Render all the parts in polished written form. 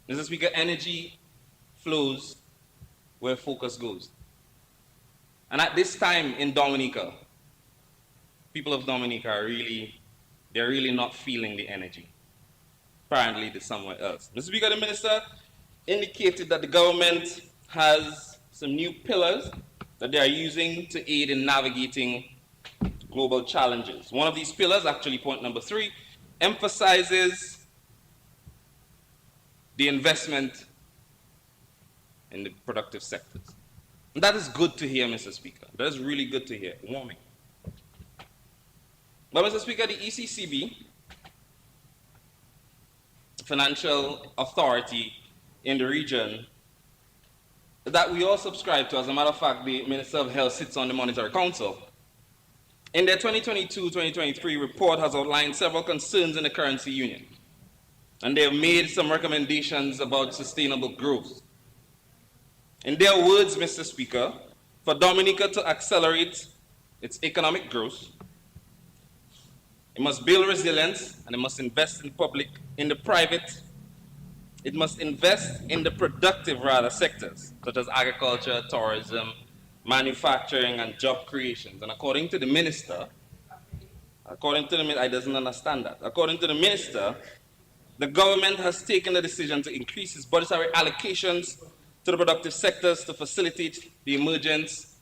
Mr. Speaker, energy flows where focus goes. And at this time in Dominica, people of Dominica they're really not feeling the energy. Apparently, they're somewhere else. Mr. Speaker, the minister indicated that the government has some new pillars that they are using to aid in navigating global challenges. One of these pillars, actually point number 3, emphasizes the investment in the productive sectors. And that is good to hear, Mr. Speaker. That is really good to hear. Warming. But, Mr. Speaker, the ECCB, financial authority in the region that we all subscribe to, as a matter of fact, the Minister of Health sits on the Monetary Council, in their 2022-2023 report has outlined several concerns in the currency union. And they have made some recommendations about sustainable growth. In their words, Mr. Speaker, for Dominica to accelerate its economic growth, it must build resilience and it must invest in the private. It must invest in the productive, sectors, such as agriculture, tourism, manufacturing, and job creations. And according to the minister, I doesn't understand that. According to the minister, the government has taken the decision to increase its budgetary allocations to the productive sectors to facilitate the emergence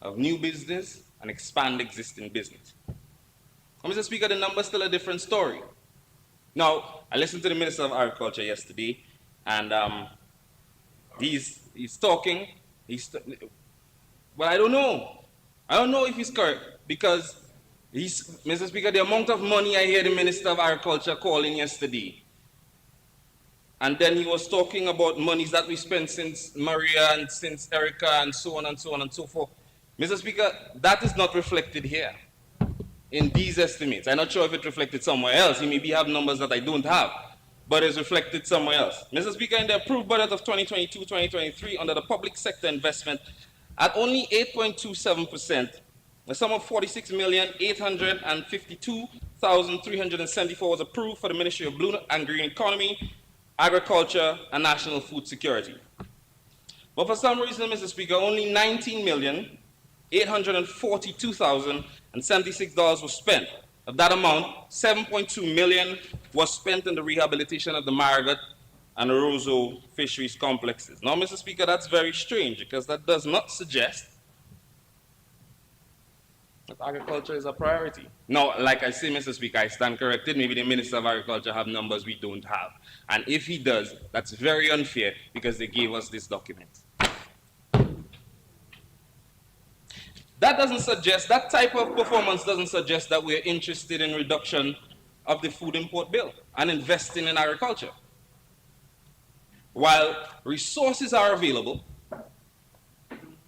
of new business and expand existing business. And Mr. Speaker, the numbers tell a different story. Now, I listened to the Minister of Agriculture yesterday, and he's talking. But I don't know. I don't know if he's correct, because Mr. Speaker, the amount of money I hear the Minister of Agriculture calling yesterday, and then he was talking about monies that we spent since Maria and since Erica and so on and so on and so forth. Mr. Speaker, that is not reflected here in these estimates. I'm not sure if it reflected somewhere else. He maybe have numbers that I don't have, but it's reflected somewhere else. Mr. Speaker, in the approved budget of 2022-2023 under the public sector investment, at only 8.27%, a sum of 46,852,374 was approved for the Ministry of Blue and Green Economy, Agriculture, and National Food Security. But for some reason, Mr. Speaker, only $19,842,076 was spent. Of that amount, $7.2 million was spent in the rehabilitation of the Marigot and Roseau fisheries complexes. Now, Mr. Speaker, that's very strange, because that does not suggest that agriculture is a priority. Now, like I say, Mr. Speaker, I stand corrected. Maybe the Minister of Agriculture have numbers we don't have. And if he does, that's very unfair, because they gave us this document. That doesn't suggest, that type of performance doesn't suggest that we're interested in reduction of the food import bill and investing in agriculture. While resources are available,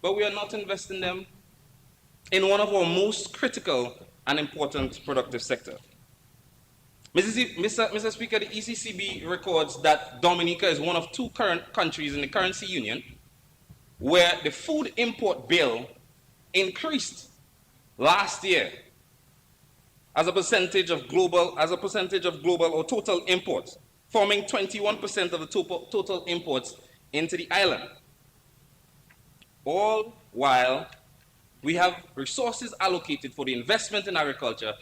but we are not investing them in one of our most critical and important productive sectors. Mr. Speaker, the ECCB records that Dominica is one of 2 current countries in the currency union where the food import bill increased last year as a percentage of global or total imports, forming 21% of the total imports into the island. All while we have resources allocated for the investment in agriculture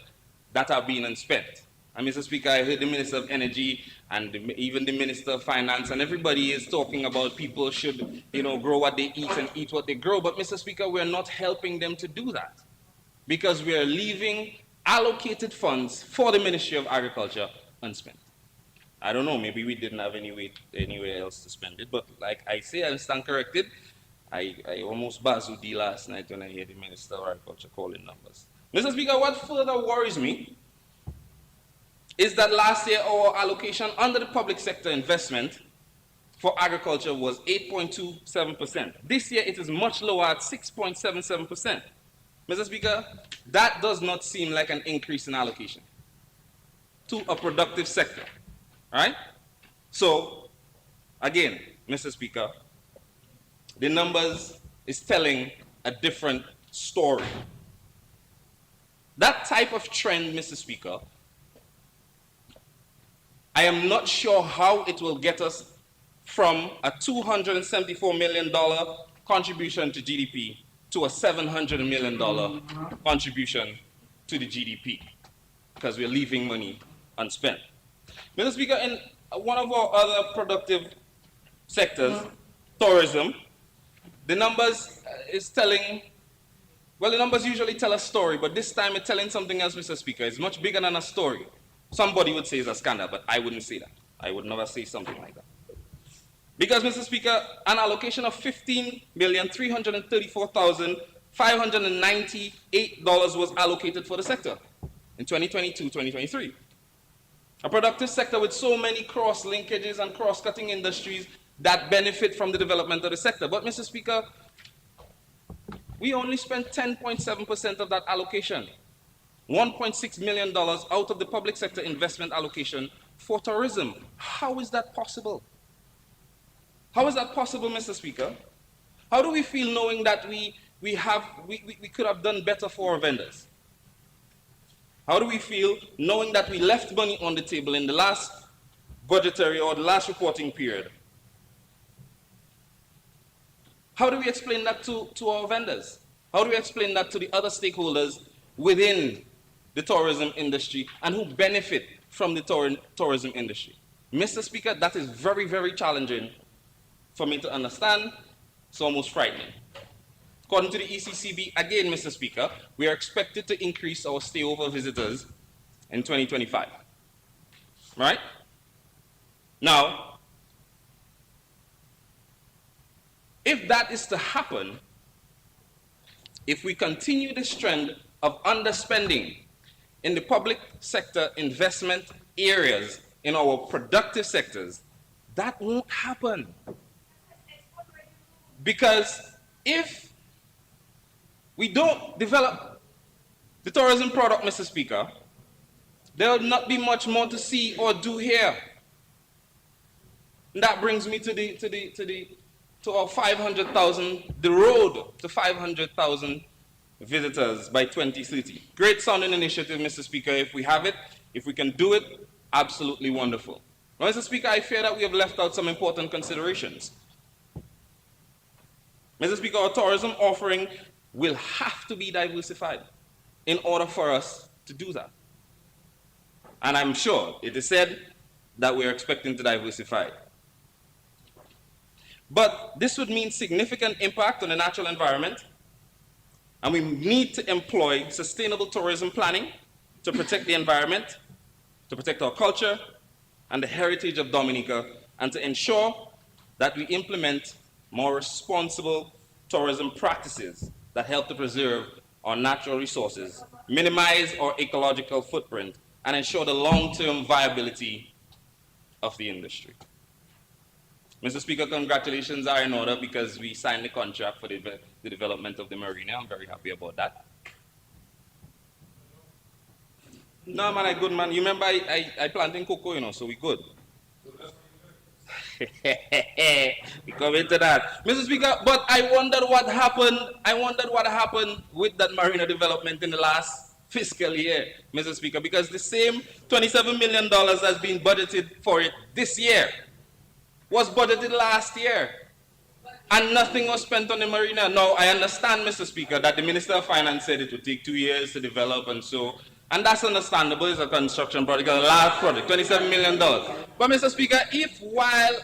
that are being unspent. And Mr. Speaker, I heard the Minister of Energy and even the Minister of Finance, and everybody is talking about people should, grow what they eat and eat what they grow. But Mr. Speaker, we're not helping them to do that, because we are leaving allocated funds for the Ministry of Agriculture unspent. I don't know, maybe we didn't have anywhere else to spend it, but like I say, I stand corrected. I almost bazooed last night when I heard the Minister of Agriculture calling numbers. Mr. Speaker, what further worries me is that last year our allocation under the public sector investment for agriculture was 8.27%. This year it is much lower at 6.77%. Mr. Speaker, that does not seem like an increase in allocation to a productive sector, all right? So, again, Mr. Speaker, the numbers is telling a different story. That type of trend, Mr. Speaker, I am not sure how it will get us from a $274 million contribution to GDP to a $700 million contribution to the GDP, because we're leaving money unspent. Mr. Speaker, in one of our other productive sectors, tourism, the numbers is telling, well, the numbers usually tell a story, but this time it's telling something else, Mr. Speaker. It's much bigger than a story. Somebody would say it's a scandal, but I wouldn't say that. I would never say something like that. Because, Mr. Speaker, an allocation of $15,334,598 was allocated for the sector in 2022-2023. A productive sector with so many cross-linkages and cross-cutting industries that benefit from the development of the sector. But, Mr. Speaker, we only spent 10.7% of that allocation, $1.6 million out of the public sector investment allocation for tourism. How is that possible? How is that possible, Mr. Speaker? How do we feel knowing that we could have done better for our vendors? How do we feel knowing that we left money on the table in the last budgetary or the last reporting period? How do we explain that to our vendors? How do we explain that to the other stakeholders within the tourism industry and who benefit from the tourism industry? Mr. Speaker, that is very, very challenging for me to understand. It's almost frightening. According to the ECCB, again, Mr. Speaker, we are expected to increase our stayover visitors in 2025. Right? Now, if that is to happen, if we continue this trend of underspending in the public sector investment areas in our productive sectors, that won't happen. Because if we don't develop the tourism product, Mr. Speaker, there will not be much more to see or do here. And that brings me to our 500,000, the road to 500,000 visitors by 2030. Great sounding initiative, Mr. Speaker. If we have it, if we can do it, absolutely wonderful. Now, Mr. Speaker, I fear that we have left out some important considerations. Mr. Speaker, our tourism offering will have to be diversified in order for us to do that. And I'm sure it is said that we're expecting to diversify. But this would mean significant impact on the natural environment, and we need to employ sustainable tourism planning to protect the environment, to protect our culture and the heritage of Dominica, and to ensure that we implement more responsible tourism practices that help to preserve our natural resources, minimize our ecological footprint, and ensure the long-term viability of the industry. Mr. Speaker, congratulations are in order because we signed the contract for the development of the marina. I'm very happy about that. No, man, I good, man. You remember I planted cocoa, you know, so we good. We come into that. Mr. Speaker, but I wondered what happened with that marina development in the last fiscal year, Mr. Speaker, because the same $27 million has been budgeted for it this year was budgeted last year, and nothing was spent on the marina. Now, I understand, Mr. Speaker, that the Minister of Finance said it would take 2 years to develop, and that's understandable. It's a construction project, a large project, $27 million. But, Mr. Speaker, if while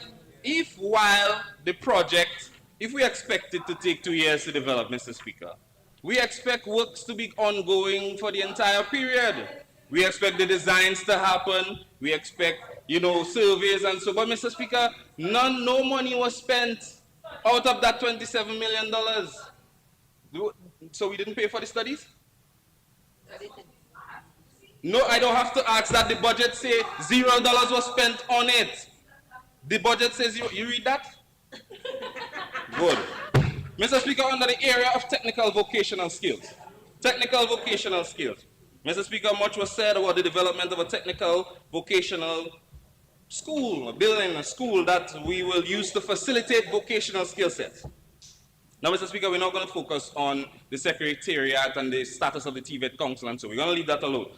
the project, if we expect it to take 2 years to develop, Mr. Speaker, we expect works to be ongoing for the entire period. We expect the designs to happen. We expect, surveys and so. But, Mr. Speaker, no money was spent out of that $27 million. So we didn't pay for the studies? No, I don't have to ask that. The budget says $0 was spent on it. The budget says you read that? Good. Mr. Speaker, under the area of technical vocational skills. Technical vocational skills. Mr. Speaker, much was said about the development of a technical vocational school, a school that we will use to facilitate vocational skill sets. Now, Mr. Speaker, we're not going to focus on the Secretariat and the status of the TVET Council, and so we're going to leave that alone.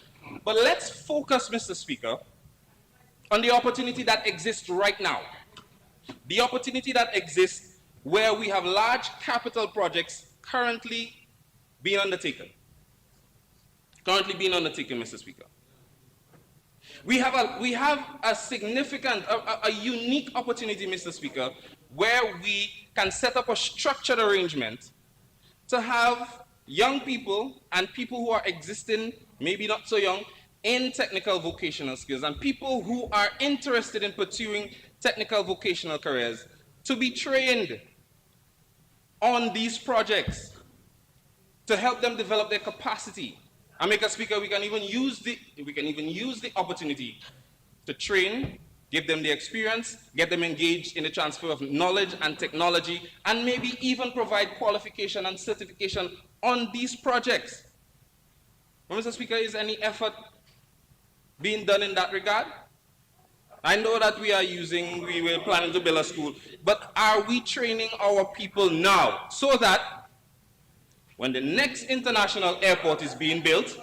But let's focus, Mr. Speaker, on the opportunity that exists right now The opportunity that exists where we have large capital projects currently being undertaken. Currently being undertaken, Mr. Speaker. We have a significant, a unique opportunity, Mr. Speaker, where we can set up a structured arrangement to have young people and people who are existing, maybe not so young, in technical vocational skills, and people who are interested in pursuing technical vocational careers to be trained on these projects to help them develop their capacity. And Mr. Speaker, we can even use the opportunity to train, give them the experience, get them engaged in the transfer of knowledge and technology, and maybe even provide qualification and certification on these projects. Well, Mr. Speaker, is any effort being done in that regard? I know that we were planning to build a school, but are we training our people now so that when the next international airport is being built,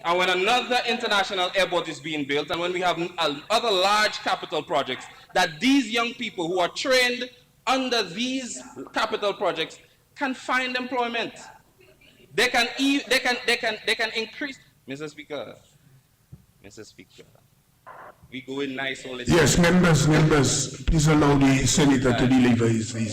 and when another international airport is being built, and when we have other large capital projects, that these young people who are trained under these capital projects can find employment? They can increase. Mr. Speaker, we go in nice all the time. Yes, members, please allow the senator to deliver his. We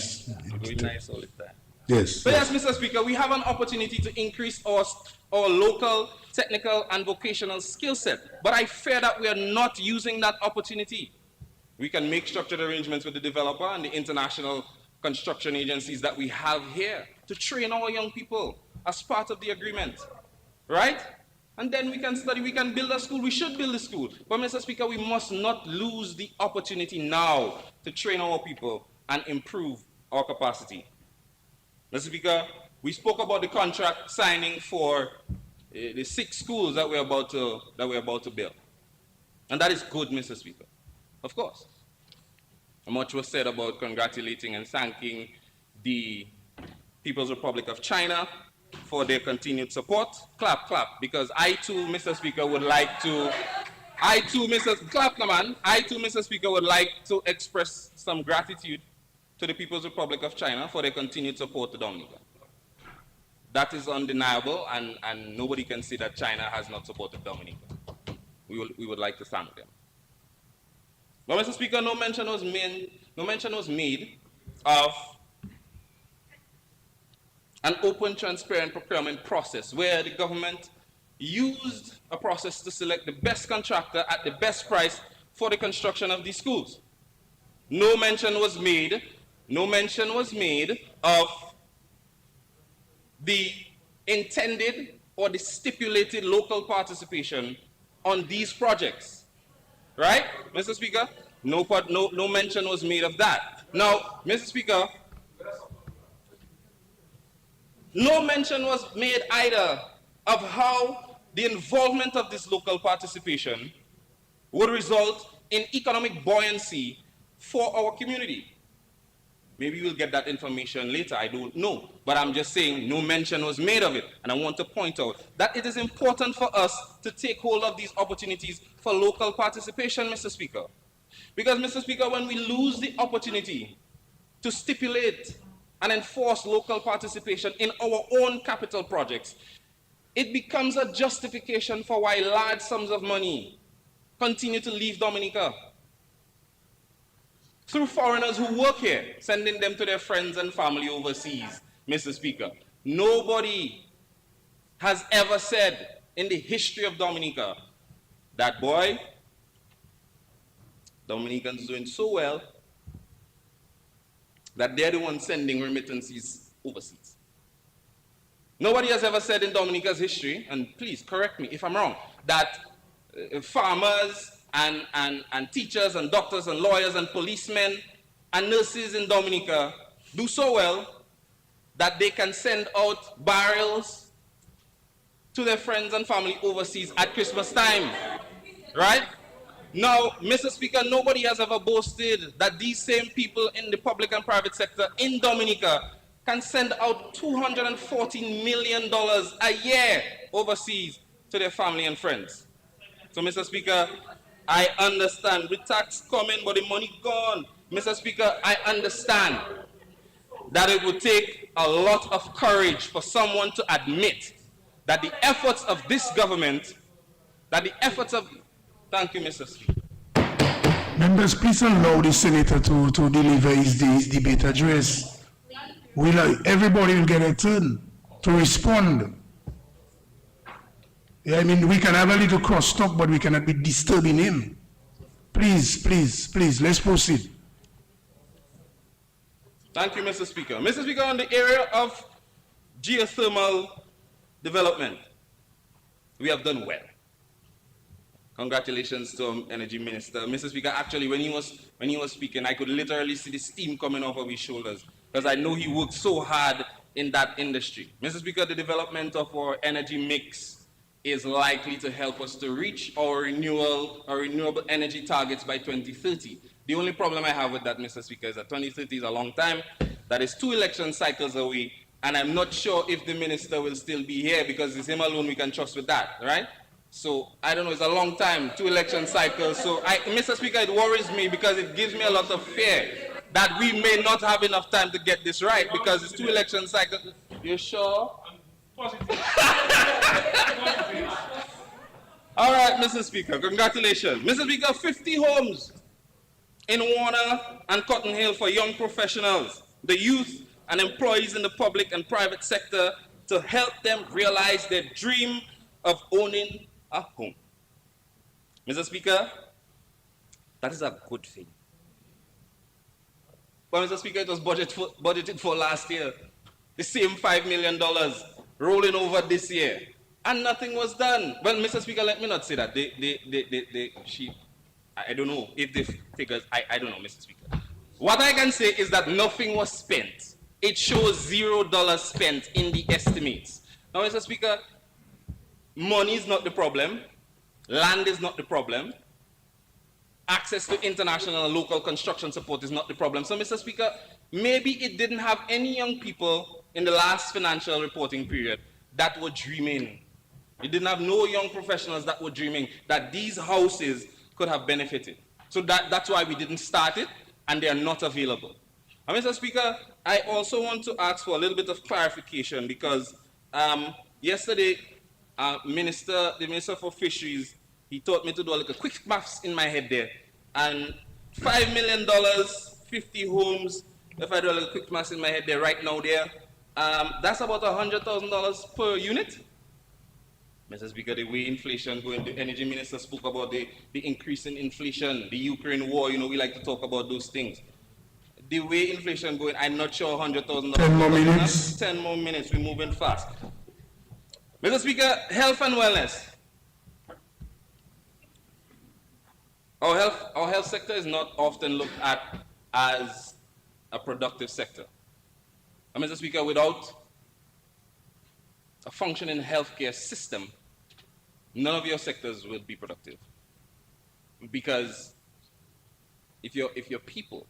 go in nice all the time. Yes. So yes, Mr. Speaker, we have an opportunity to increase our local technical and vocational skill set, but I fear that we are not using that opportunity. We can make structured arrangements with the developer and the international construction agencies that we have here to train our young people as part of the agreement, right? And then we can study, we can build a school, we should build a school. But Mr. Speaker, we must not lose the opportunity now to train our people and improve our capacity. Mr. Speaker, we spoke about the contract signing for the 6 schools that we're about to build. And that is good, Mr. Speaker. Of course. Much was said about congratulating and thanking the People's Republic of China for their continued support. Clap, clap, because I too, Mr. Speaker, would like to, Mr. Speaker, would like to express some gratitude to the People's Republic of China for their continued support to Dominica. That is undeniable, and nobody can say that China has not supported Dominica. We would like to thank them. But Mr. Speaker, no mention was made of an open, transparent procurement process where the government used a process to select the best contractor at the best price for the construction of these schools. No mention was made of the intended or the stipulated local participation on these projects. Right, Mr. Speaker? No mention was made of that. Now, Mr. Speaker, no mention was made either of how the involvement of this local participation would result in economic buoyancy for our community. Maybe we'll get that information later, I don't know. But I'm just saying no mention was made of it. And I want to point out that it is important for us to take hold of these opportunities for local participation, Mr. Speaker. Because, Mr. Speaker, when we lose the opportunity to stipulate and enforce local participation in our own capital projects, it becomes a justification for why large sums of money continue to leave Dominica through foreigners who work here, sending them to their friends and family overseas, Mr. Speaker. Nobody has ever said in the history of Dominica that, boy, Dominicans doing so well that they're the ones sending remittances overseas. Nobody has ever said in Dominica's history, and please correct me if I'm wrong, that farmers and teachers and doctors and lawyers and policemen and nurses in Dominica do so well that they can send out barrels to their friends and family overseas at Christmas time, right? Now, Mr. Speaker, nobody has ever boasted that these same people in the public and private sector in Dominica can send out $214 million a year overseas to their family and friends. So, Mr. Speaker, I understand. The tax coming, but the money gone. Mr. Speaker, I understand that it would take a lot of courage for someone to admit that the efforts of this government, thank you, Mr. Speaker. Members, please allow the senator to deliver his debate address. Everybody will get a turn to respond. Yeah, I mean, we can have a little cross talk, but we cannot be disturbing him. Please, let's proceed. Thank you, Mr. Speaker. Mr. Speaker, on the area of geothermal development, we have done well. Congratulations to our Energy Minister. Mr. Speaker, actually, when he was speaking, I could literally see the steam coming off of his shoulders because I know he worked so hard in that industry. Mr. Speaker, the development of our energy mix is likely to help us to reach our renewable energy targets by 2030. The only problem I have with that, Mr. Speaker, is that 2030 is a long time. That is 2 election cycles away, and I'm not sure if the minister will still be here because it's him alone we can trust with that, right? So, I don't know, it's a long time, 2 election cycles. So, Mr. Speaker, it worries me because it gives me a lot of fear that we may not have enough time to get this right because it's 2 election cycles. You sure? Positive. All right, Mr. Speaker, congratulations. Mr. Speaker, 50 homes in Warner and Cotton Hill for young professionals, the youth and employees in the public and private sector to help them realize their dream of owning a home. Mr. Speaker, that is a good thing. But Mr. Speaker, it was budgeted for last year. The same $5 million rolling over this year. And nothing was done. Well, Mr. Speaker, let me not say that. I don't know if the figures, I don't know, Mr. Speaker. What I can say is that nothing was spent. It shows $0 spent in the estimates. Now, Mr. Speaker, money is not the problem. Land is not the problem. Access to international and local construction support is not the problem. So, Mr. Speaker, maybe it didn't have any young people in the last financial reporting period that were dreaming. It didn't have no young professionals that were dreaming that these houses could have benefited. So that's why we didn't start it, and they are not available. And Mr. Speaker, I also want to ask for a little bit of clarification because yesterday, the Minister for Fisheries, he taught me to do a little quick maths in my head there. And $5 million, 50 homes, if I do a little quick maths in my head there right now there, that's about $100,000 per unit. Mr. Speaker, the way inflation going, the Energy Minister spoke about the increase in inflation, the Ukraine war, you know, we like to talk about those things. The way inflation going, I'm not sure $100,000. 10 more minutes. 10 more minutes, we're moving fast. Mr. Speaker, health and wellness. Our health sector is not often looked at as a productive sector. And Mr. Speaker, without a functioning healthcare system, none of your sectors will be productive. Because if your people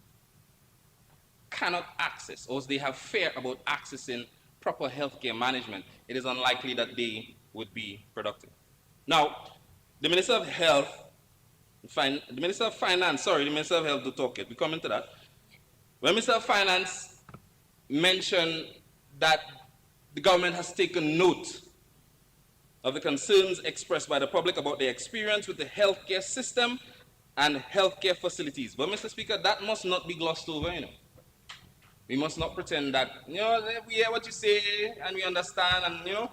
cannot access, or they have fear about accessing proper healthcare management, it is unlikely that they would be productive. Now, the Minister of Health, the Minister of Finance, sorry, the Minister of Health to talk it, we come into that. When Minister of Finance mentioned that the government has taken note of the concerns expressed by the public about their experience with the healthcare system and healthcare facilities. But Mr. Speaker, that must not be glossed over, you know. We must not pretend that, you know, we hear what you say and we understand and, you know,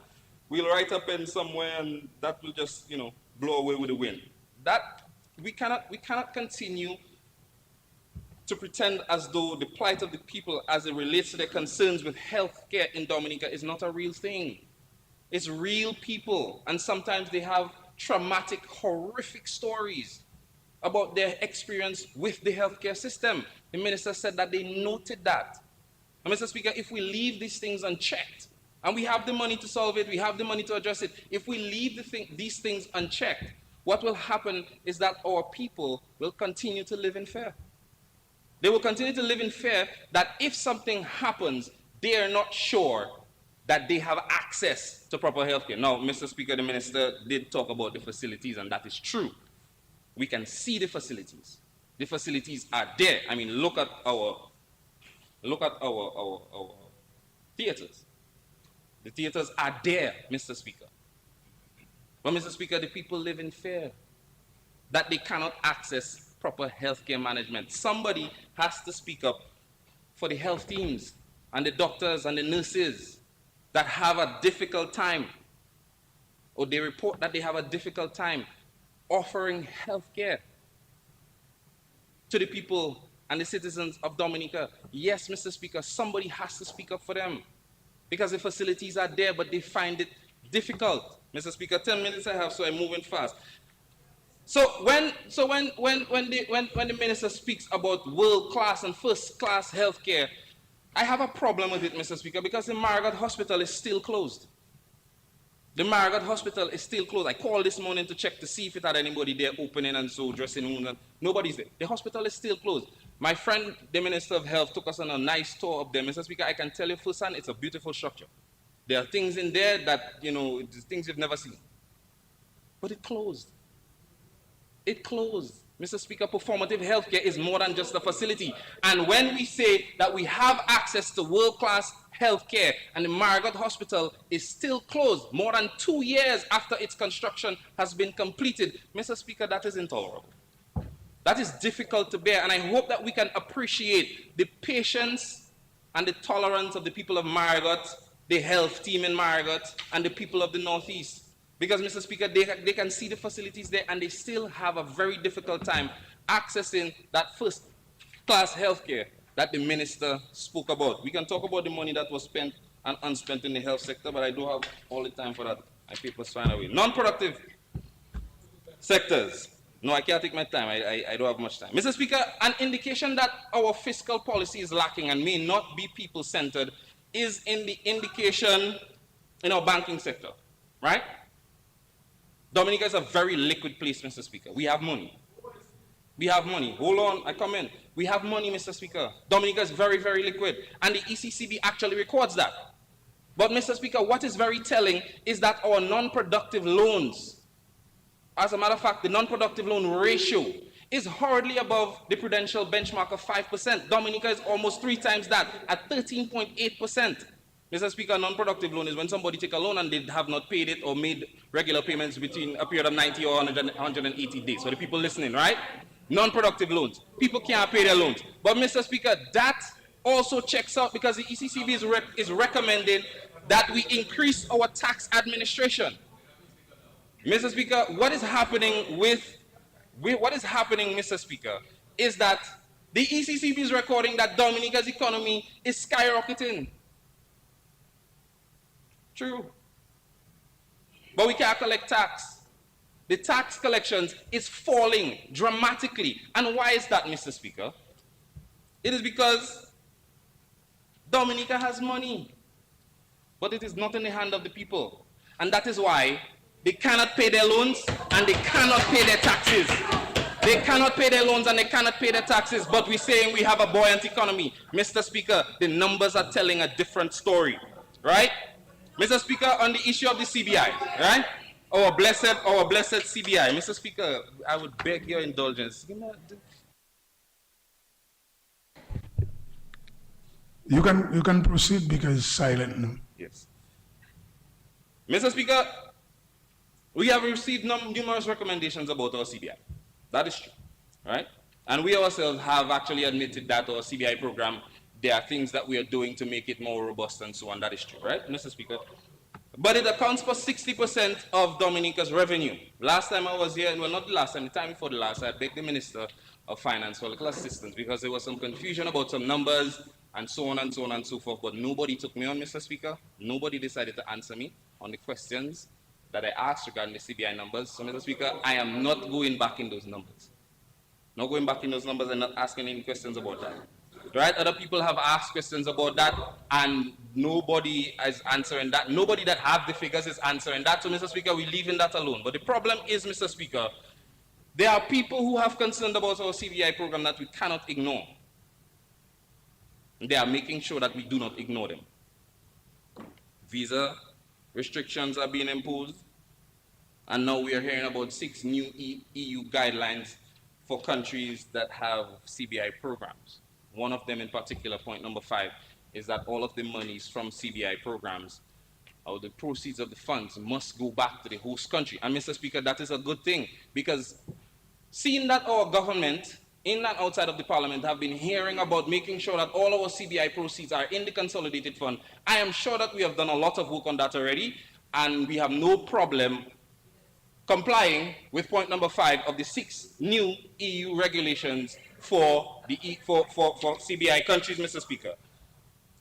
we'll write up in somewhere and that will just, you know, blow away with the wind. That, we cannot continue to pretend as though the plight of the people as it relates to their concerns with healthcare in Dominica is not a real thing. It's real people, and sometimes they have traumatic, horrific stories about their experience with the healthcare system. The minister said that they noted that. And Mr. Speaker, if we leave these things unchecked, and we have the money to solve it, we have the money to address it, if we leave these things unchecked, what will happen is that our people will continue to live in fear. They will continue to live in fear that if something happens, they are not sure that they have access to proper health care. Now, Mr. Speaker, the minister did talk about the facilities, and that is true. We can see the facilities. The facilities are there. I mean, look at our theaters. The theaters are there, Mr. Speaker. But Mr. Speaker, the people live in fear that they cannot access proper healthcare management. Somebody has to speak up for the health teams and the doctors and the nurses that have a difficult time, or they report that they have a difficult time offering healthcare to the people and the citizens of Dominica. Yes, Mr. Speaker, somebody has to speak up for them because the facilities are there, but they find it difficult. Mr. Speaker, 10 minutes I have, so I'm moving fast. So when the minister speaks about world-class and first-class healthcare, I have a problem with it, Mr. Speaker, because the Margaret Hospital is still closed. The Margaret Hospital is still closed. I called this morning to check to see if it had anybody there opening and so dressing wounds. And nobody's there. The hospital is still closed. My friend, the Minister of Health, took us on a nice tour up there. Mr. Speaker, I can tell you firsthand, it's a beautiful structure. There are things in there that, things you've never seen. But it closed. It closed. Mr. Speaker, performative healthcare is more than just a facility. And when we say that we have access to world-class healthcare and the Margaret Hospital is still closed more than 2 years after its construction has been completed, Mr. Speaker, that is intolerable. That is difficult to bear. And I hope that we can appreciate the patience and the tolerance of the people of Margaret, the health team in Margaret, and the people of the Northeast. Because, Mr. Speaker, they can see the facilities there and they still have a very difficult time accessing that first-class healthcare that the minister spoke about. We can talk about the money that was spent and unspent in the health sector, but I don't have all the time for that. My papers find a way. Non-productive sectors. No, I can't take my time. I don't have much time. Mr. Speaker, an indication that our fiscal policy is lacking and may not be people-centered is in the indication in our banking sector, right? Dominica is a very liquid place, Mr. Speaker. We have money. We have money. Hold on, I come in. We have money, Mr. Speaker. Dominica is very, very liquid. And the ECCB actually records that. But, Mr. Speaker, what is very telling is that our non-productive loans, as a matter of fact, the non-productive loan ratio is hardly above the prudential benchmark of 5%. Dominica is almost 3 times that, at 13.8%. Mr. Speaker, non-productive loan is when somebody take a loan and they have not paid it or made regular payments between a period of 90 or 180 days. So the people listening, right? Non-productive loans. People can't pay their loans. But, Mr. Speaker, that also checks out because the ECCB is recommending that we increase our tax administration. Mr. Speaker, what is happening, Mr. Speaker, is that the ECCB is recording that Dominica's economy is skyrocketing. True. But we can't collect tax. The tax collections is falling dramatically. And why is that, Mr. Speaker? It is because Dominica has money, but it is not in the hand of the people. And that is why they cannot pay their loans and they cannot pay their taxes. They cannot pay their loans and they cannot pay their taxes, but we're saying we have a buoyant economy. Mr. Speaker, the numbers are telling a different story, right? Mr. Speaker, on the issue of the CBI, right? Our blessed CBI. Mr. Speaker, I would beg your indulgence. You can proceed because it's silent now. Yes. Mr. Speaker, we have received numerous recommendations about our CBI. That is true, right? And we ourselves have actually admitted that our CBI program, there are things that we are doing to make it more robust and so on. That is true, right, Mr. Speaker? But it accounts for 60% of Dominica's revenue. Last time I was here, well, not the last time, the time before the last, I begged the Minister of Finance for little assistance because there was some confusion about some numbers and so on and so on and so forth. But nobody took me on, Mr. Speaker. Nobody decided to answer me on the questions that I asked regarding the CBI numbers. So, Mr. Speaker, I am not going back in those numbers. Not going back in those numbers and not asking any questions about that. Right? Other people have asked questions about that, and nobody is answering that. Nobody that have the figures is answering that. So, Mr. Speaker, we're leaving that alone. But the problem is, Mr. Speaker, there are people who have concern about our CBI program that we cannot ignore. They are making sure that we do not ignore them. Visa restrictions are being imposed. And now we are hearing about 6 new EU guidelines for countries that have CBI programs. One of them in particular, point number 5, is that all of the monies from CBI programs or the proceeds of the funds must go back to the host country. And Mr. Speaker, that is a good thing, because seeing that our government, in and outside of the parliament, have been hearing about making sure that all our CBI proceeds are in the consolidated fund, I am sure that we have done a lot of work on that already, and we have no problem complying with point number 5 of the 6 new EU regulations for CBI countries, Mr. Speaker.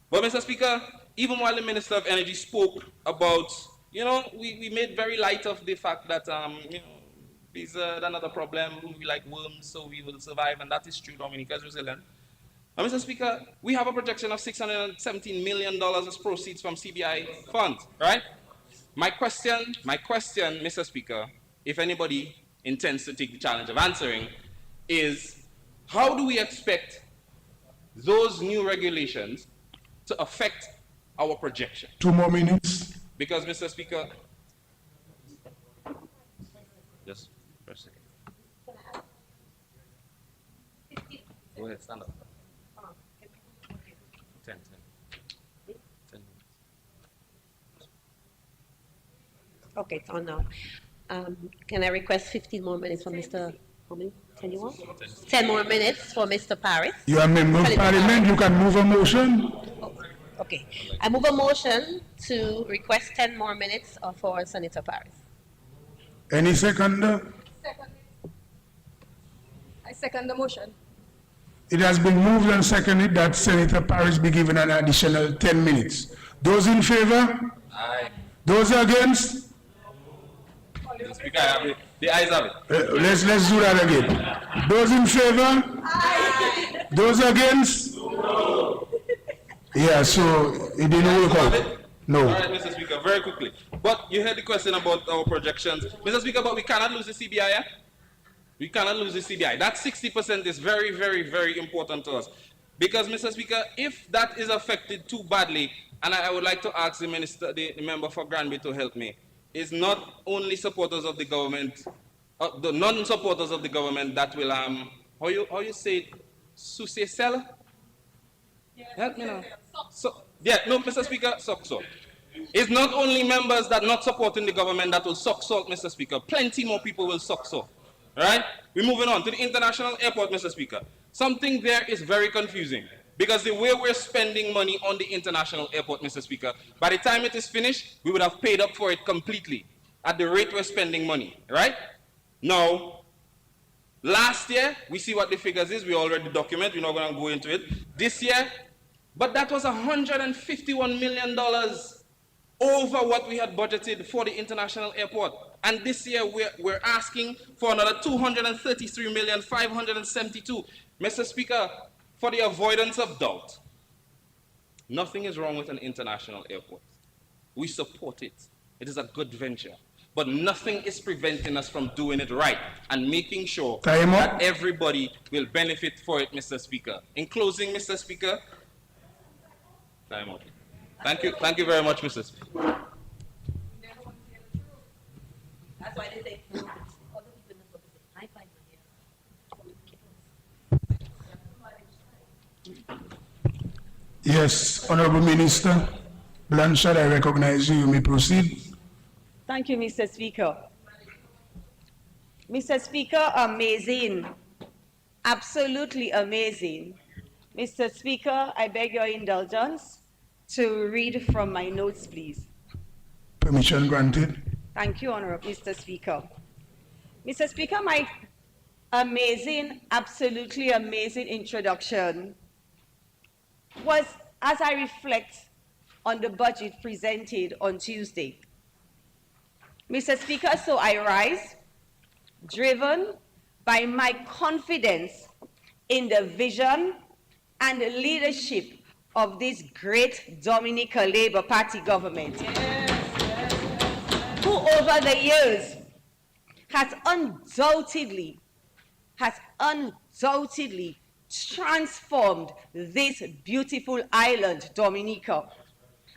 But, Mr. Speaker, even while the Minister of Energy spoke about, we made very light of the fact that, these are another problem, we like worms, so we will survive, and that is true, Dominica is resilient. And, Mr. Speaker, we have a projection of $617 million as proceeds from CBI funds, right? My question, Mr. Speaker, if anybody intends to take the challenge of answering, is how do we expect those new regulations to affect our projection? 2 more minutes. Because, Mr. Speaker, just for a second. Go ahead, stand up. 10 minutes. Okay, it's on now. Can I request 15 more minutes for Mr. How many? 10 you want? 10 more minutes for Mr. Paris. You are a member of parliament, you can move a motion. Okay, I move a motion to request 10 more minutes for Senator Paris. Any seconder? Second. I second the motion. It has been moved and seconded that Senator Paris be given an additional 10 minutes. Those in favor? Aye. Those against? Mr. Speaker, I have the ayes have it. Let's do that again. Those in favor? Aye. Those against? No. Yeah, so it didn't work out. No. All right, Mr. Speaker, very quickly. But you heard the question about our projections. Mr. Speaker, but we cannot lose the CBI, yeah? We cannot lose the CBI. That 60% is very, very, very important to us. Because, Mr. Speaker, if that is affected too badly, and I would like to ask the minister, the member for Granby to help me, is not only supporters of the government, the non-supporters of the government that will, how you say it, sell? Help me now. So, yeah, no, Mr. Speaker, suck salt. It's not only members that not supporting the government that will suck salt, Mr. Speaker. Plenty more people will suck salt. All right? We're moving on to the international airport, Mr. Speaker. Something there is very confusing, because the way we're spending money on the international airport, Mr. Speaker, by the time it is finished, we would have paid up for it completely at the rate we're spending money, right? Now, last year, we see what the figures is. We already document. We're not going to go into it. This year, but that was $151 million over what we had budgeted for the international airport. And this year, we're asking for another $233,572,000. Mr. Speaker, for the avoidance of doubt, nothing is wrong with an international airport. We support it. It is a good venture. But nothing is preventing us from doing it right and making sure that everybody will benefit for it, Mr. Speaker. In closing, Mr. Speaker, time out. Thank you. Thank you very much, Mr. Speaker. That's why they say Yes, Honorable Minister Blanchard, I recognize you. You may proceed. Thank you, Mr. Speaker. Mr. Speaker, amazing. Absolutely amazing. Mr. Speaker, I beg your indulgence to read from my notes, please. Permission granted. Thank you, Honorable Mr. Speaker. Mr. Speaker, my amazing, absolutely amazing introduction was as I reflect on the budget presented on Tuesday. Mr. Speaker, so I rise, driven by my confidence in the vision and the leadership of this great Dominica Labour Party government, who over the years has undoubtedly transformed this beautiful island, Dominica.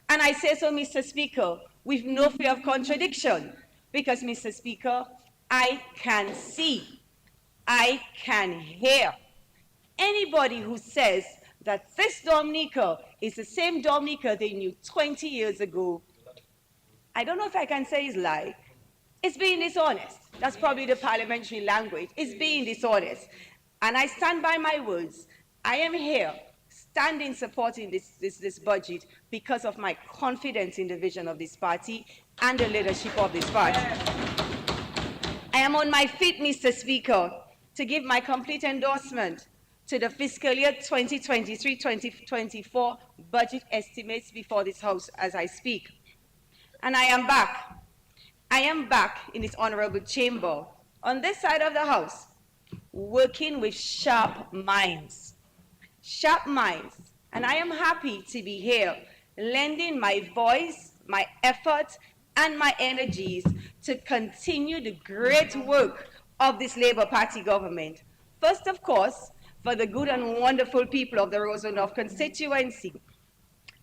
And I say so, Mr. Speaker, with no fear of contradiction, Because, Mr. Speaker, I can see, I can hear anybody who says that this Dominica is the same Dominica they knew 20 years ago. I don't know if I can say it's lie. It's being dishonest. That's probably the parliamentary language. It's being dishonest. And I stand by my words. I am here standing supporting this budget because of my confidence in the vision of this party and the leadership of this party. I am on my feet, Mr. Speaker, to give my complete endorsement to the fiscal year 2023-2024 budget estimates before this House as I speak. And I am back. I am back in this honorable chamber, on this side of the House, working with sharp minds. Sharp minds. And I am happy to be here, lending my voice, my effort, and my energies to continue the great work of this Labour Party government. First, of course, for the good and wonderful people of the Roseau North constituency.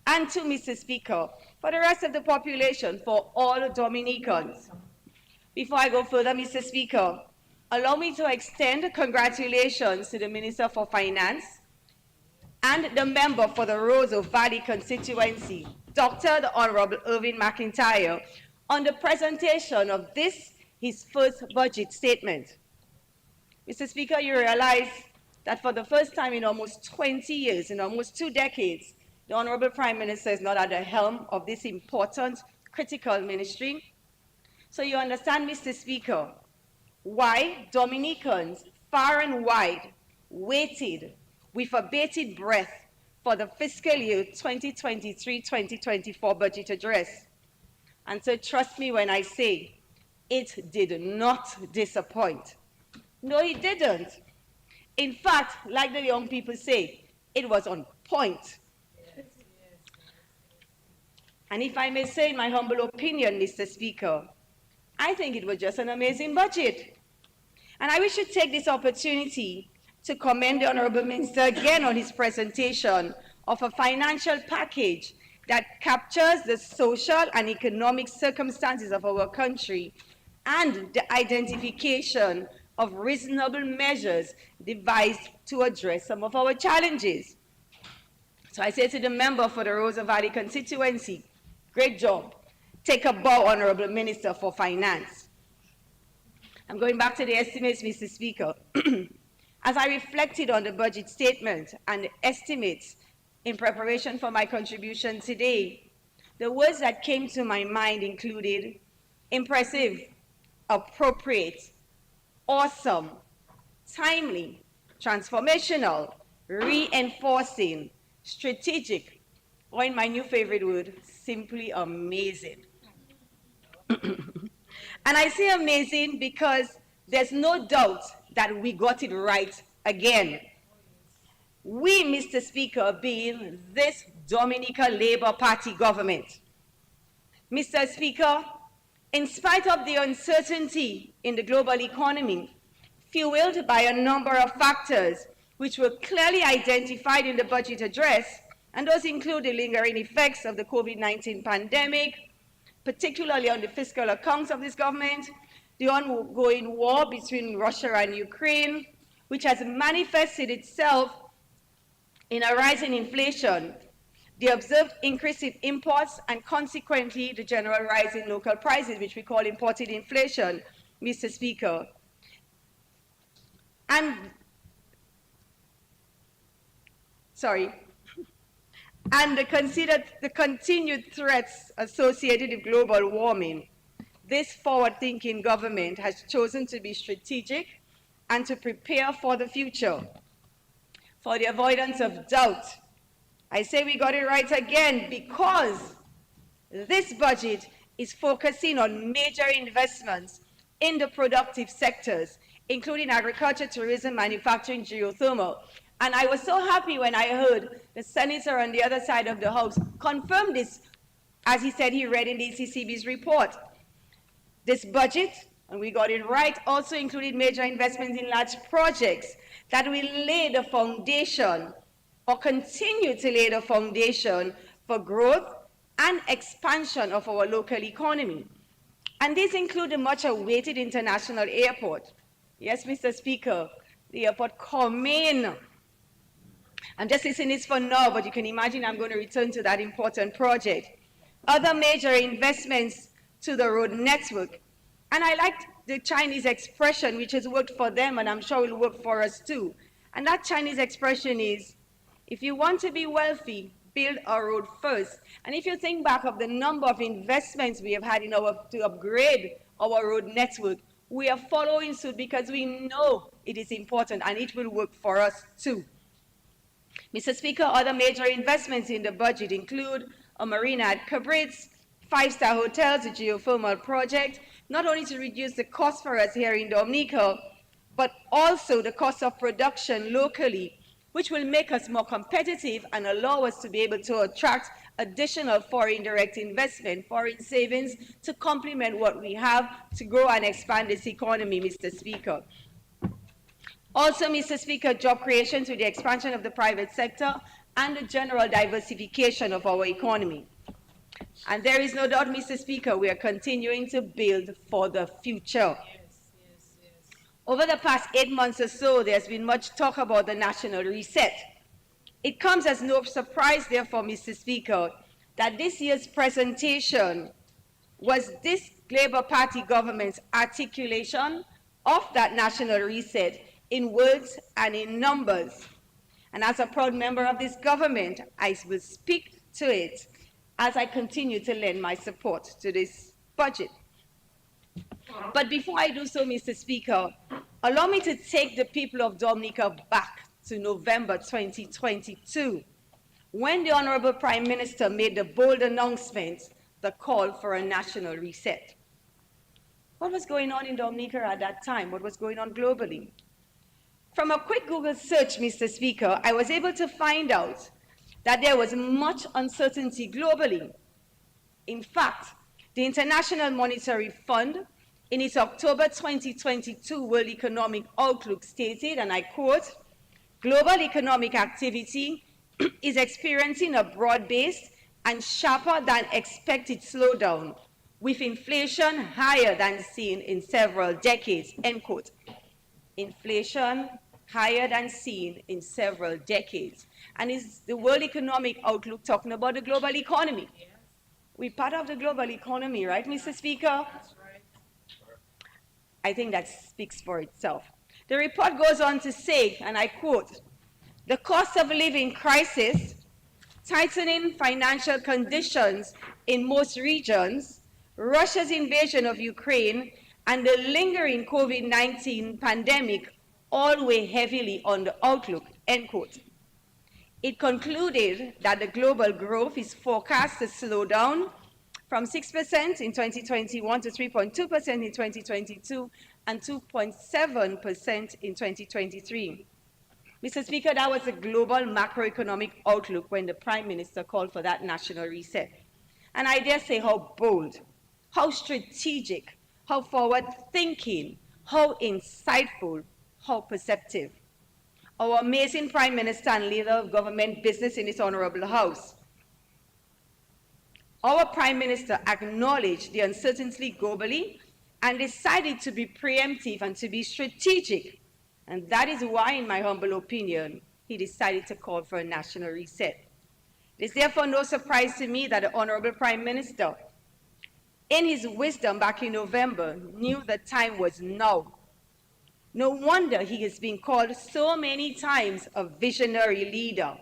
And to Mr. Speaker, for the rest of the population, for all Dominicans. Before I go further, Mr. Speaker, allow me to extend congratulations to the Minister for Finance and the member for the Roseau Valley constituency, Dr. the Honorable Irving McIntyre, on the presentation of this, his first budget statement. Mr. Speaker, you realize that for the first time in almost 20 years, in almost 2 decades, the Honorable Prime Minister is not at the helm of this important, critical ministry. So you understand, Mr. Speaker, why Dominicans far and wide waited with a bated breath for the fiscal year 2023-2024 budget address. And so trust me when I say, it did not disappoint. No, it didn't. In fact, like the young people say, it was on point. And if I may say, in my humble opinion, Mr. Speaker, I think it was just an amazing budget. And I wish to take this opportunity to commend the Honorable Minister again on his presentation of a financial package that captures the social and economic circumstances of our country and the identification of reasonable measures devised to address some of our challenges. So I say to the member for the Roseau Valley constituency, great job. Take a bow, Honorable Minister for Finance. I'm going back to the estimates, Mr. Speaker. As I reflected on the budget statement and the estimates in preparation for my contribution today, the words that came to my mind included impressive, appropriate, awesome, timely, transformational, reinforcing, strategic, or in my new favorite word, simply amazing. And I say amazing because there's no doubt that we got it right again. We, Mr. Speaker, being this Dominica Labour Party government. Mr. Speaker, in spite of the uncertainty in the global economy, fueled by a number of factors which were clearly identified in the budget address, and those include the lingering effects of the COVID-19 pandemic, particularly on the fiscal accounts of this government, the ongoing war between Russia and Ukraine, which has manifested itself in a rise in inflation, the observed increase in imports, and consequently the general rise in local prices, which we call imported inflation, Mr. Speaker. And the continued threats associated with global warming, this forward-thinking government has chosen to be strategic and to prepare for the future. For the avoidance of doubt, I say we got it right again because this budget is focusing on major investments in the productive sectors, including agriculture, tourism, manufacturing, geothermal. And I was so happy when I heard the senator on the other side of the House confirm this, as he said he read in the ECCB's report. This budget, and we got it right, also included major investments in large projects that will lay the foundation or continue to lay the foundation for growth and expansion of our local economy. And these include the much-awaited international airport. Yes, Mr. Speaker, the airport coming. I'm just listing this for now, but you can imagine I'm going to return to that important project. Other major investments to the road network. And I liked the Chinese expression, which has worked for them, and I'm sure will work for us too. And that Chinese expression is, if you want to be wealthy, build a road first. And if you think back of the number of investments we have had to upgrade our road network, we are following suit because we know it is important and it will work for us too. Mr. Speaker, other major investments in the budget include a marina at Cabritz, 5-star hotels, a geothermal project, not only to reduce the cost for us here in Dominica, but also the cost of production locally, which will make us more competitive and allow us to be able to attract additional foreign direct investment, foreign savings, to complement what we have to grow and expand this economy, Mr. Speaker. Also, Mr. Speaker, job creation through the expansion of the private sector and the general diversification of our economy. And there is no doubt, Mr. Speaker, we are continuing to build for the future. Over the past 8 months or so, there's been much talk about the national reset. It comes as no surprise, therefore, Mr. Speaker, that this year's presentation was this Labour Party government's articulation of that national reset in words and in numbers. And as a proud member of this government, I will speak to it as I continue to lend my support to this budget. But before I do so, Mr. Speaker, allow me to take the people of Dominica back to November 2022, when the Honorable Prime Minister made the bold announcement, the call for a national reset. What was going on in Dominica at that time? What was going on globally? From a quick Google search, Mr. Speaker, I was able to find out that there was much uncertainty globally. In fact, the International Monetary Fund, in its October 2022 World Economic Outlook stated, and I quote, "Global economic activity is experiencing a broad-based and sharper than expected slowdown, with inflation higher than seen in several decades," end quote. Inflation higher than seen in several decades. And is the World Economic Outlook talking about the global economy? Yes. We're part of the global economy, right, Mr. Speaker? That's right. I think that speaks for itself. The report goes on to say, and I quote, "The cost of living crisis, tightening financial conditions in most regions, Russia's invasion of Ukraine, and the lingering COVID-19 pandemic all weigh heavily on the outlook," end quote. It concluded that the global growth is forecast to slow down from 6% in 2021 to 3.2% in 2022 and 2.7% in 2023. Mr. Speaker, that was a global macroeconomic outlook when the Prime Minister called for that national reset. And I dare say how bold, how strategic, how forward-thinking, how insightful, how perceptive. Our amazing Prime Minister and leader of government business in this honorable House. Our Prime Minister acknowledged the uncertainty globally and decided to be preemptive and to be strategic. And that is why, in my humble opinion, he decided to call for a national reset. It is therefore no surprise to me that the Honorable Prime Minister, in his wisdom back in November, knew the time was now. No wonder he has been called so many times a visionary leader.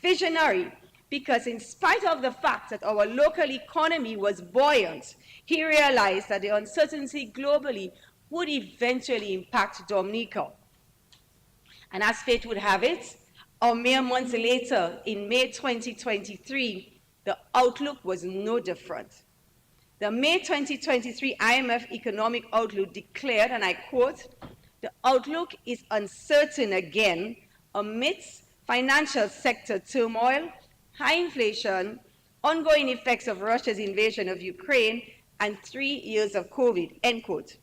Visionary, because in spite of the fact that our local economy was buoyant, he realized that the uncertainty globally would eventually impact Dominica. And as fate would have it, a mere months later, in May 2023, the outlook was no different. The May 2023 IMF Economic Outlook declared, and I quote, "The outlook is uncertain again amidst financial sector turmoil, high inflation, ongoing effects of Russia's invasion of Ukraine, and 3 years of COVID," end quote.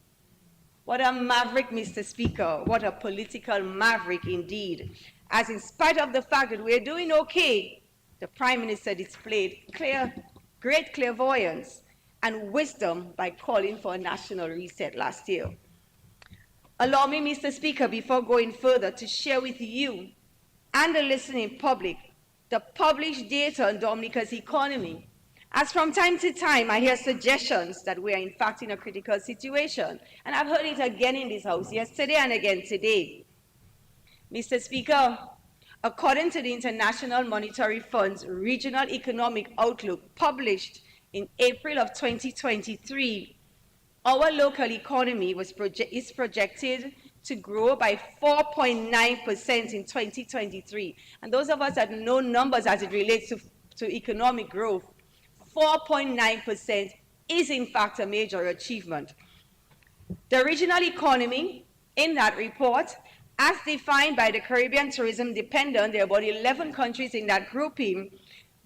What a maverick, Mr. Speaker. What a political maverick indeed. As in spite of the fact that we're doing okay, the Prime Minister displayed great clairvoyance and wisdom by calling for a national reset last year. Allow me, Mr. Speaker, before going further, to share with you and the listening public the published data on Dominica's economy, as from time to time I hear suggestions that we are in fact in a critical situation, and I've heard it again in this House yesterday and again today. Mr. Speaker, according to the International Monetary Fund's Regional Economic Outlook published in April of 2023, our local economy is projected to grow by 4.9% in 2023. And those of us that know numbers as it relates to economic growth, 4.9% is in fact a major achievement. The regional economy in that report, as defined by the Caribbean Tourism Dependent, there are about 11 countries in that grouping,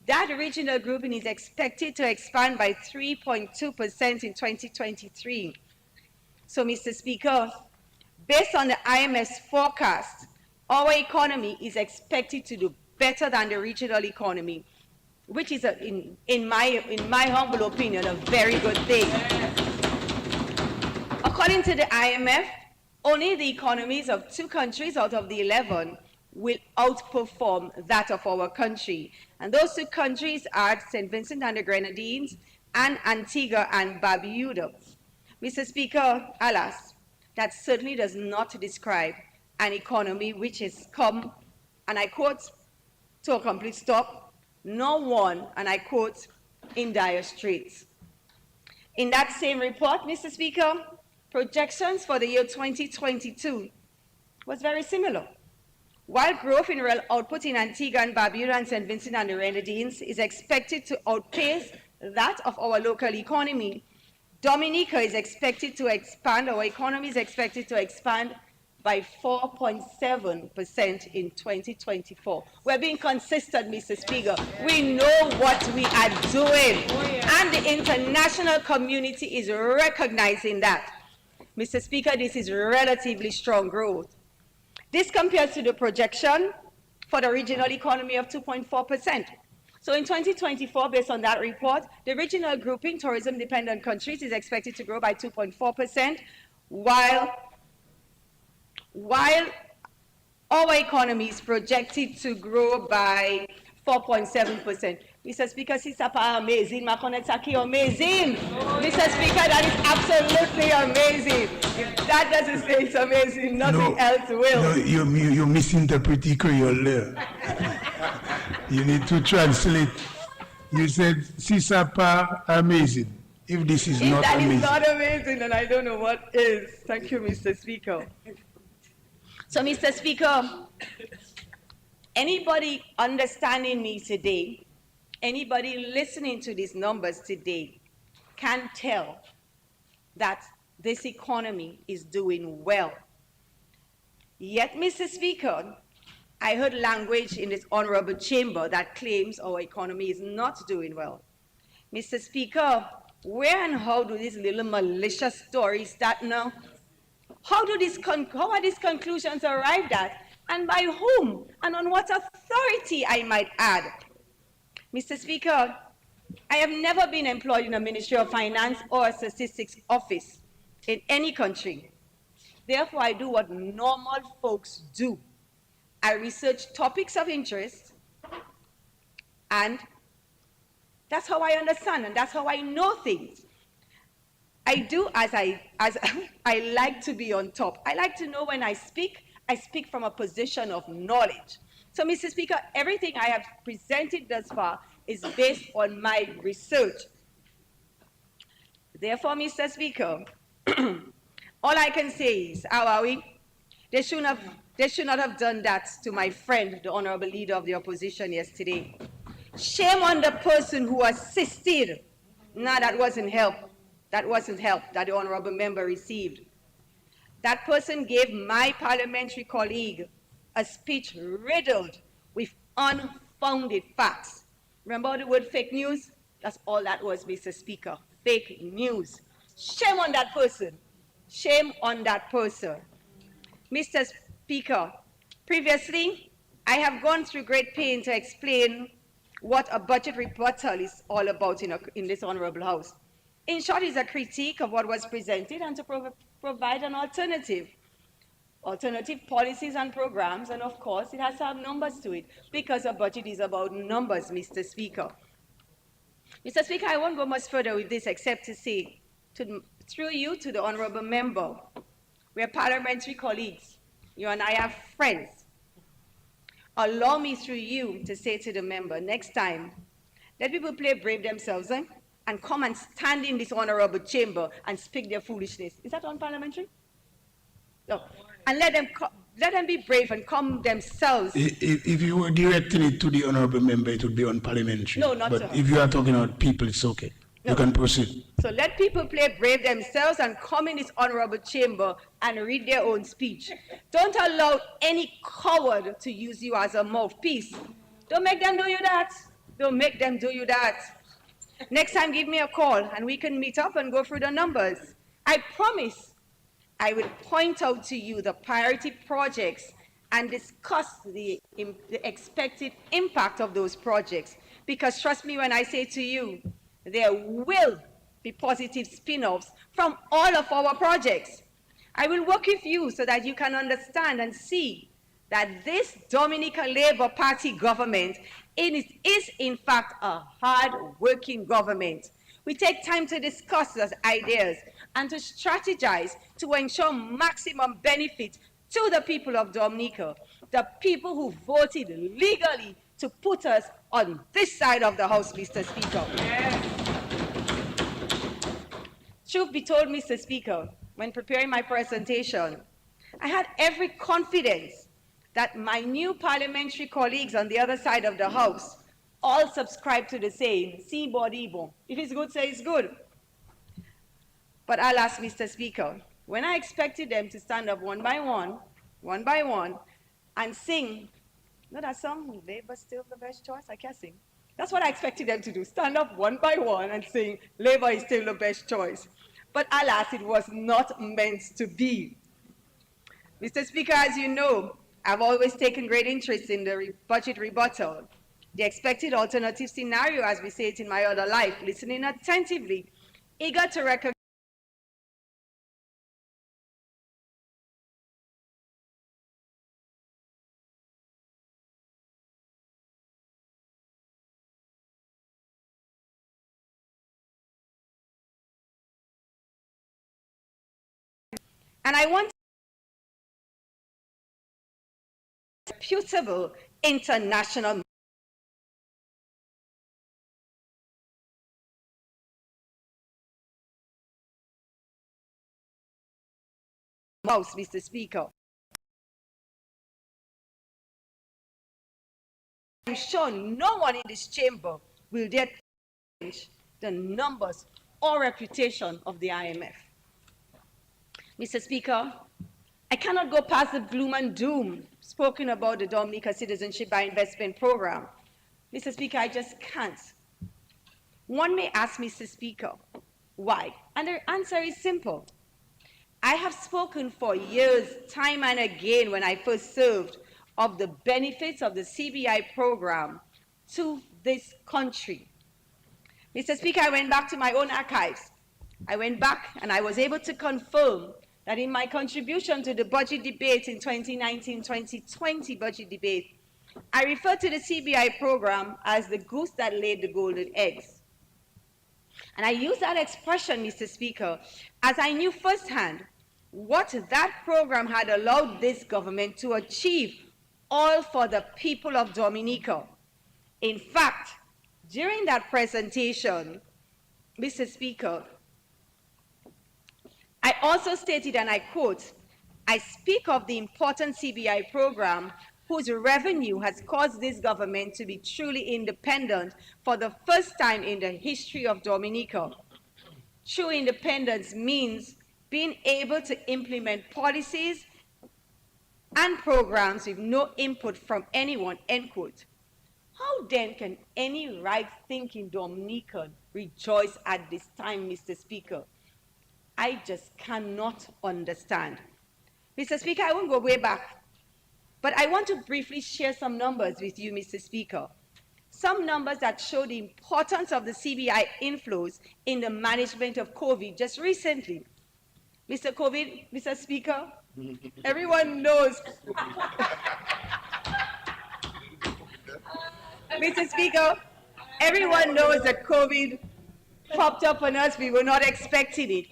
that regional grouping is expected to expand by 3.2% in 2023. So, Mr. Speaker, based on the IMF's forecast, our economy is expected to do better than the regional economy, which is, in my humble opinion, a very good thing. According to the IMF, only the economies of 2 countries out of the 11 will outperform that of our country. And those 2 countries are St. Vincent and the Grenadines and Antigua and Barbuda. Mr. Speaker, alas, that certainly does not describe an economy which has come, and I quote, to a complete stop, nor one, and I quote, in dire straits. In that same report, Mr. Speaker, projections for the year 2022 was very similar. While growth in real output in Antigua and Barbuda and St. Vincent and the Grenadines is expected to outpace that of our local economy, Dominica is expected to expand, our economy is expected to expand by 4.7% in 2024. We're being consistent, Mr. Speaker. We know what we are doing, and the international community is recognizing that. Mr. Speaker, this is relatively strong growth. This compares to the projection for the regional economy of 2.4%. So in 2024, based on that report, the regional grouping, tourism-dependent countries, is expected to grow by 2.4%, while our economy is projected to grow by 4.7%. Mr. Speaker, Sisapa amazing, Makonetaki amazing. Mr. Speaker, that is absolutely amazing. If that doesn't say it's amazing, nothing else will. No, you misinterpreted Creole there. You need to translate. You said Sisapa amazing. If this is not amazing. If that is not amazing, then I don't know what is. Thank you, Mr. Speaker. So, Mr. Speaker, anybody understanding me today, anybody listening to these numbers today can tell that this economy is doing well. Yet, Mr. Speaker, I heard language in this honorable chamber that claims our economy is not doing well. Mr. Speaker, where and how do these little malicious stories start now? How are these conclusions arrived at? And by whom? And on what authority, I might add? Mr. Speaker, I have never been employed in a Ministry of Finance or a statistics office in any country. Therefore, I do what normal folks do. I research topics of interest, and that's how I understand, and that's how I know things. I do as I like to be on top. I like to know when I speak from a position of knowledge. So, Mr. Speaker, everything I have presented thus far is based on my research. Therefore, Mr. Speaker, all I can say is, how are we? They should not have done that to my friend, the Honorable Leader of the Opposition, yesterday. Shame on the person who assisted. No, that wasn't help. That wasn't help that the Honorable Member received. That person gave my parliamentary colleague a speech riddled with unfounded facts. Remember the word fake news? That's all that was, Mr. Speaker. Fake news. Shame on that person. Shame on that person. Mr. Speaker, previously, I have gone through great pain to explain what a budget rebuttal is all about in this Honorable House. In short, it's a critique of what was presented and to provide an alternative policies and programs, and of course, it has to have numbers to it, because a budget is about numbers, Mr. Speaker. Mr. Speaker, I won't go much further with this except to say, through you to the honorable member, we are parliamentary colleagues. You and I are friends. Allow me through you to say to the member, next time, let people play brave themselves and come and stand in this honorable chamber and speak their foolishness. Is that unparliamentary? No. And let them be brave and come themselves. If you were directing it to the honorable member, it would be unparliamentary. No, not but to her. If you are talking about people, it's okay. No. You can proceed. So let people play brave themselves and come in this honorable chamber and read their own speech. Don't allow any coward to use you as a mouthpiece. Don't make them do you that. Don't make them do you that. Next time, give me a call and we can meet up and go through the numbers. I promise I will point out to you the priority projects and discuss the expected impact of those projects. Because trust me when I say to you, there will be positive spin-offs from all of our projects. I will work with you so that you can understand and see that this Dominican Labour Party government is in fact a hard-working government. We take time to discuss those ideas and to strategize to ensure maximum benefit to the people of Dominica, the people who voted legally to put us on this side of the House, Mr. Speaker. Yes. Truth be told, Mr. Speaker, when preparing my presentation, I had every confidence that my new parliamentary colleagues on the other side of the House all subscribe to the saying, si bodibo. If it's good, say it's good. But alas, Mr. Speaker, when I expected them to stand up one by one, and sing, you know that song, Labour Still the Best Choice? I can't sing. That's what I expected them to do, stand up one by one and sing, Labour is still the best choice. But alas, it was not meant to be. Mr. Speaker, as you know, I've always taken great interest in the budget rebuttal, the expected alternative scenario, as we say it in my other life, listening attentively, eager to recognize and I want reputable international mouse, Mr. Speaker. I'm sure no one in this chamber will dare change the numbers or reputation of the IMF. Mr. Speaker, I cannot go past the gloom and doom spoken about the Dominica Citizenship by Investment Program. Mr. Speaker, I just can't. One may ask, Mr. Speaker, why? And the answer is simple. I have spoken for years, time and again, when I first served, of the benefits of the CBI program to this country. Mr. Speaker, I went back to my own archives. I went back and I was able to confirm that in my contribution to the budget debate in 2019-2020 budget debate, I referred to the CBI program as the goose that laid the golden eggs. And I use that expression, Mr. Speaker, as I knew firsthand what that program had allowed this government to achieve, all for the people of Dominica. In fact, during that presentation, Mr. Speaker, I also stated, and I quote, I speak of the important CBI program whose revenue has caused this government to be truly independent for the first time in the history of Dominica. True independence means being able to implement policies and programs with no input from anyone, end quote. How then can any right-thinking Dominican rejoice at this time, Mr. Speaker? I just cannot understand. Mr. Speaker, I won't go way back, but I want to briefly share some numbers with you, Mr. Speaker. some numbers that show the importance of the CBI inflows in the management of COVID just recently. Mr. Speaker, everyone knows. Mr. Speaker, everyone knows that COVID popped up on us. We were not expecting it.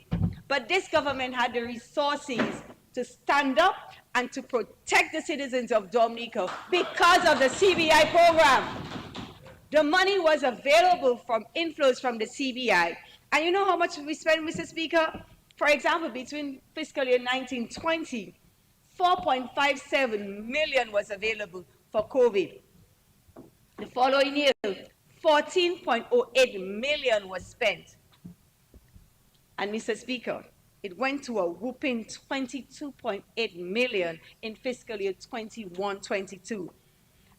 But this government had the resources to stand up and to protect the citizens of Dominica because of the CBI program. The money was available from inflows from the CBI. And you know how much we spent, Mr. Speaker? For example, between fiscal year 1920, 4.57 million was available for COVID. The following year, 14.08 million was spent. And Mr. Speaker, it went to a whooping 22.8 million in fiscal year 21-22.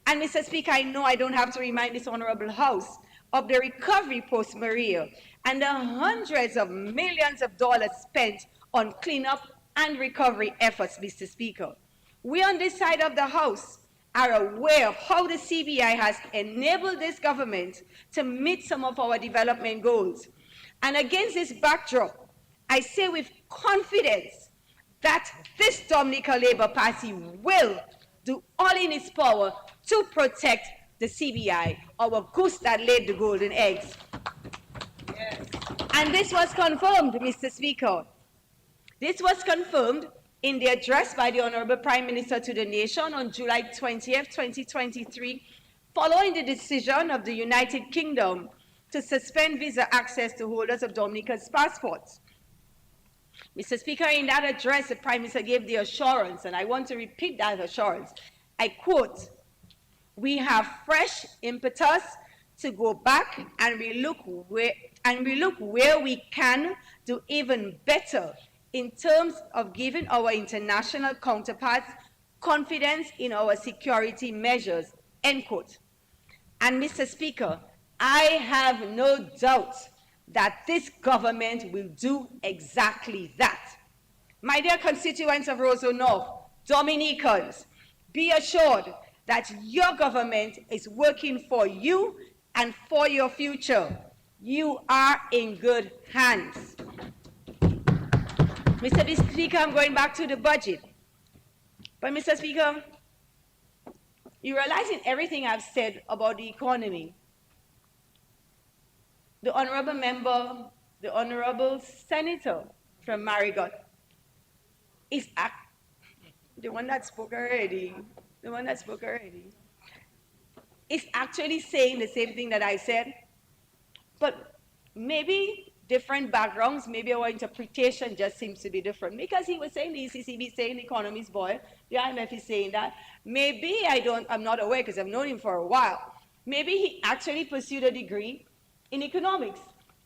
And Mr. Speaker, I know I don't have to remind this Honorable House of the recovery post-Maria and the hundreds of millions of dollars spent on cleanup and recovery efforts, Mr. Speaker. We on this side of the House are aware of how the CBI has enabled this government to meet some of our development goals. And against this backdrop, I say with confidence that this Dominica Labour Party will do all in its power to protect the CBI, our goose that laid the golden eggs. Yes. And this was confirmed, Mr. Speaker. This was confirmed in the address by the Honorable Prime Minister to the nation on July 20th, 2023, following the decision of the United Kingdom to suspend visa access to holders of Dominica's passports. Mr. Speaker, in that address, the Prime Minister gave the assurance, and I want to repeat that assurance. I quote, "We have fresh impetus to go back and relook where we can do even better in terms of giving our international counterparts confidence in our security measures," end quote. And Mr. Speaker, I have no doubt that this government will do exactly that. My dear constituents of Roseau North, Dominicans, be assured that your government is working for you and for your future. You are in good hands. Mr. Speaker, I'm going back to the budget. But Mr. Speaker, you realize in everything I've said about the economy, the honorable member, the honorable senator from Marigot is the one that spoke already, is actually saying the same thing that I said, but maybe different backgrounds, maybe our interpretation just seems to be different, because he was saying the ECCB is saying the economy is buoyant, the IMF is saying that. Maybe I'm not aware because I've known him for a while. Maybe he actually pursued a degree in economics,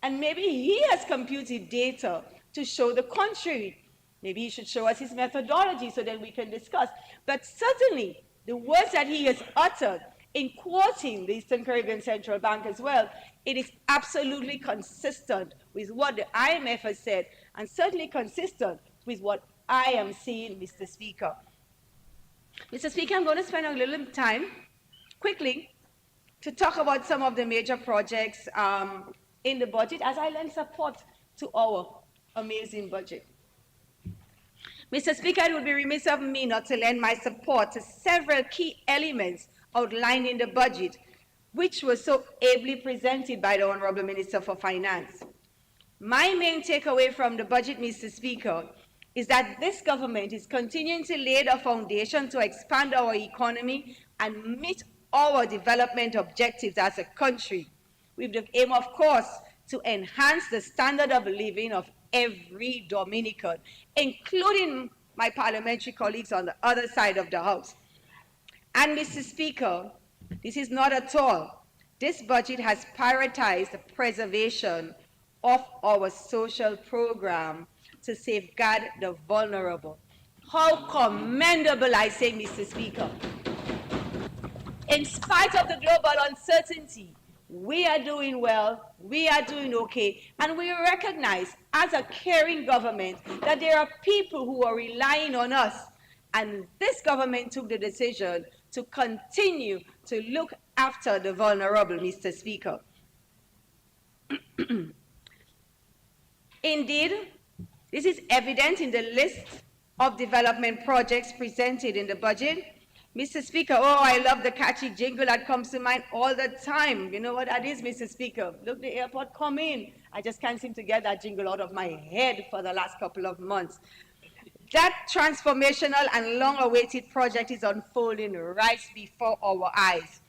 and maybe he has computed data to show the contrary. Maybe he should show us his methodology so that we can discuss. But certainly, the words that he has uttered in quoting the Eastern Caribbean Central Bank as well, it is absolutely consistent with what the IMF has said, and certainly consistent with what I am seeing, Mr. Speaker. Mr. Speaker, I'm going to spend a little time, quickly, to talk about some of the major projects in the budget as I lend support to our amazing budget. Mr. Speaker, it would be remiss of me not to lend my support to several key elements outlined in the budget, which was so ably presented by the Honorable Minister for Finance. My main takeaway from the budget, Mr. Speaker, is that this government is continuing to lay the foundation to expand our economy and meet our development objectives as a country, with the aim, of course, to enhance the standard of living of every Dominican, including my parliamentary colleagues on the other side of the House. And Mr. Speaker, this is not at all. This budget has prioritized the preservation of our social program to safeguard the vulnerable. How commendable, I say, Mr. Speaker. In spite of the global uncertainty, we are doing well, we are doing okay, and we recognize as a caring government that there are people who are relying on us, and this government took the decision to continue to look after the vulnerable, Mr. Speaker. Indeed, this is evident in the list of development projects presented in the budget. Mr. Speaker, oh, I love the catchy jingle that comes to mind all the time. You know what that is, Mr. Speaker? Look, the airport come in. I just can't seem to get that jingle out of my head for the last couple of months. That transformational and long-awaited project is unfolding right before our eyes.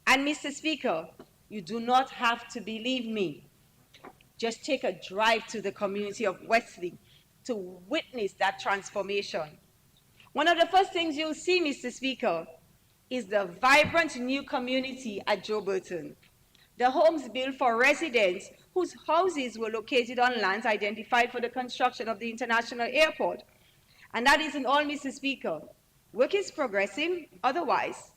And Mr. Speaker, you do not have to believe me. Just take a drive to the community of Wesley to witness that transformation. One of the first things you'll see, Mr. Speaker, is the vibrant new community at Joe Burton. The homes built for residents whose houses were located on lands identified for the construction of the international airport. And that isn't all, Mr. Speaker. Work is progressing otherwise,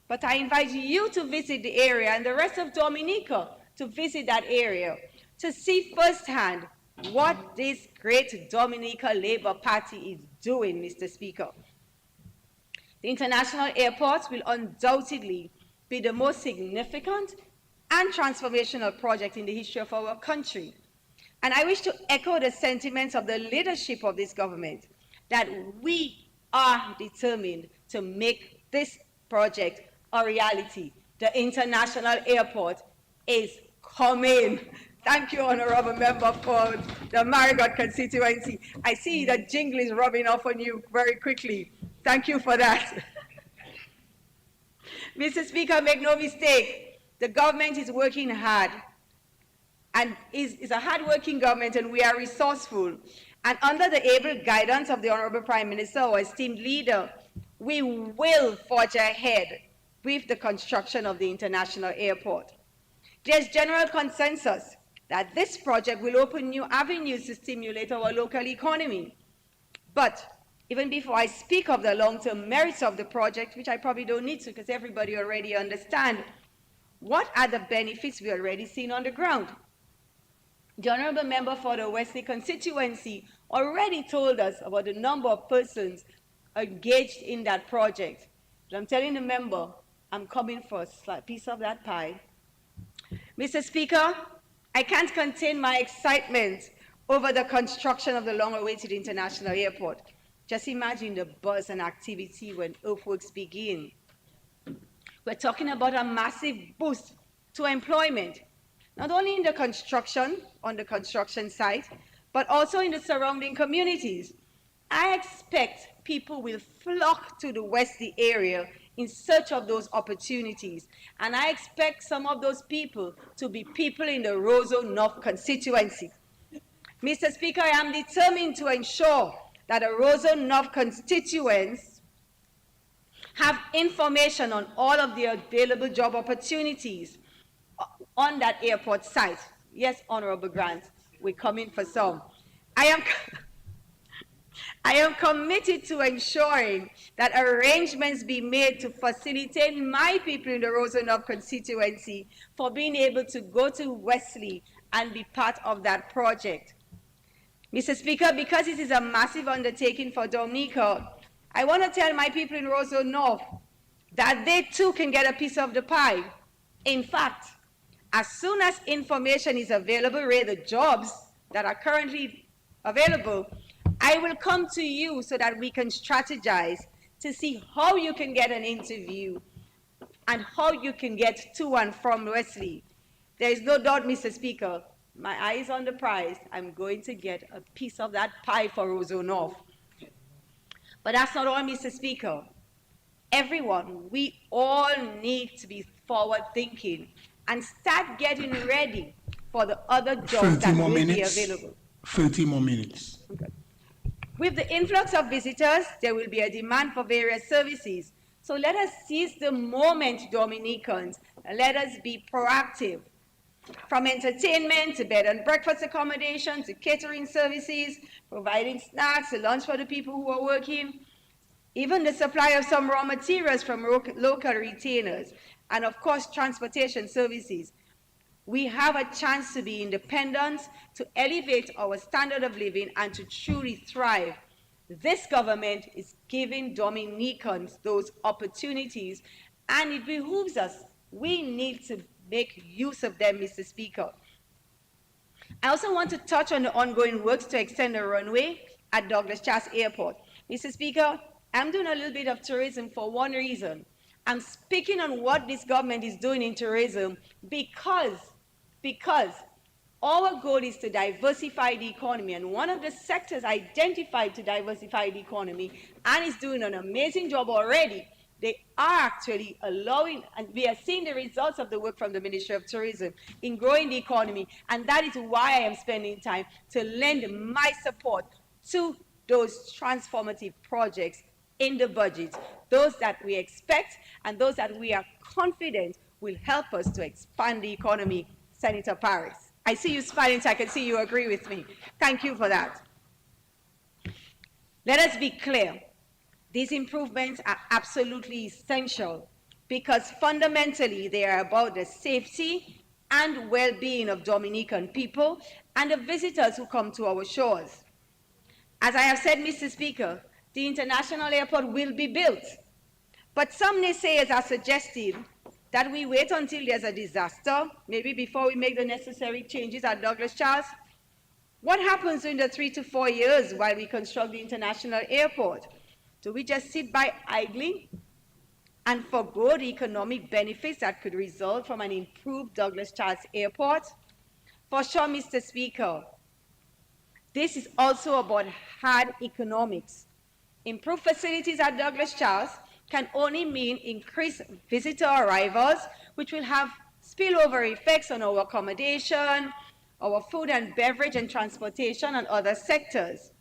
but I invite you to visit the area and the rest of Dominica to visit that area to see firsthand what this great Dominica Labour Party is doing, Mr. Speaker. The international airport will undoubtedly be the most significant and transformational project in the history of our country. And I wish to echo the sentiments of the leadership of this government that we are determined to make this project a reality. The international airport is coming. Thank you, Honorable Member, for the Marigot constituency. I see that jingle is rubbing off on you very quickly. Thank you for that. Mr. Speaker, make no mistake, the government is working hard and is a hard-working government, and we are resourceful. And under the able guidance of the Honorable Prime Minister, our esteemed leader, we will forge ahead with the construction of the international airport. There's general consensus that this project will open new avenues to stimulate our local economy. But even before I speak of the long-term merits of the project, which I probably don't need to because everybody already understands, what are the benefits we already seen on the ground? The Honorable Member for the Wesley constituency already told us about the number of persons engaged in that project. But I'm telling the member, I'm coming for a slight piece of that pie. Mr. Speaker, I can't contain my excitement over the construction of the long-awaited international airport. Just imagine the buzz and activity when earthworks begin. We're talking about a massive boost to employment, not only in the construction, on the construction site, but also in the surrounding communities. I expect people will flock to the Wesley area in search of those opportunities. And I expect some of those people to be people in the Roseau North constituency. Mr. Speaker, I am determined to ensure that the Roseau North constituents have information on all of the available job opportunities on that airport site. Yes, Honorable Grant, we're coming for some. I am committed to ensuring that arrangements be made to facilitate my people in the Roseau North constituency for being able to go to Wesley and be part of that project. Mr. Speaker, because it is a massive undertaking for Dominica, I want to tell my people in Roseau North that they too can get a piece of the pie. In fact, as soon as information is available, the jobs that are currently available, I will come to you so that we can strategize to see how you can get an interview and how you can get to and from Wesley. There is no doubt, Mr. Speaker, my eye is on the prize. I'm going to get a piece of that pie for Roseau North. But that's not all, Mr. Speaker. Everyone, we all need to be forward-thinking and start getting ready for the other jobs that will be available. 30 more minutes. Okay. With the influx of visitors, there will be a demand for various services. So let us seize the moment, Dominicans, and let us be proactive. From entertainment to bed and breakfast accommodation to catering services, providing snacks and lunch for the people who are working, even the supply of some raw materials from local retailers, and of course, transportation services. We have a chance to be independent, to elevate our standard of living, and to truly thrive. This government is giving Dominicans those opportunities, and it behooves us We need to make use of them, Mr. Speaker. I also want to touch on the ongoing works to extend the runway at Douglas Charles Airport. Mr. Speaker, I'm doing a little bit of tourism for one reason. I'm speaking on what this government is doing in tourism because our goal is to diversify the economy, and one of the sectors identified to diversify the economy and is doing an amazing job already. They are actually allowing, and we are seeing the results of the work from the Ministry of Tourism in growing the economy, and that is why I am spending time to lend my support to those transformative projects in the budget, those that we expect and those that we are confident will help us to expand the economy. Senator Paris, I see you smiling, so I can see you agree with me. Thank you for that. Let us be clear. These improvements are absolutely essential because fundamentally they are about the safety and well-being of Dominican people and the visitors who come to our shores. As I have said, Mr. Speaker, the international airport will be built, but some naysayers are suggesting that we wait until there's a disaster, maybe before we make the necessary changes at Douglas Charles. What happens in the 3 to 4 years while we construct the international airport? Do we just sit by idly and forgo the economic benefits that could result from an improved Douglas Charles Airport? For sure, Mr. Speaker, this is also about hard economics. Improved facilities at Douglas Charles can only mean increased visitor arrivals, which will have spillover effects on our accommodation, our food and beverage and transportation and other sectors.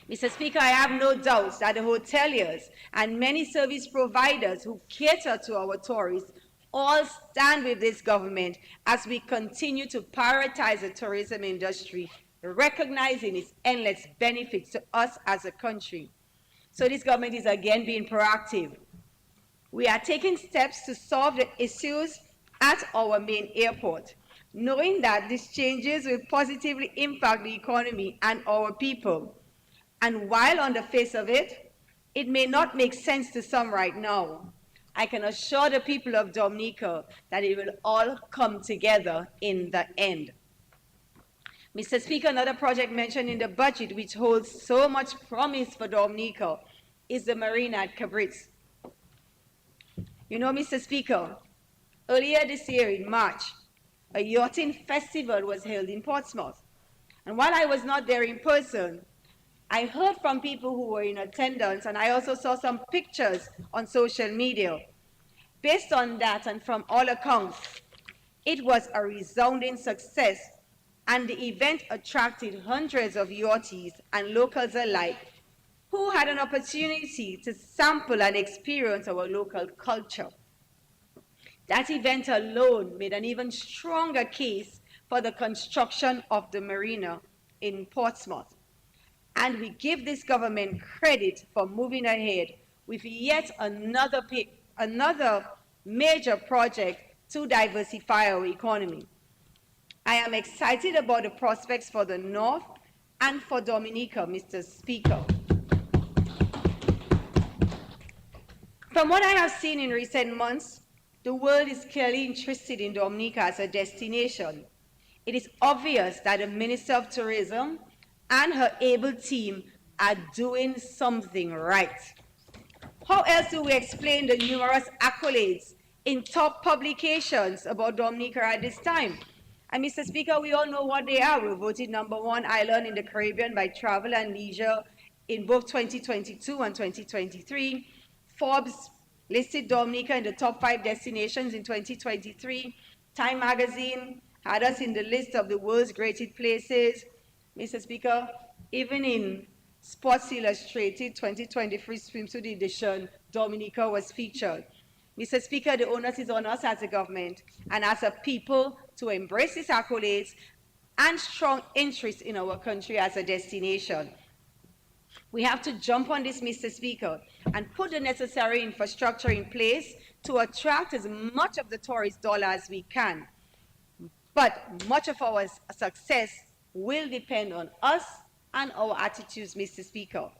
Mr. Speaker, I have no doubts that the hoteliers and many service providers who cater to our tourists all stand with this government as we continue to prioritize the tourism industry, recognizing its endless benefits to us as a country. So this government is again being proactive. We are taking steps to solve the issues at our main airport, knowing that these changes will positively impact the economy and our people. And while on the face of it, it may not make sense to some right now, I can assure the people of Dominica that it will all come together in the end. Mr. Speaker, another project mentioned in the budget which holds so much promise for Dominica is the marina at Cabritz. You know, Mr. Speaker, earlier this year in March, a yachting festival was held in Portsmouth. And while I was not there in person, I heard from people who were in attendance, and I also saw some pictures on social media. Based on that, and from all accounts, it was a resounding success, and the event attracted hundreds of yachties and locals alike who had an opportunity to sample and experience our local culture. That event alone made an even stronger case for the construction of the marina in Portsmouth. And we give this government credit for moving ahead with yet another major project to diversify our economy. I am excited about the prospects for the North and for Dominica, Mr. Speaker. From what I have seen in recent months, the world is clearly interested in Dominica as a destination. It is obvious that the Minister of Tourism and her able team are doing something right. How else do we explain the numerous accolades in top publications about Dominica at this time? And Mr. Speaker, we all know what they are. We voted #1 island in the Caribbean by Travel and Leisure in both 2022 and 2023. Forbes listed Dominica in the top 5 destinations in 2023. Time magazine had us in the list of the world's greatest places. Mr. Speaker, even in Sports Illustrated 2023 swimsuit edition, Dominica was featured. Mr. Speaker, the onus is on us as a government and as a people to embrace these accolades and strong interest in our country as a destination. We have to jump on this, Mr. Speaker, and put the necessary infrastructure in place to attract as much of the tourist dollar as we can. But much of our success will depend on us and our attitudes, Mr. Speaker.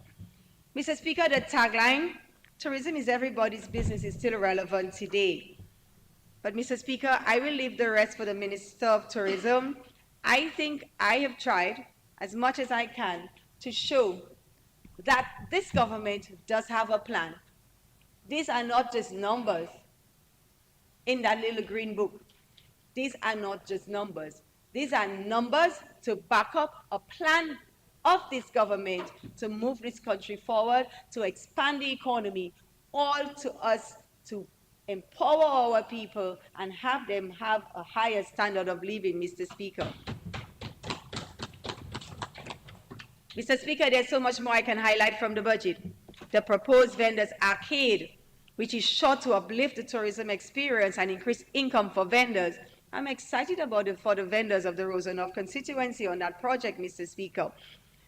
Mr. Speaker, the tagline, tourism is everybody's business, is still relevant today. But, Mr. Speaker, I will leave the rest for the Minister of Tourism. I think I have tried as much as I can to show that this government does have a plan. These are not just numbers in that little green book. These are not just numbers. These are numbers to back up a plan of this government to move this country forward, to expand the economy, all to us to empower our people and have them have a higher standard of living, Mr. Speaker. Mr. Speaker, there's so much more I can highlight from the budget. The proposed vendors arcade, which is sure to uplift the tourism experience and increase income for vendors. I'm excited about it for the vendors of the Rosenhof constituency on that project, Mr. Speaker.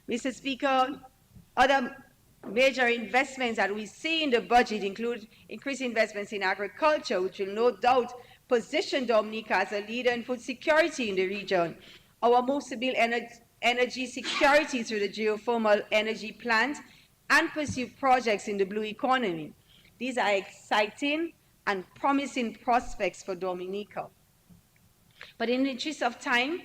Mr. Speaker, other major investments that we see in the budget include increased investments in agriculture, which will no doubt position Dominica as a leader in food security in the region. Our move to build energy security through the geothermal energy plant and pursue projects in the blue economy. These are exciting and promising prospects for Dominica. But in the interest of time,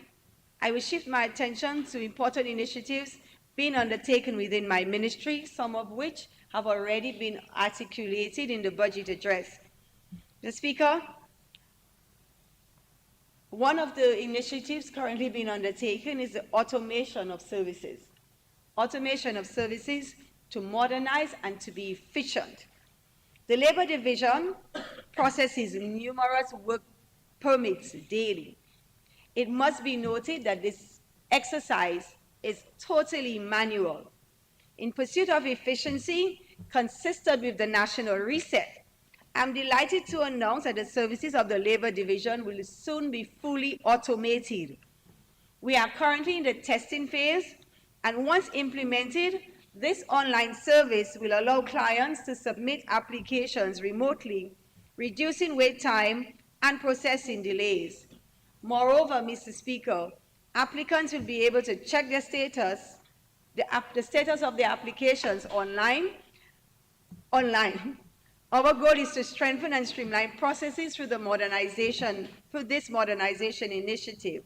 I will shift my attention to important initiatives being undertaken within my ministry, some of which have already been articulated in the budget address. Mr. Speaker, one of the initiatives currently being undertaken is the automation of services. Automation of services to modernize and to be efficient. The Labor Division processes numerous work permits daily. It must be noted that this exercise is totally manual. In pursuit of efficiency, consistent with the national reset, I'm delighted to announce that the services of the Labor Division will soon be fully automated. We are currently in the testing phase, and once implemented, this online service will allow clients to submit applications remotely, reducing wait time and processing delays. Moreover, Mr. Speaker, applicants will be able to check their status, the status of their applications online. Our goal is to strengthen and streamline processes through this modernization initiative.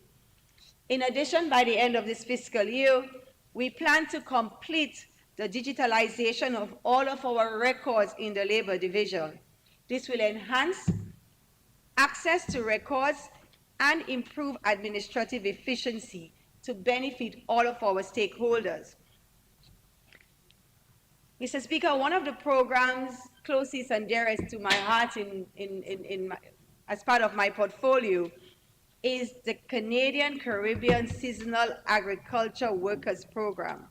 In addition, by the end of this fiscal year, we plan to complete the digitalization of all of our records in the Labor Division. This will enhance access to records and improve administrative efficiency to benefit all of our stakeholders. Mr. Speaker, one of the programs closest and dearest to my heart as part of my portfolio is the Canadian Caribbean Seasonal Agriculture Workers Program.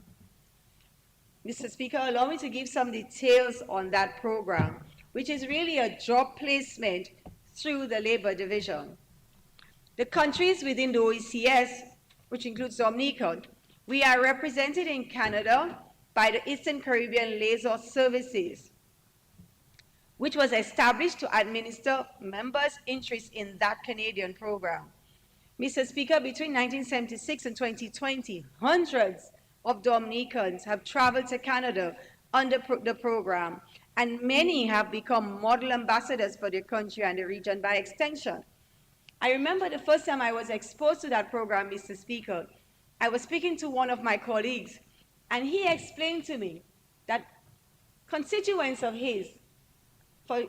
Mr. Speaker, allow me to give some details on that program, which is really a job placement through the Labor Division. The countries within the OECS, which includes Dominica, we are represented in Canada by the Eastern Caribbean Liaison Services, which was established to administer members' interests in that Canadian program. Mr. Speaker, between 1976 and 2020, hundreds of Dominicans have traveled to Canada under the program, and many have become model ambassadors for their country and the region by extension. I remember the first time I was exposed to that program, Mr. Speaker, I was speaking to one of my colleagues, and he explained to me that constituents of his for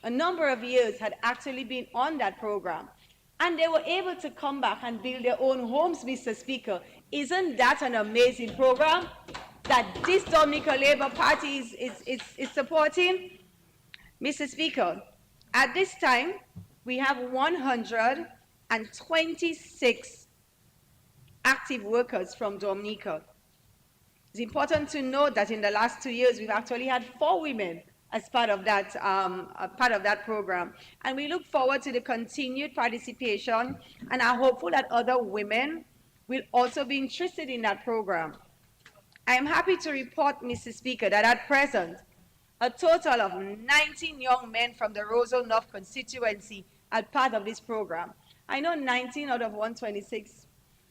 a number of years had actually been on that program, and they were able to come back and build their own homes, Mr. Speaker. Isn't that an amazing program that this Dominica Labour Party is supporting? Mr. Speaker, at this time, we have 126 active workers from Dominica. It's important to note that in the last 2 years, we've actually had 4 women as part of that program. And we look forward to the continued participation and are hopeful that other women will also be interested in that program. I am happy to report, Mr. Speaker, that at present, a total of 19 young men from the Rosenhof constituency are part of this program. I know 19 out of 126,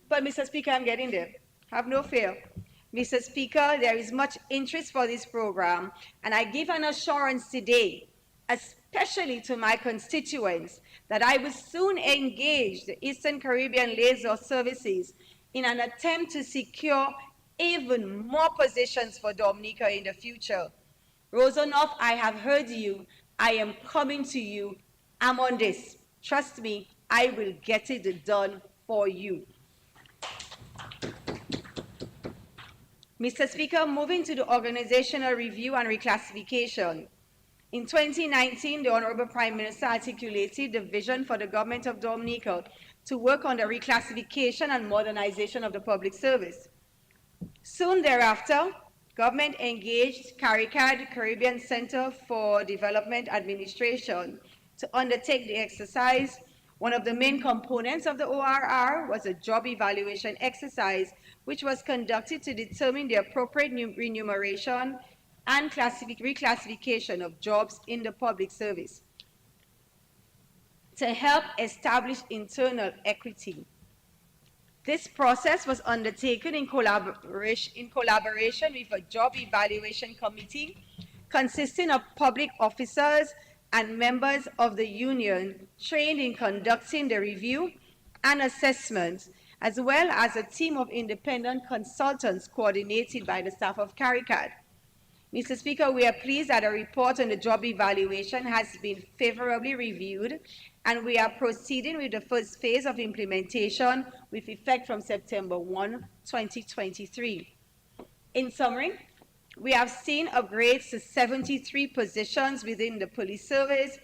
but Mr. Speaker, I'm getting there. Have no fear. Mr. Speaker, there is much interest for this program, and I give an assurance today, as especially to my constituents, that I will soon engage the Eastern Caribbean Liaison Services in an attempt to secure even more positions for Dominica in the future. Rosanov, I have heard you. I am coming to you. I'm on this. Trust me, I will get it done for you. Mr. Speaker, moving to the organizational review and reclassification. In 2019, the Honorable Prime Minister articulated the vision for the government of Dominica to work on the reclassification and modernization of the public service. Soon thereafter, government engaged CARICAD, Caribbean Center for Development Administration, to undertake the exercise. One of the main components of the ORR was a job evaluation exercise, which was conducted to determine the appropriate remuneration and reclassification of jobs in the public service to help establish internal equity. This process was undertaken in collaboration with a job evaluation committee consisting of public officers and members of the union trained in conducting the review and assessment, as well as a team of independent consultants coordinated by the staff of CARICAD. Mr. Speaker, we are pleased that a report on the job evaluation has been favorably reviewed, and we are proceeding with the first phase of implementation with effect from September 1, 2023. In summary, we have seen upgrades to 73 positions within the police service,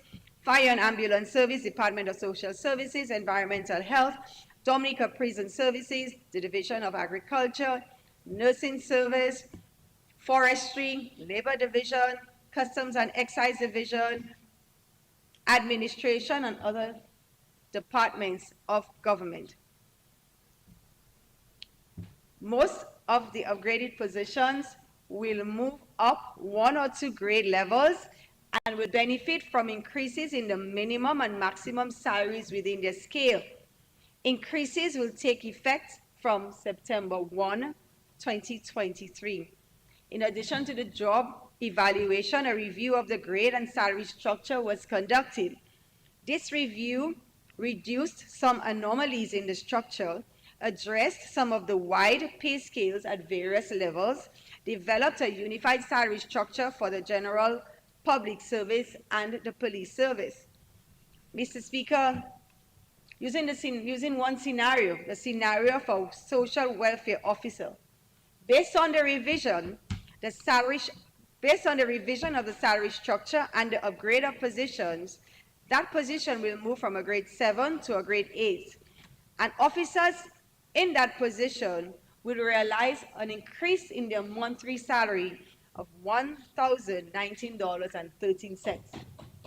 fire and ambulance service, Department of Social Services, Environmental Health, Dominica Prison Services, the Division of Agriculture, Nursing Service, Forestry, Labor Division, Customs and Excise Division, Administration, and other departments of government. Most of the upgraded positions will move up 1 or 2 grade levels and will benefit from increases in the minimum and maximum salaries within their scale. Increases will take effect from September 1, 2023. In addition to the job evaluation, a review of the grade and salary structure was conducted. This review reduced some anomalies in the structure, addressed some of the wide pay scales at various levels, developed a unified salary structure for the general public service and the police service. Mr. Speaker, using one scenario, the scenario for social welfare officer, based on the revision of the salary structure and the upgrade of positions, that position will move from a grade 7 to a grade 8. And officers in that position will realize an increase in their monthly salary of $1,019.13.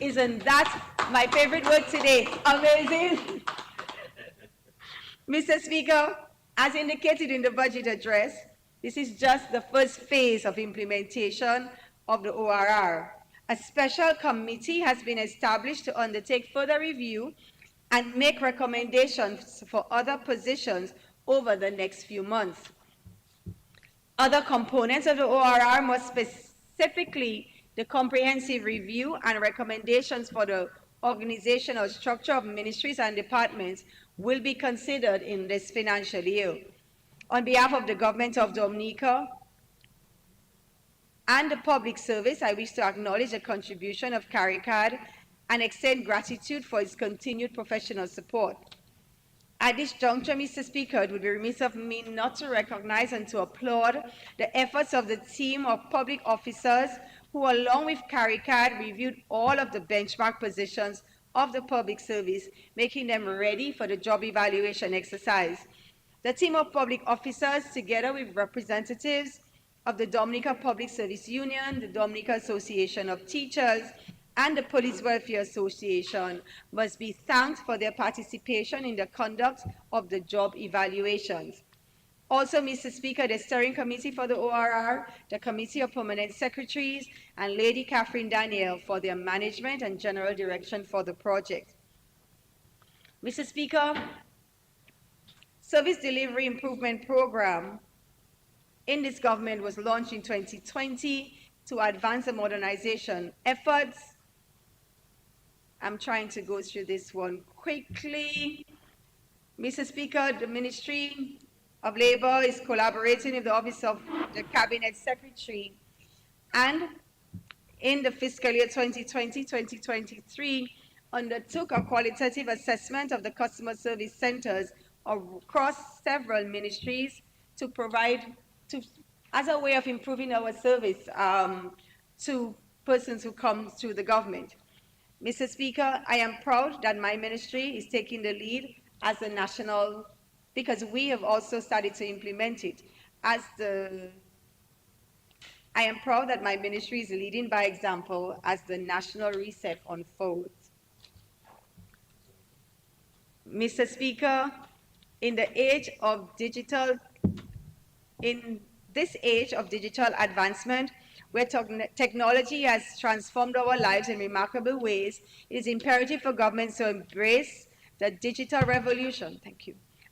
Isn't that my favorite word today? Amazing. Mr. Speaker, as indicated in the budget address, this is just the first phase of implementation of the ORR. A special committee has been established to undertake further review and make recommendations for other positions over the next few months. Other components of the ORR, more specifically the comprehensive review and recommendations for the organizational structure of ministries and departments, will be considered in this financial year. On behalf of the government of Dominica and the public service, I wish to acknowledge the contribution of CARICAD and extend gratitude for its continued professional support. At this juncture, Mr. Speaker, it would be remiss of me not to recognize and to applaud the efforts of the team of public officers who, along with CARICAD, reviewed all of the benchmark positions of the public service, making them ready for the job evaluation exercise. The team of public officers, together with representatives of the Dominica Public Service Union, the Dominica Association of Teachers, and the Police Welfare Association, must be thanked for their participation in the conduct of the job evaluations. Also, Mr. Speaker, the Steering Committee for the ORR, the Committee of Permanent Secretaries, and Lady Catherine Daniel for their management and general direction for the project. Mr. Speaker, Service Delivery Improvement Program in this government was launched in 2020 to advance the modernization efforts I'm trying to go through this one quickly. Mr. Speaker, the Ministry of Labor is collaborating with the Office of the Cabinet Secretary, and in the fiscal year 2020-2023, undertook a qualitative assessment of the customer service centers across several ministries to provide, as a way of improving our service to persons who come through the government. Mr. Speaker, I am proud that my ministry is taking the lead as a national, because we have also started to implement it I am proud that my ministry is leading by example as the national reset unfolds. Mr. Speaker, in this age of digital advancement, where technology has transformed our lives in remarkable ways, it is imperative for governments to embrace the digital revolution,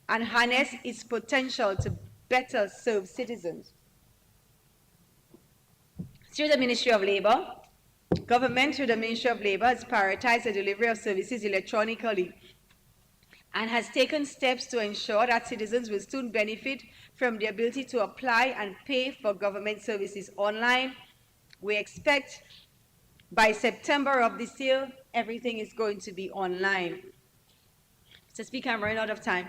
and harness its potential to better serve citizens. Through the Ministry of Labor, government through the Ministry of Labor has prioritized the delivery of services electronically and has taken steps to ensure that citizens will soon benefit from the ability to apply and pay for government services online. We expect by September of this year, everything is going to be online. Mr. Speaker, I'm running out of time,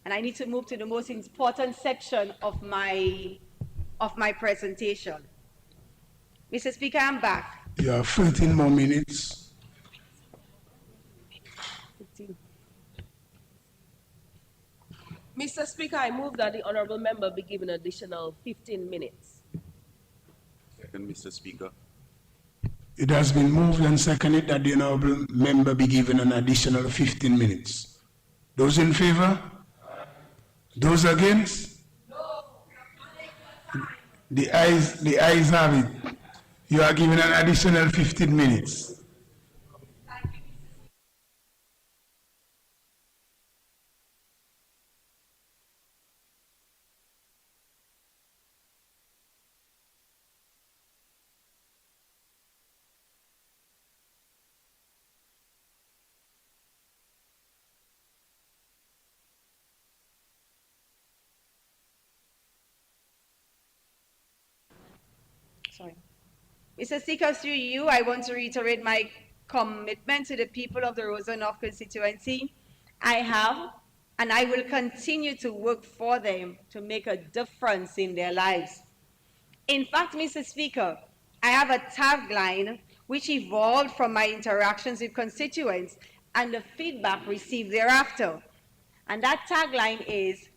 and I need to move to the most important section of my presentation. Mr. Speaker, I'm back. You have 13 more minutes. 15. Mr. Speaker, I move that the honourable member be given additional 15 minutes. Second, Mr. Speaker. It has been moved and seconded that the honourable member be given an additional 15 minutes. Those in favor? Those against? No. The ayes have it. You are given an additional 15 minutes. Sorry. Mr. Speaker, through you, I want to reiterate my commitment to the people of the Roseau North constituency. I have, and I will continue to work for them to make a difference in their lives. In fact, Mr. Speaker, I have a tagline which evolved from my interactions with constituents and the feedback received thereafter. And that tagline is,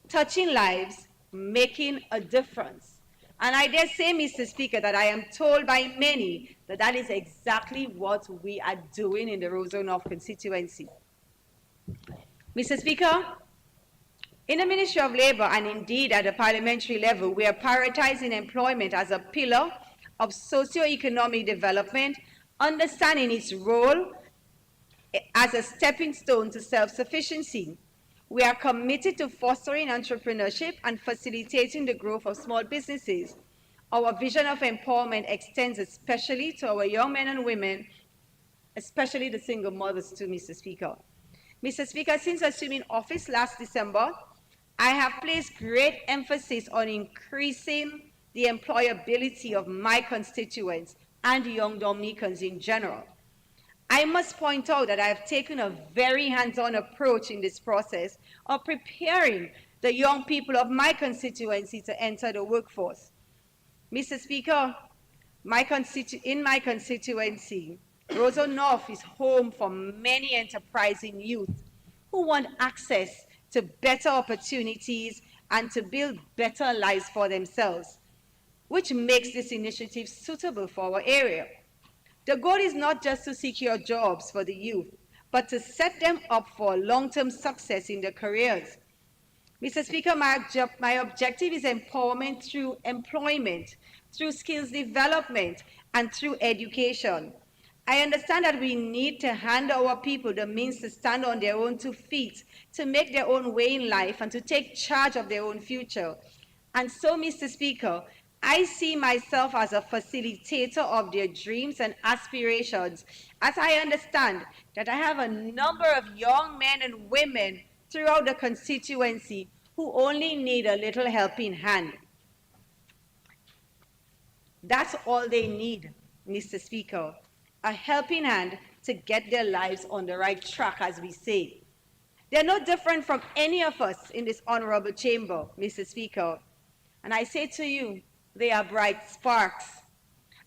touching lives, making a difference. And I dare say, Mr. Speaker, that I am told by many that that is exactly what we are doing in the Roseau North constituency. Mr. Speaker, in the Ministry of Labor and indeed at the parliamentary level, we are prioritizing employment as a pillar of socio-economic development, understanding its role as a stepping stone to self-sufficiency. We are committed to fostering entrepreneurship and facilitating the growth of small businesses. Our vision of empowerment extends especially to our young men and women, especially the single mothers too, Mr. Speaker. Mr. Speaker, since assuming office last December, I have placed great emphasis on increasing the employability of my constituents and young Dominicans in general. I must point out that I have taken a very hands-on approach in this process of preparing the young people of my constituency to enter the workforce. Mr. Speaker, in my constituency, Roseau North is home for many enterprising youth who want access to better opportunities and to build better lives for themselves, which makes this initiative suitable for our area. The goal is not just to secure jobs for the youth, but to set them up for long-term success in their careers. Mr. Speaker, my objective is empowerment through employment, through skills development, and through education. I understand that we need to hand our people the means to stand on their own 2 feet, to make their own way in life, and to take charge of their own future. And so, Mr. Speaker, I see myself as a facilitator of their dreams and aspirations, as I understand that I have a number of young men and women throughout the constituency who only need a little helping hand. That's all they need, Mr. Speaker, a helping hand to get their lives on the right track, as we say. They're no different from any of us in this honorable chamber, Mr. Speaker. And I say to you, they are bright sparks.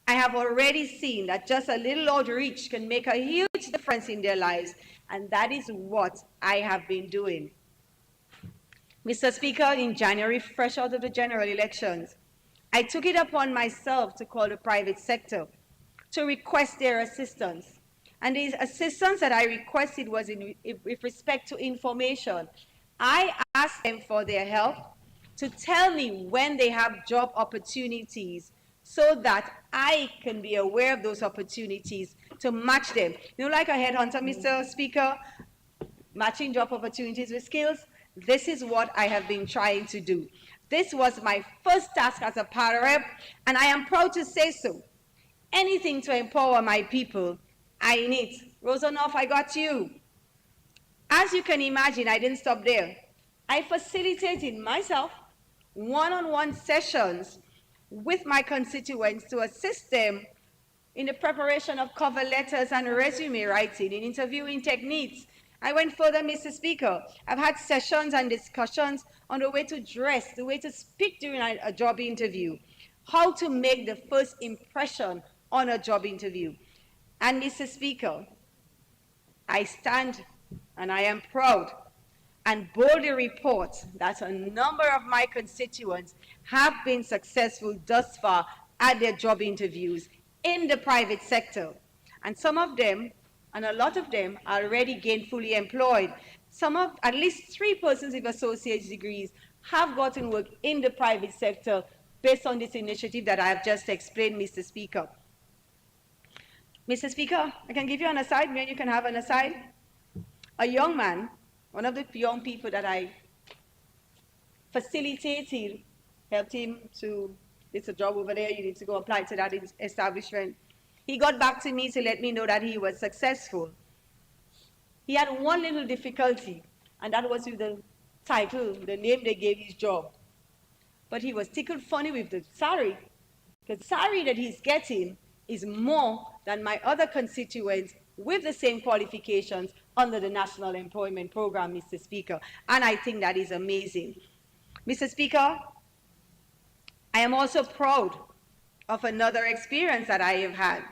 I have already seen that just a little outreach can make a huge difference in their lives, and that is what I have been doing. Mr. Speaker, in January, fresh out of the general elections, I took it upon myself to call the private sector to request their assistance. And the assistance that I requested was with respect to information. I asked them for their help to tell me when they have job opportunities so that I can be aware of those opportunities to match them. You know, like a headhunter, Mr. Speaker, matching job opportunities with skills. This is what I have been trying to do. This was my first task as a para rep, and I am proud to say so. Anything to empower my people, I in it. Rosanoff, I got you. As you can imagine, I didn't stop there. I facilitated myself one-on-one sessions with my constituents to assist them in the preparation of cover letters and resume writing, in interviewing techniques. I went further, Mr. Speaker. I've had sessions and discussions on the way to dress, the way to speak during a job interview, how to make the first impression on a job interview. And Mr. Speaker, I stand and I am proud and boldly report that a number of my constituents have been successful thus far at their job interviews in the private sector. And some of them, and a lot of them, are already gainfully employed. At least 3 persons with associate's degrees have gotten work in the private sector based on this initiative that I have just explained, Mr. Speaker. Mr. Speaker, I can give you an aside, maybe you can have an aside. A young man, one of the young people that I facilitated, helped him to, it's a job over there, you need to go apply to that establishment. He got back to me to let me know that he was successful. He had one little difficulty, and that was with the title, the name they gave his job. But he was tickled funny with the salary, because the salary that he's getting is more than my other constituents with the same qualifications under the National Employment Program, Mr. Speaker. And I think that is amazing. Mr. Speaker, I am also proud of another experience that I have had.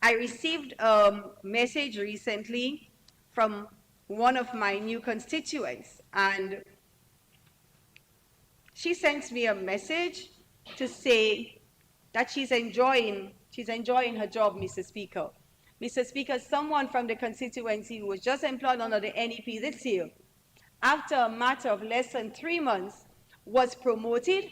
I received a message recently from one of my new constituents, and she sent me a message to say that she's enjoying her job, Mr. Speaker. Mr. Speaker, someone from the constituency who was just employed under the NEP this year, after a matter of less than 3 months, was promoted.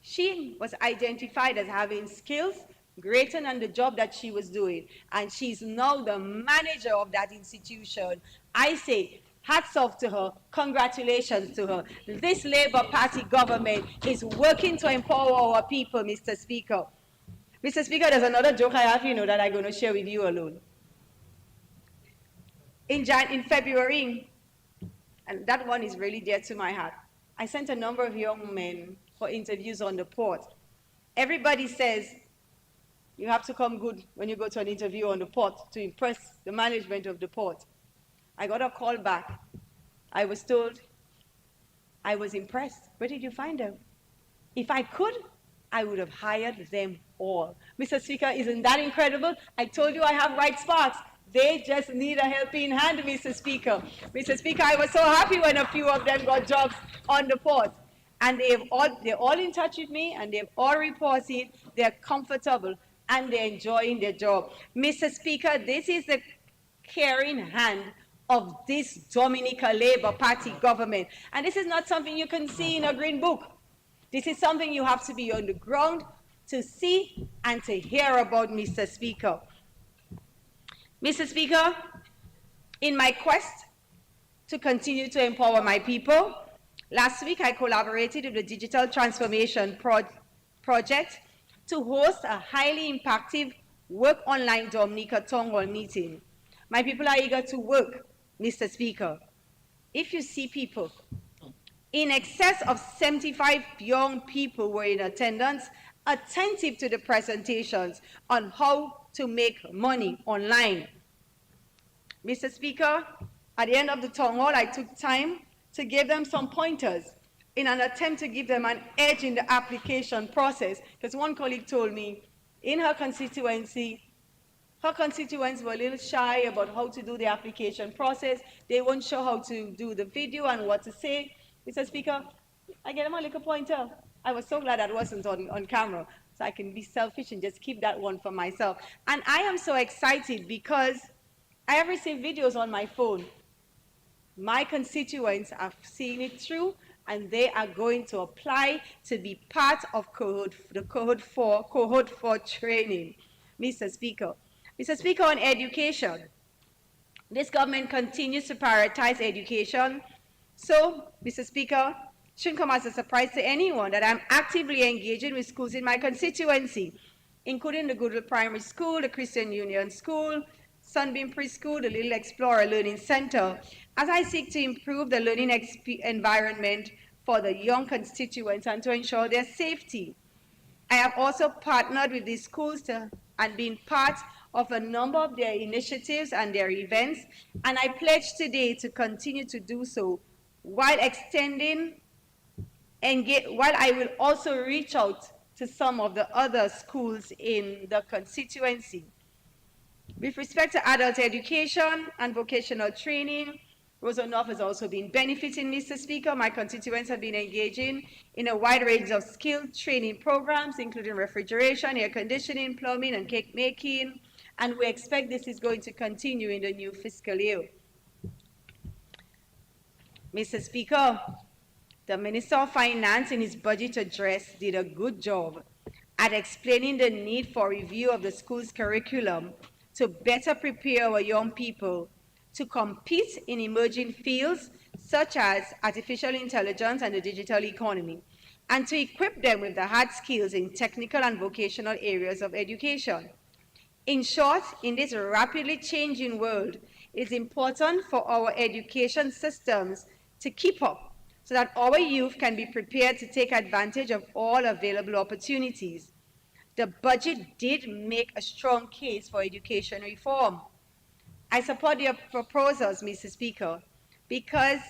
She was identified as having skills greater than the job that she was doing, and she's now the manager of that institution. I say, hats off to her, congratulations to her. This Labour Party government is working to empower our people, Mr. Speaker. Mr. Speaker, there's another joke I have, that I'm going to share with you alone. In February, and that one is really dear to my heart, I sent a number of young men for interviews on the port. Everybody says you have to come good when you go to an interview on the port to impress the management of the port. I got a call back. I was told I was impressed. Where did you find them? If I could, I would have hired them all. Mr. Speaker, isn't that incredible? I told you I have bright sparks. They just need a helping hand, Mr. Speaker. Mr. Speaker, I was so happy when a few of them got jobs on the port. And they're all in touch with me, and they've all reported they're comfortable and they're enjoying their job. Mr. Speaker, this is the caring hand of this Dominica Labour Party government. And this is not something you can see in a green book. This is something you have to be on the ground to see and to hear about, Mr. Speaker. Mr. Speaker, in my quest to continue to empower my people, last week I collaborated with the Digital Transformation project to host a highly impactful Work Online Dominica Town Hall meeting. My people are eager to work, Mr. Speaker. If you see people, in excess of 75 young people were in attendance, attentive to the presentations on how to make money online. Mr. Speaker, at the end of the town hall, I took time to give them some pointers in an attempt to give them an edge in the application process, because one colleague told me in her constituency, her constituents were a little shy about how to do the application process. They weren't sure how to do the video and what to say. Mr. Speaker, I gave them a little pointer. I was so glad that wasn't on camera, so I can be selfish and just keep that one for myself. And I am so excited because I have received videos on my phone. My constituents have seen it through, and they are going to apply to be part of the cohort 4 training, Mr. Speaker. Mr. Speaker, on education, this government continues to prioritize education. So, Mr. Speaker, it shouldn't come as a surprise to anyone that I'm actively engaging with schools in my constituency, including the Goodwill Primary School, the Christian Union School, Sunbeam Preschool, the Little Explorer Learning Center, as I seek to improve the learning environment for the young constituents and to ensure their safety. I have also partnered with these schools and been part of a number of their initiatives and their events, and I pledge today to continue to do so while while I will also reach out to some of the other schools in the constituency. With respect to adult education and vocational training, Rosa North has also been benefiting, Mr. Speaker. My constituents have been engaging in a wide range of skilled training programs, including refrigeration, air conditioning, plumbing, and cake making, and we expect this is going to continue in the new fiscal year. Mr. Speaker, the Minister of Finance in his budget address did a good job at explaining the need for review of the school's curriculum to better prepare our young people to compete in emerging fields such as artificial intelligence and the digital economy, and to equip them with the hard skills in technical and vocational areas of education. In short, in this rapidly changing world, it is important for our education systems to keep up so that our youth can be prepared to take advantage of all available opportunities. The budget did make a strong case for education reform. I support your proposals, Mr. Speaker, because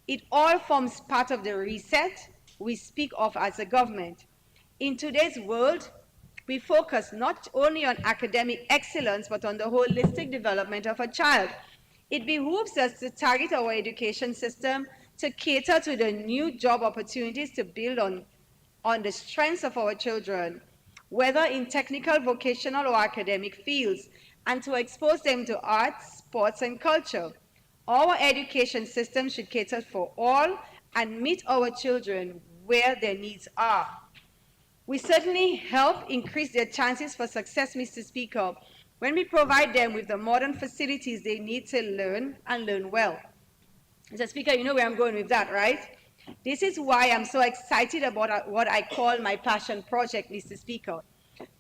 it all forms part of the reset we speak of as a government. In today's world, we focus not only on academic excellence, but on the holistic development of a child. It behooves us to target our education system to cater to the new job opportunities to build on the strengths of our children, whether in technical, vocational, or academic fields, and to expose them to arts, sports, and culture. Our education system should cater for all and meet our children where their needs are. We certainly help increase their chances for success, Mr. Speaker, when we provide them with the modern facilities they need to learn and learn well. Mr. Speaker, you know where I'm going with that, right? This is why I'm so excited about what I call my passion project, Mr. Speaker.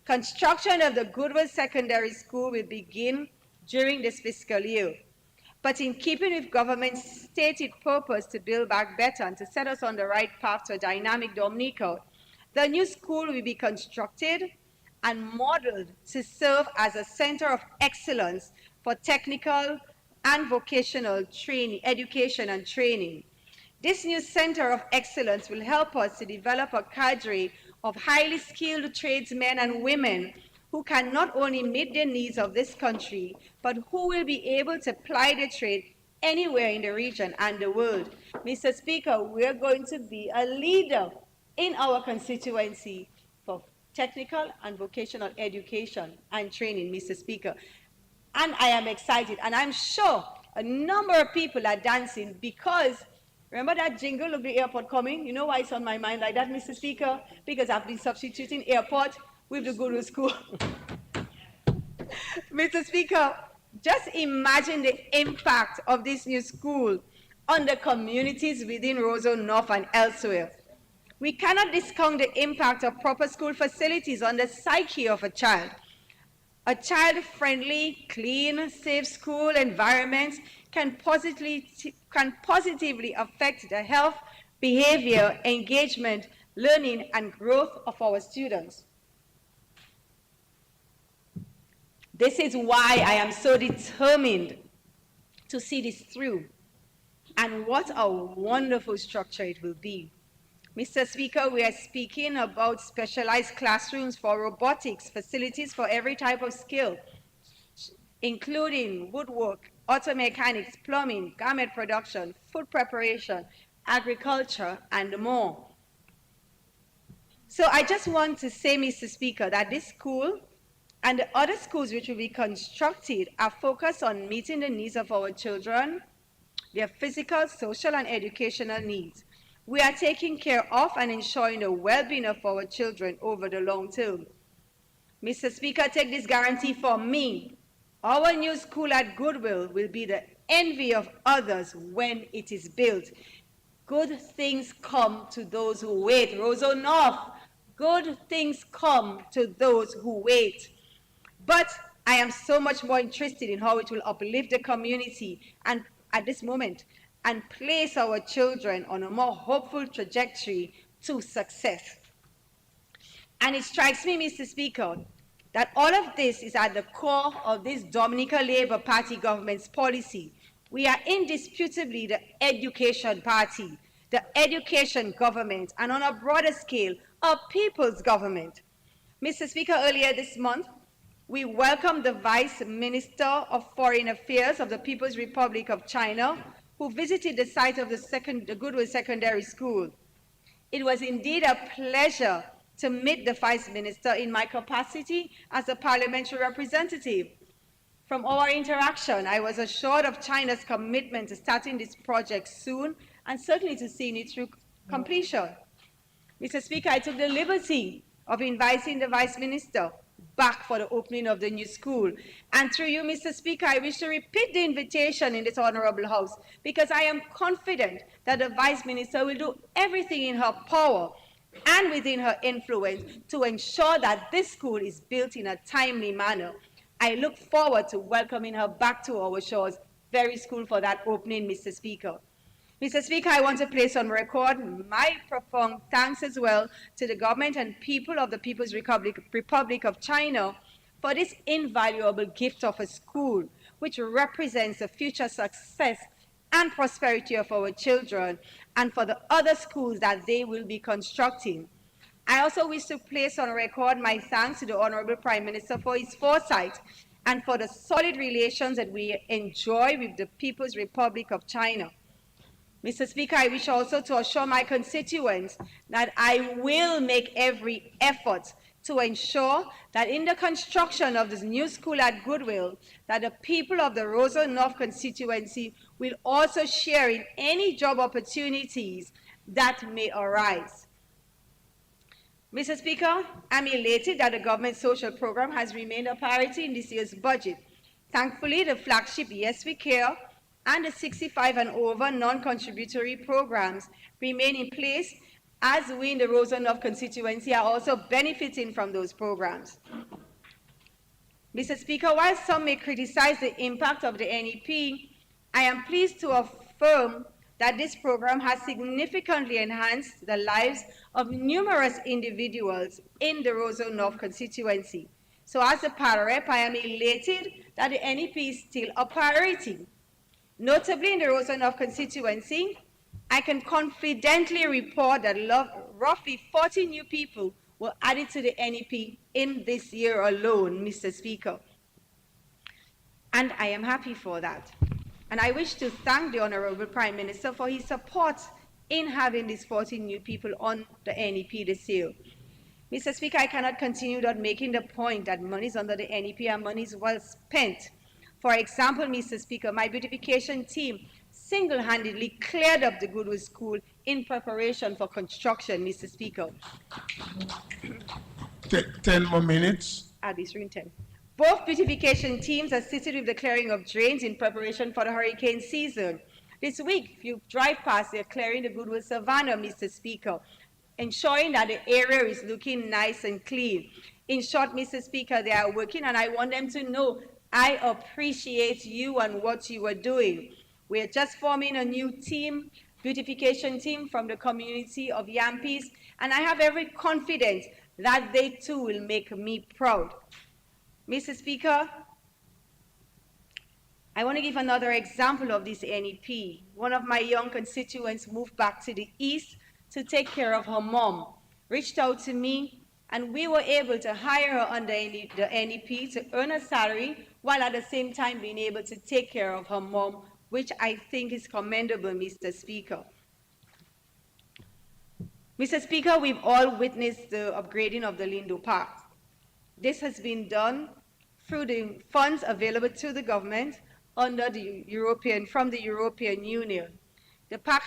Construction of the Goodwill Secondary School will begin during this fiscal year. But in keeping with government's stated purpose to build back better and to set us on the right path to a dynamic Dominica, the new school will be constructed and modeled to serve as a center of excellence for technical and vocational training, education and training. This new center of excellence will help us to develop a cadre of highly skilled tradesmen and women who can not only meet the needs of this country, but who will be able to ply their trade anywhere in the region and the world. Mr. Speaker, we're going to be a leader in our constituency for technical and vocational education and training, Mr. Speaker. And I am excited, and I'm sure a number of people are dancing because, remember that jingle of the airport coming? You know why it's on my mind like that, Mr. Speaker? Because I've been substituting airport with the Goodwill School. Mr. Speaker, just imagine the impact of this new school on the communities within Roseau North and elsewhere. We cannot discount the impact of proper school facilities on the psyche of a child. A child-friendly, clean, safe school environment can positively affect the health, behavior, engagement, learning, and growth of our students. This is why I am so determined to see this through, and what a wonderful structure it will be. Mr. Speaker, we are speaking about specialized classrooms for robotics, facilities for every type of skill, including woodwork, auto mechanics, plumbing, garment production, food preparation, agriculture, and more. So I just want to say, Mr. Speaker, that this school and the other schools which will be constructed are focused on meeting the needs of our children, their physical, social, and educational needs. We are taking care of and ensuring the well-being of our children over the long term. Mr. Speaker, take this guarantee from me. Our new school at Goodwill will be the envy of others when it is built. Good things come to those who wait. Roseau North, good things come to those who wait. But I am so much more interested in how it will uplift the community and at this moment and place our children on a more hopeful trajectory to success. And it strikes me, Mr. Speaker, that all of this is at the core of this Dominican Labour Party government's policy. We are indisputably the education party, the education government, and on a broader scale, a people's government. Mr. Speaker, earlier this month, we welcomed the Vice Minister of Foreign Affairs of the People's Republic of China, who visited the site of the Goodwill Secondary School. It was indeed a pleasure to meet the Vice Minister in my capacity as a parliamentary representative. From our interaction, I was assured of China's commitment to starting this project soon and certainly to seeing it through completion. Mr. Speaker, I took the liberty of inviting the Vice Minister back for the opening of the new school. And through you, Mr. Speaker, I wish to repeat the invitation in this honorable house because I am confident that the Vice Minister will do everything in her power and within her influence to ensure that this school is built in a timely manner. I look forward to welcoming her back to our shores very soon for that opening, Mr. Speaker. Mr. Speaker, I want to place on record my profound thanks as well to the government and people of the People's Republic of China for this invaluable gift of a school, which represents the future success and prosperity of our children and for the other schools that they will be constructing. I also wish to place on record my thanks to the Honorable Prime Minister for his foresight and for the solid relations that we enjoy with the People's Republic of China. Mr. Speaker, I wish also to assure my constituents that I will make every effort to ensure that in the construction of this new school at Goodwill, that the people of the Roseau North constituency will also share in any job opportunities that may arise. Mr. Speaker, I'm elated that the government social program has remained a priority in this year's budget. Thankfully, the flagship Yes We Care and the 65 and over non-contributory programs remain in place as we in the Roseau North constituency are also benefiting from those programs. Mr. Speaker, while some may criticize the impact of the NEP, I am pleased to affirm that this program has significantly enhanced the lives of numerous individuals in the Roseau North constituency. So as a party rep, I am elated that the NEP is still a priority. Notably in the Roseau North constituency, I can confidently report that roughly 40 new people were added to the NEP in this year alone, Mr. Speaker. And I am happy for that. And I wish to thank the Honorable Prime Minister for his support in having these 40 new people on the NEP this year. Mr. Speaker, I cannot continue without making the point that monies under the NEP are monies well spent. For example, Mr. Speaker, my beautification team single-handedly cleared up the Goodwill School in preparation for construction, Mr. Speaker. 10 more minutes. At this room 10. Both beautification teams assisted with the clearing of drains in preparation for the hurricane season. This week, if you drive past, they're clearing the Goodwill Savannah, Mr. Speaker. ensuring that the area is looking nice and clean. In short, Mr. Speaker, they are working, and I want them to know I appreciate you and what you are doing. We're just forming a new team, beautification team from the community of Yampis, and I have every confidence that they too will make me proud. Mr. Speaker, I want to give another example of this NEP. One of my young constituents moved back to the east to take care of her mom, reached out to me, and we were able to hire her under the NEP to earn a salary while at the same time being able to take care of her mom, which I think is commendable, Mr. Speaker. Mr. Speaker, we've all witnessed the upgrading of the Lindo Park. This has been done through the funds available to the government under from the European Union. The park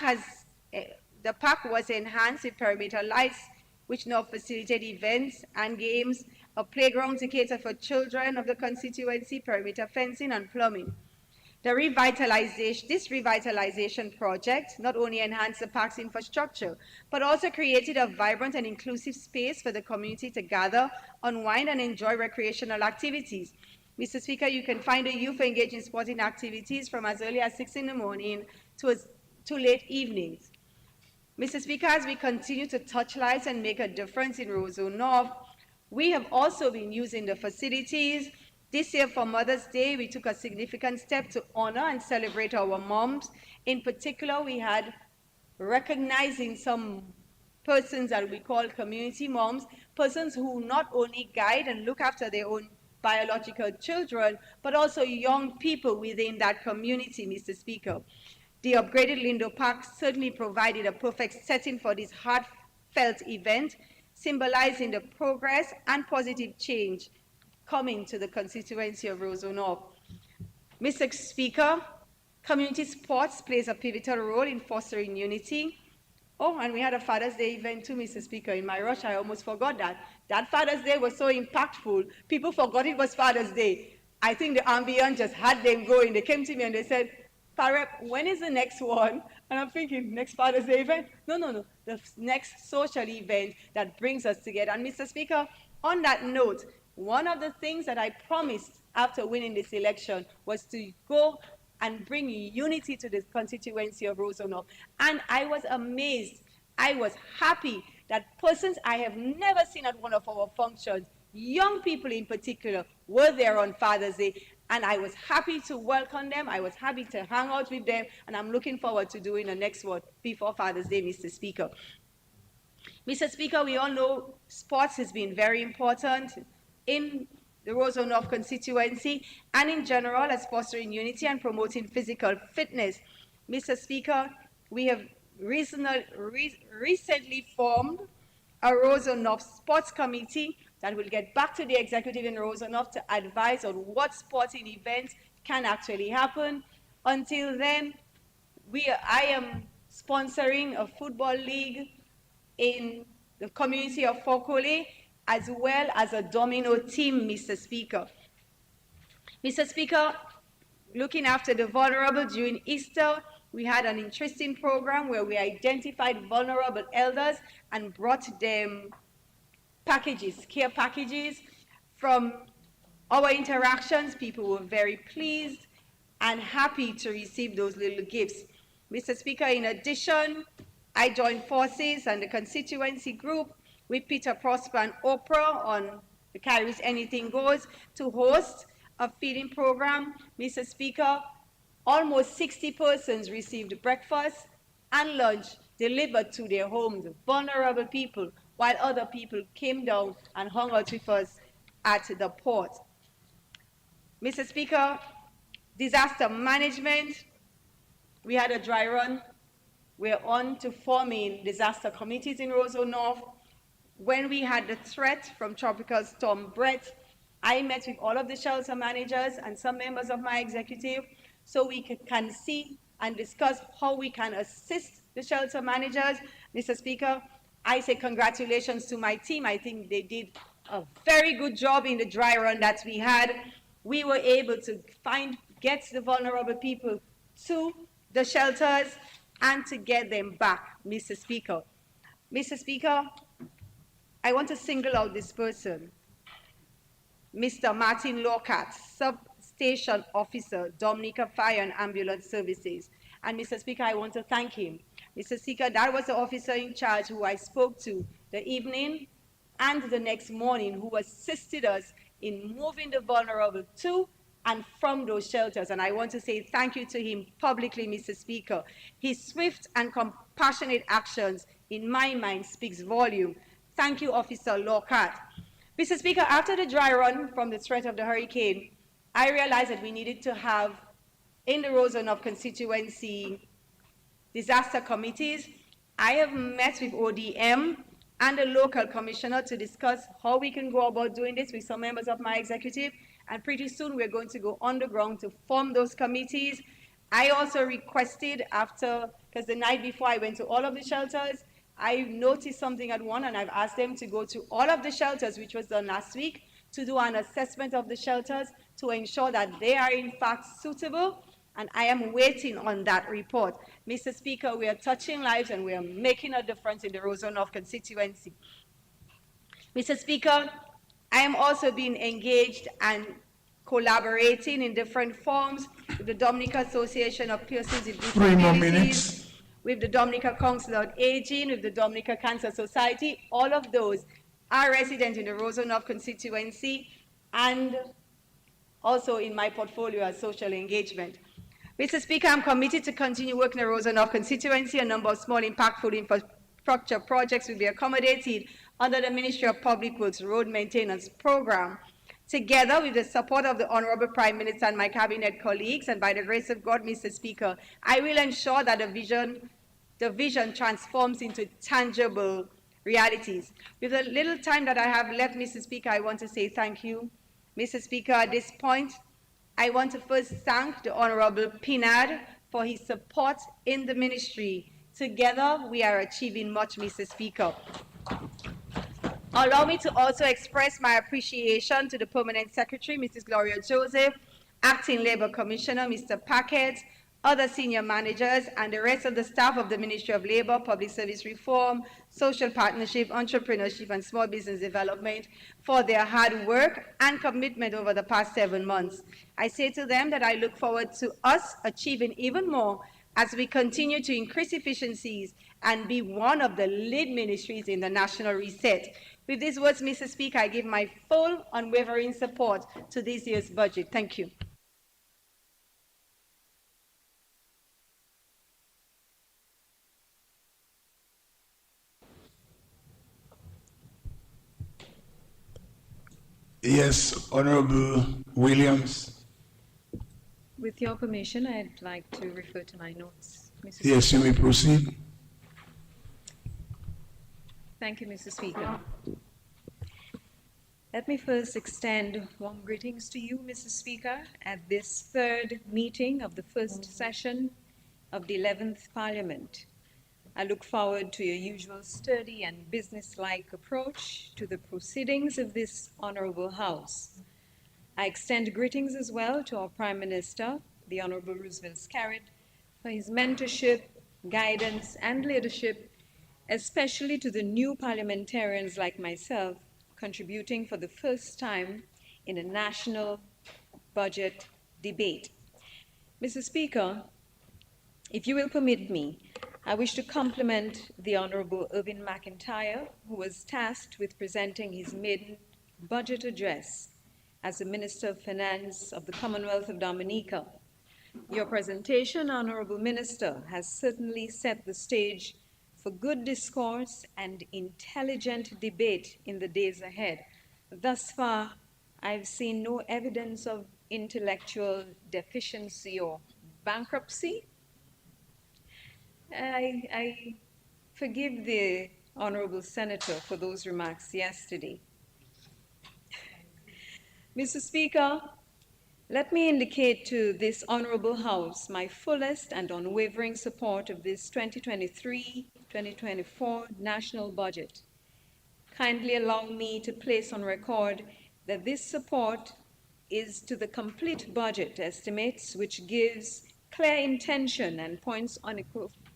was enhanced with perimeter lights, which now facilitate events and games, a playground to cater for children of the constituency, perimeter fencing and plumbing. This revitalization project not only enhanced the park's infrastructure, but also created a vibrant and inclusive space for the community to gather, unwind, and enjoy recreational activities. Mr. Speaker, you can find the youth engaged in sporting activities from as early as 6 in the morning to late evenings. Mr. Speaker, as we continue to touch lives and make a difference in Roseau North, we have also been using the facilities. This year for Mother's Day, we took a significant step to honor and celebrate our moms. In particular, we had recognizing some persons that we call community moms, persons who not only guide and look after their own biological children, but also young people within that community, Mr. Speaker. The upgraded Lindo Park certainly provided a perfect setting for this heartfelt event, symbolizing the progress and positive change coming to the constituency of Roseau North. Mr. Speaker, community sports plays a pivotal role in fostering unity. Oh, and we had a Father's Day event too, Mr. Speaker. In my rush, I almost forgot that. That Father's Day was so impactful, people forgot it was Father's Day. I think the ambience just had them going. They came to me and they said, Parep, when is the next one? And I'm thinking, next Father's Day event? No. The next social event that brings us together. And Mr. Speaker, on that note, one of the things that I promised after winning this election was to go and bring unity to the constituency of Roseau North. And I was amazed. I was happy that persons I have never seen at one of our functions, young people in particular, were there on Father's Day. And I was happy to welcome them. I was happy to hang out with them. And I'm looking forward to doing the next one before Father's Day, Mr. Speaker. Mr. Speaker, we all know sports has been very important in the Roseau North constituency and in general as fostering unity and promoting physical fitness. Mr. Speaker, we have recently formed a Roseau North Sports Committee that will get back to the executive in Roseau North to advise on what sporting events can actually happen. Until then, I am sponsoring a football league in the community of Fokole, as well as a domino team, Mr. Speaker. Mr. Speaker, looking after the vulnerable during Easter, we had an interesting program where we identified vulnerable elders and brought them care packages. From our interactions, people were very pleased and happy to receive those little gifts. Mr. Speaker, in addition, I joined forces and the constituency group with Peter Prosper and Oprah on the Carries Anything Goes to host a feeding program. Mr. Speaker, almost 60 persons received breakfast and lunch delivered to their homes, vulnerable people, while other people came down and hung out with us at the port. Mr. Speaker, disaster management, we had a dry run. We're on to forming disaster committees in Roseau North. When we had the threat from Tropical Storm Brett, I met with all of the shelter managers and some members of my executive so we can see and discuss how we can assist the shelter managers. Mr. Speaker, I say congratulations to my team. I think they did a very good job in the dry run that we had. We were able to get the vulnerable people to the shelters and to get them back, Mr. Speaker. Mr. Speaker, I want to single out this person, Mr. Martin Lockhart, Substation Officer, Dominica Fire and Ambulance Services. And Mr. Speaker, I want to thank him. Mr. Speaker, that was the officer in charge who I spoke to the evening and the next morning, who assisted us in moving the vulnerable to and from those shelters. And I want to say thank you to him publicly, Mr. Speaker. His swift and compassionate actions, in my mind, speaks volume. Thank you, Officer Lockhart. Mr. Speaker, after the dry run from the threat of the hurricane, I realized that we needed to have, in the Rosenhof constituency, disaster committees. I have met with ODM and the local commissioner to discuss how we can go about doing this with some members of my executive, and pretty soon we're going to go on the ground to form those committees. I also requested after, because the night before I went to all of the shelters, I noticed something at one, and I've asked them to go to all of the shelters, which was done last week, to do an assessment of the shelters to ensure that they are in fact suitable, and I am waiting on that report. Mr. Speaker, we are touching lives and we are making a difference in the Rosenhof constituency. Mr. Speaker, I am also being engaged and collaborating in different forms with the Dominica Association of Persons with 3 more Disabilities, minutes. with the Dominica Council on Aging, with the Dominica Cancer Society. All of those are resident in the Rosenhof constituency and also in my portfolio as social engagement. Mr. Speaker, I'm committed to continue working in the Rosenhof constituency. A number of small impactful infrastructure projects will be accommodated under the Ministry of Public Works Road Maintenance Program. Together with the support of the Honorable Prime Minister and my cabinet colleagues, and by the grace of God, Mr. Speaker, I will ensure that the vision transforms into tangible realities. With the little time that I have left, Mr. Speaker, I want to say thank you. Mr. Speaker, at this point, I want to first thank the Honorable Pinard for his support in the ministry. Together, we are achieving much, Mr. Speaker. Allow me to also express my appreciation to the Permanent Secretary, Mrs. Gloria Joseph, Acting Labour Commissioner, Mr. Packett, other senior managers, and the rest of the staff of the Ministry of Labour, Public Service Reform, Social Partnership, Entrepreneurship, and Small Business Development for their hard work and commitment over the past 7 months. I say to them that I look forward to us achieving even more as we continue to increase efficiencies and be one of the lead ministries in the national reset. With these words, Mr. Speaker, I give my full, unwavering support to this year's budget. Thank you. Yes, Honorable Williams. With your permission, I'd like to refer to my notes, Mr. Yes, you may proceed. Thank you, Mr. Speaker. Let me first extend warm greetings to you, Mr. Speaker, at this third meeting of the first session of the 11th Parliament. I look forward to your usual sturdy and business-like approach to the proceedings of this honorable House. I extend greetings as well to our Prime Minister, the Honorable Roosevelt Scarrett, for his mentorship, guidance, and leadership, especially to the new parliamentarians like myself, contributing for the first time in a national budget debate. Mr. Speaker, if you will permit me, I wish to compliment the Honorable Irvin McIntyre, who was tasked with presenting his maiden budget address as the Minister of Finance of the Commonwealth of Dominica. Your presentation, Honorable Minister, has certainly set the stage for good discourse and intelligent debate in the days ahead. Thus far, I've seen no evidence of intellectual deficiency or bankruptcy. I forgive the Honorable Senator for those remarks yesterday. Mr. Speaker, let me indicate to this Honorable House my fullest and unwavering support of this 2023-2024 national budget. Kindly allow me to place on record that this support is to the complete budget estimates, which gives clear intention and points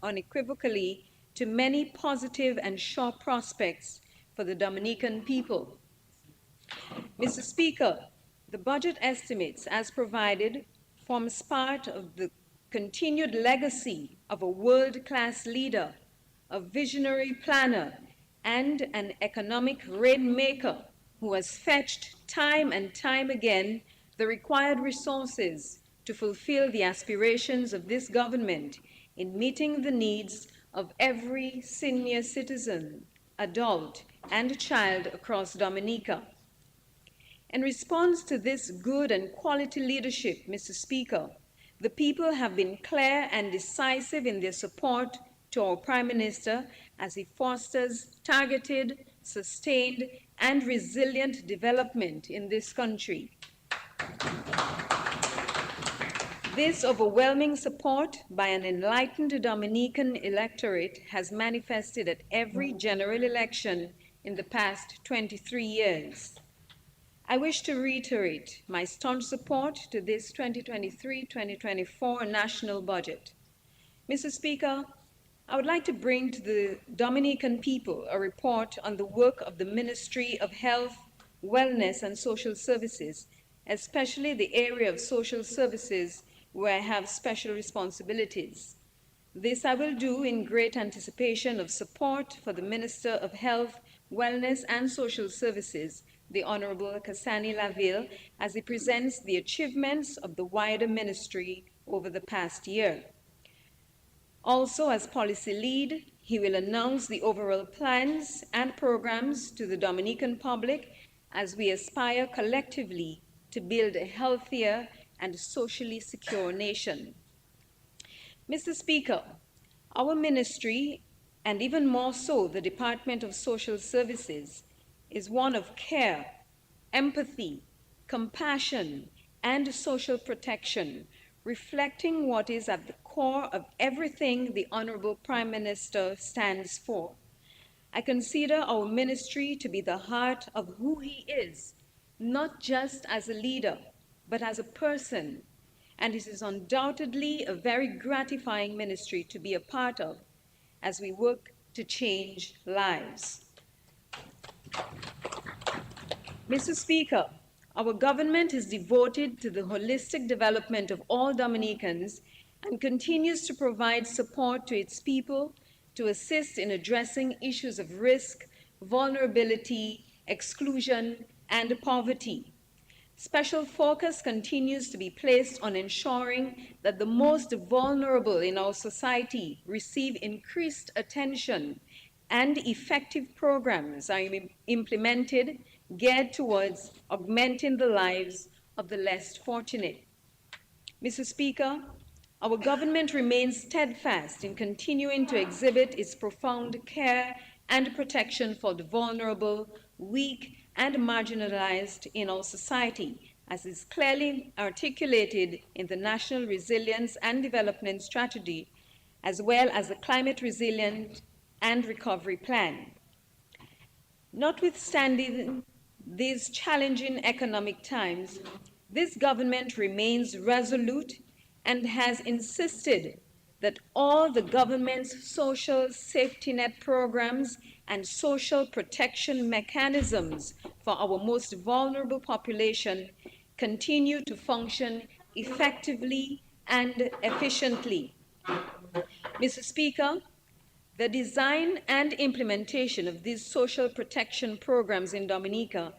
unequivocally to many positive and sure prospects for the Dominican people. Mr. Speaker, the budget estimates as provided forms part of the continued legacy of a world-class leader, a visionary planner, and an economic rainmaker who has fetched time and time again the required resources to fulfill the aspirations of this government in meeting the needs of every senior citizen, adult, and child across Dominica. In response to this good and quality leadership, Mr. Speaker, the people have been clear and decisive in their support to our Prime Minister as he fosters targeted, sustained, and resilient development in this country. This overwhelming support by an enlightened Dominican electorate has manifested at every general election in the past 23 years. I wish to reiterate my staunch support to this 2023-2024 national budget. Mr. Speaker, I would like to bring to the Dominican people a report on the work of the Ministry of Health, Wellness, and Social Services, especially the area of social services where I have special responsibilities. This I will do in great anticipation of support for the Minister of Health, Wellness, and Social Services, the Honorable Kasani Laville, as he presents the achievements of the wider ministry over the past year. Also, as policy lead, he will announce the overall plans and programs to the Dominican public as we aspire collectively to build a healthier and socially secure nation. Mr. Speaker, our ministry, and even more so the Department of Social Services, is one of care, empathy, compassion, and social protection, reflecting what is at the core of everything the Honorable Prime Minister stands for. I consider our ministry to be the heart of who he is, not just as a leader, but as a person, and it is undoubtedly a very gratifying ministry to be a part of as we work to change lives. Mr. Speaker, our government is devoted to the holistic development of all Dominicans and continues to provide support to its people to assist in addressing issues of risk, vulnerability, exclusion, and poverty. Special focus continues to be placed on ensuring that the most vulnerable in our society receive increased attention and effective programs are implemented geared towards augmenting the lives of the less fortunate. Mr. Speaker, our government remains steadfast in continuing to exhibit its profound care and protection for the vulnerable, weak, and marginalized in our society, as is clearly articulated in the National Resilience and Development Strategy, as well as the Climate Resilient and Recovery Plan. Notwithstanding these challenging economic times, this government remains resolute and has insisted that all the government's social safety net programs and social protection mechanisms for our most vulnerable population continue to function effectively and efficiently. Mr. Speaker, the design and implementation of these social protection programs in Dominica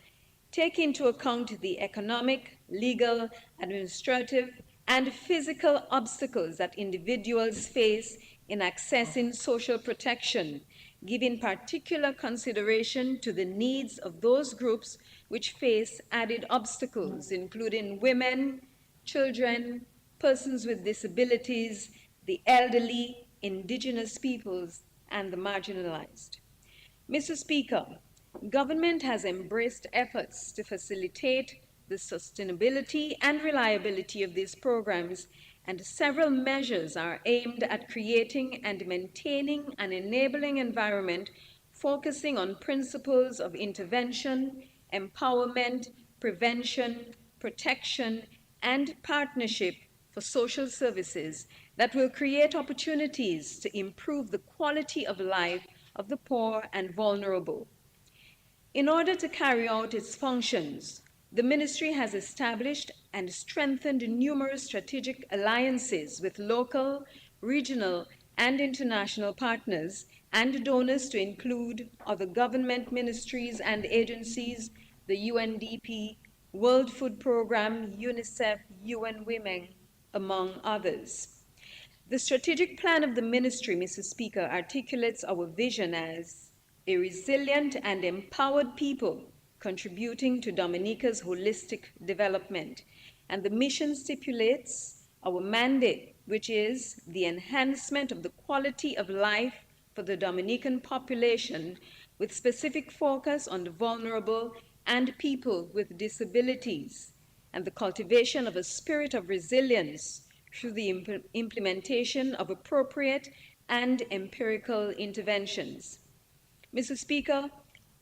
take into account the economic, legal, administrative, and physical obstacles that individuals face in accessing social protection, giving particular consideration to the needs of those groups which face added obstacles, including women, children, persons with disabilities, the elderly, indigenous peoples, and the marginalized. Mr. Speaker, government has embraced efforts to facilitate the sustainability and reliability of these programs, and several measures are aimed at creating and maintaining an enabling environment focusing on principles of intervention, empowerment, prevention, protection, and partnership for social services that will create opportunities to improve the quality of life of the poor and vulnerable. In order to carry out its functions, the ministry has established and strengthened numerous strategic alliances with local, regional, and international partners and donors to include other government ministries and agencies, the UNDP, World Food Programme, UNICEF, UN Women, among others. The strategic plan of the ministry, Mr. Speaker, articulates our vision as a resilient and empowered people contributing to Dominica's holistic development. And the mission stipulates our mandate, which is the enhancement of the quality of life for the Dominican population with specific focus on the vulnerable and people with disabilities, and the cultivation of a spirit of resilience through the implementation of appropriate and empirical interventions. Mr. Speaker,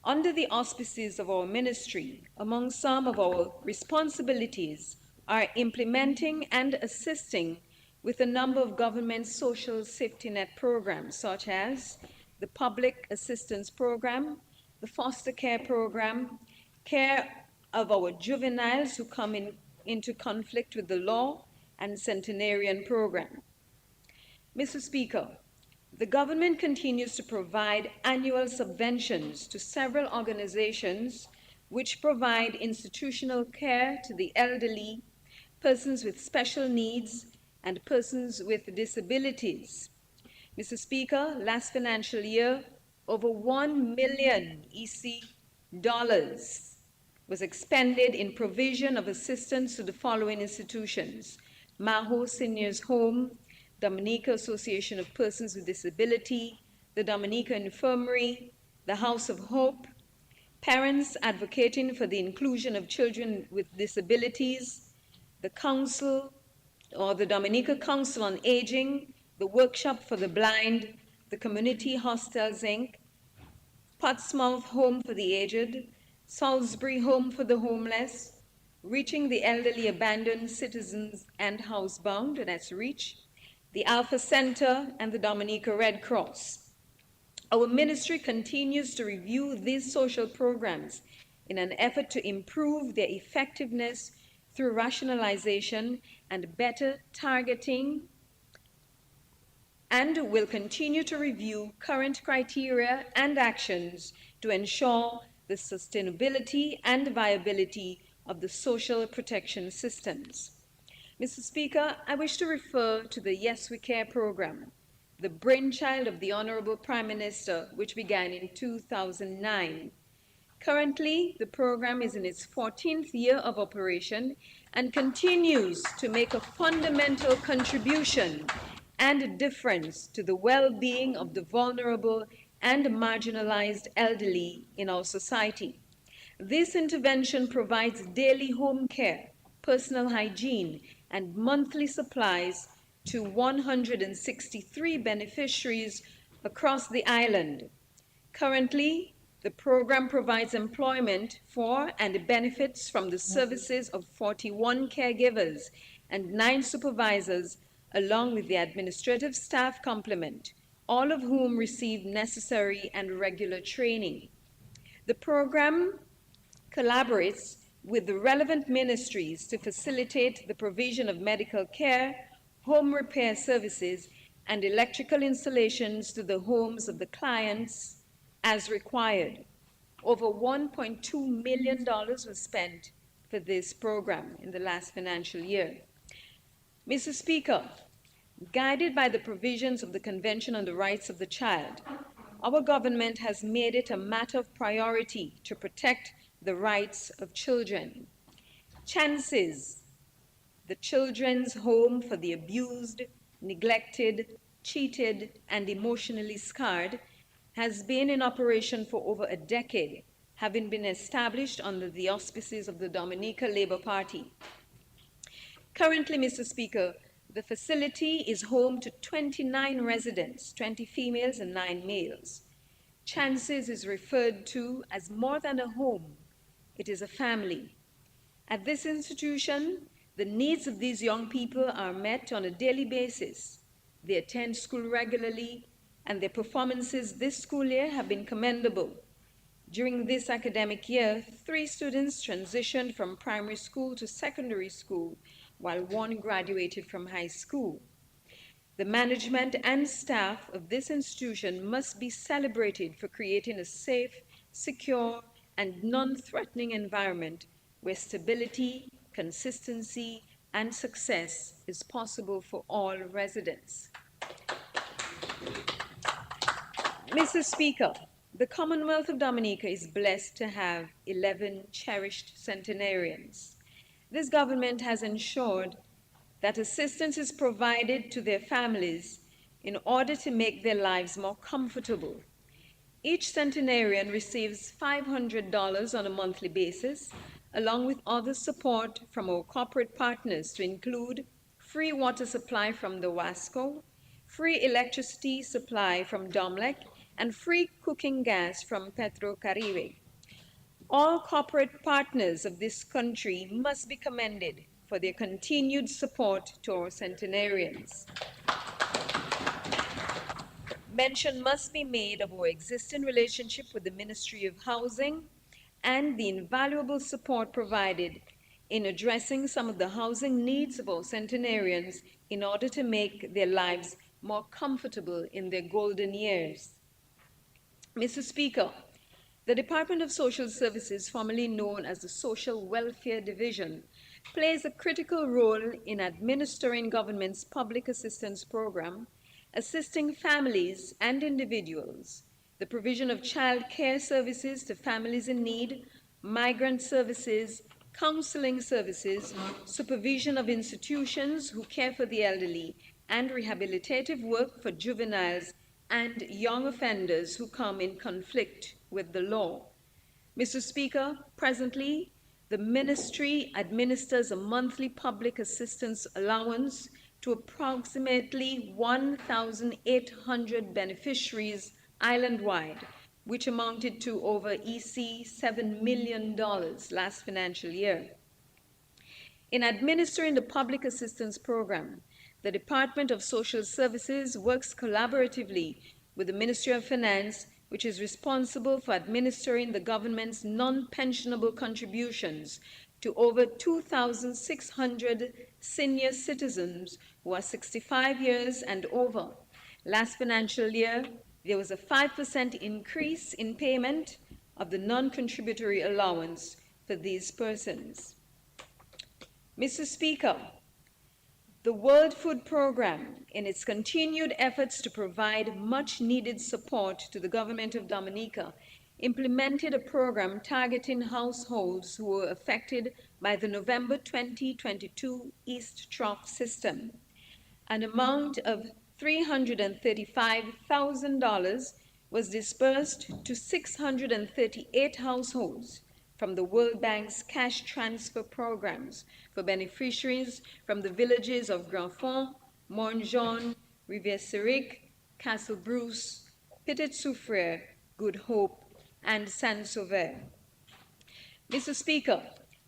under the auspices of our ministry, among some of our responsibilities are implementing and assisting with a number of government social safety net programs, such as the Public Assistance Program, the Foster Care Program, care of our juveniles who come into conflict with the law, and Centenarian Program. Mr. Speaker, the government continues to provide annual subventions to several organizations which provide institutional care to the elderly, persons with special needs, and persons with disabilities. Mr. Speaker, last financial year, over $1 million EC dollars was expended in provision of assistance to the following institutions: Maho Seniors Home, Dominica Association of Persons with Disability, the Dominica Infirmary, the House of Hope, Parents Advocating for the Inclusion of Children with Disabilities, the Council, or the Dominica Council on Aging, the Workshop for the Blind, the Community Hostels, Inc., Portsmouth Home for the Aged, Salisbury Home for the Homeless, Reaching the Elderly Abandoned Citizens and Housebound, that's REACH, the Alpha Center, and the Dominica Red Cross. Our ministry continues to review these social programs in an effort to improve their effectiveness through rationalization and better targeting, and will continue to review current criteria and actions to ensure the sustainability and viability of the social protection systems. Mr. Speaker, I wish to refer to the Yes We Care program, the brainchild of the Honorable Prime Minister, which began in 2009. Currently, the program is in its 14th year of operation and continues to make a fundamental contribution and difference to the well-being of the vulnerable and marginalized elderly in our society. This intervention provides daily home care, personal hygiene, and monthly supplies to 163 beneficiaries across the island. Currently, the program provides employment for and benefits from the services of 41 caregivers and 9 supervisors, along with the administrative staff complement, all of whom receive necessary and regular training. The program collaborates with the relevant ministries to facilitate the provision of medical care, home repair services, and electrical installations to the homes of the clients as required. Over $1.2 million was spent for this program in the last financial year. Mr. Speaker, guided by the provisions of the Convention on the Rights of the Child, our government has made it a matter of priority to protect the rights of children. Chances, the Children's Home for the Abused, Neglected, Cheated, and Emotionally Scarred, has been in operation for over a decade, having been established under the auspices of the Dominica Labour Party. Currently, Mr. Speaker, the facility is home to 29 residents, 20 females and 9 males. Chances is referred to as more than a home. It is a family. At this institution, the needs of these young people are met on a daily basis. They attend school regularly, and their performances this school year have been commendable. During this academic year, 3 students transitioned from primary school to secondary school, while 1 graduated from high school. The management and staff of this institution must be celebrated for creating a safe, secure, and non-threatening environment where stability, consistency, and success is possible for all residents. Mr. Speaker, the Commonwealth of Dominica is blessed to have 11 cherished centenarians. This government has ensured that assistance is provided to their families in order to make their lives more comfortable. Each centenarian receives $500 on a monthly basis, along with other support from our corporate partners to include free water supply from the WASCO, free electricity supply from DOMLEC, and free cooking gas from Petrocaribe. All corporate partners of this country must be commended for their continued support to our centenarians. Mention must be made of our existing relationship with the Ministry of Housing and the invaluable support provided in addressing some of the housing needs of our centenarians in order to make their lives more comfortable in their golden years. Mr. Speaker, the Department of Social Services, formerly known as the Social Welfare Division, plays a critical role in administering government's public assistance program, assisting families and individuals, the provision of child care services to families in need, migrant services, counseling services, supervision of institutions who care for the elderly, and rehabilitative work for juveniles and young offenders who come in conflict with the law. Mr. Speaker, presently, the ministry administers a monthly public assistance allowance to approximately 1,800 beneficiaries island-wide, which amounted to over $7 million last financial year. In administering the public assistance program, the Department of Social Services works collaboratively with the Ministry of Finance, which is responsible for administering the government's non-pensionable contributions to over 2,600 senior citizens who are 65 years and over. Last financial year, there was a 5% increase in payment of the non-contributory allowance for these persons. Mr. Speaker, the World Food Programme, in its continued efforts to provide much-needed support to the government of Dominica, implemented a program targeting households who were affected by the November 2022 East Trough system. An amount of $335,000 was dispersed to 638 households from the World Bank's cash transfer programs for beneficiaries from the villages of Grandfond, Morne-Jaune, Rivière-Séric, Castle Bruce, Petit-Soufrière, Good Hope, and Saint-Sauveur. Mr. Speaker,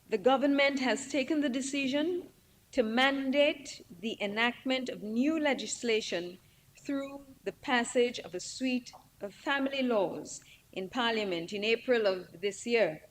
the government has taken the decision to mandate the enactment of new legislation through the passage of a suite of family laws in Parliament in April of this year.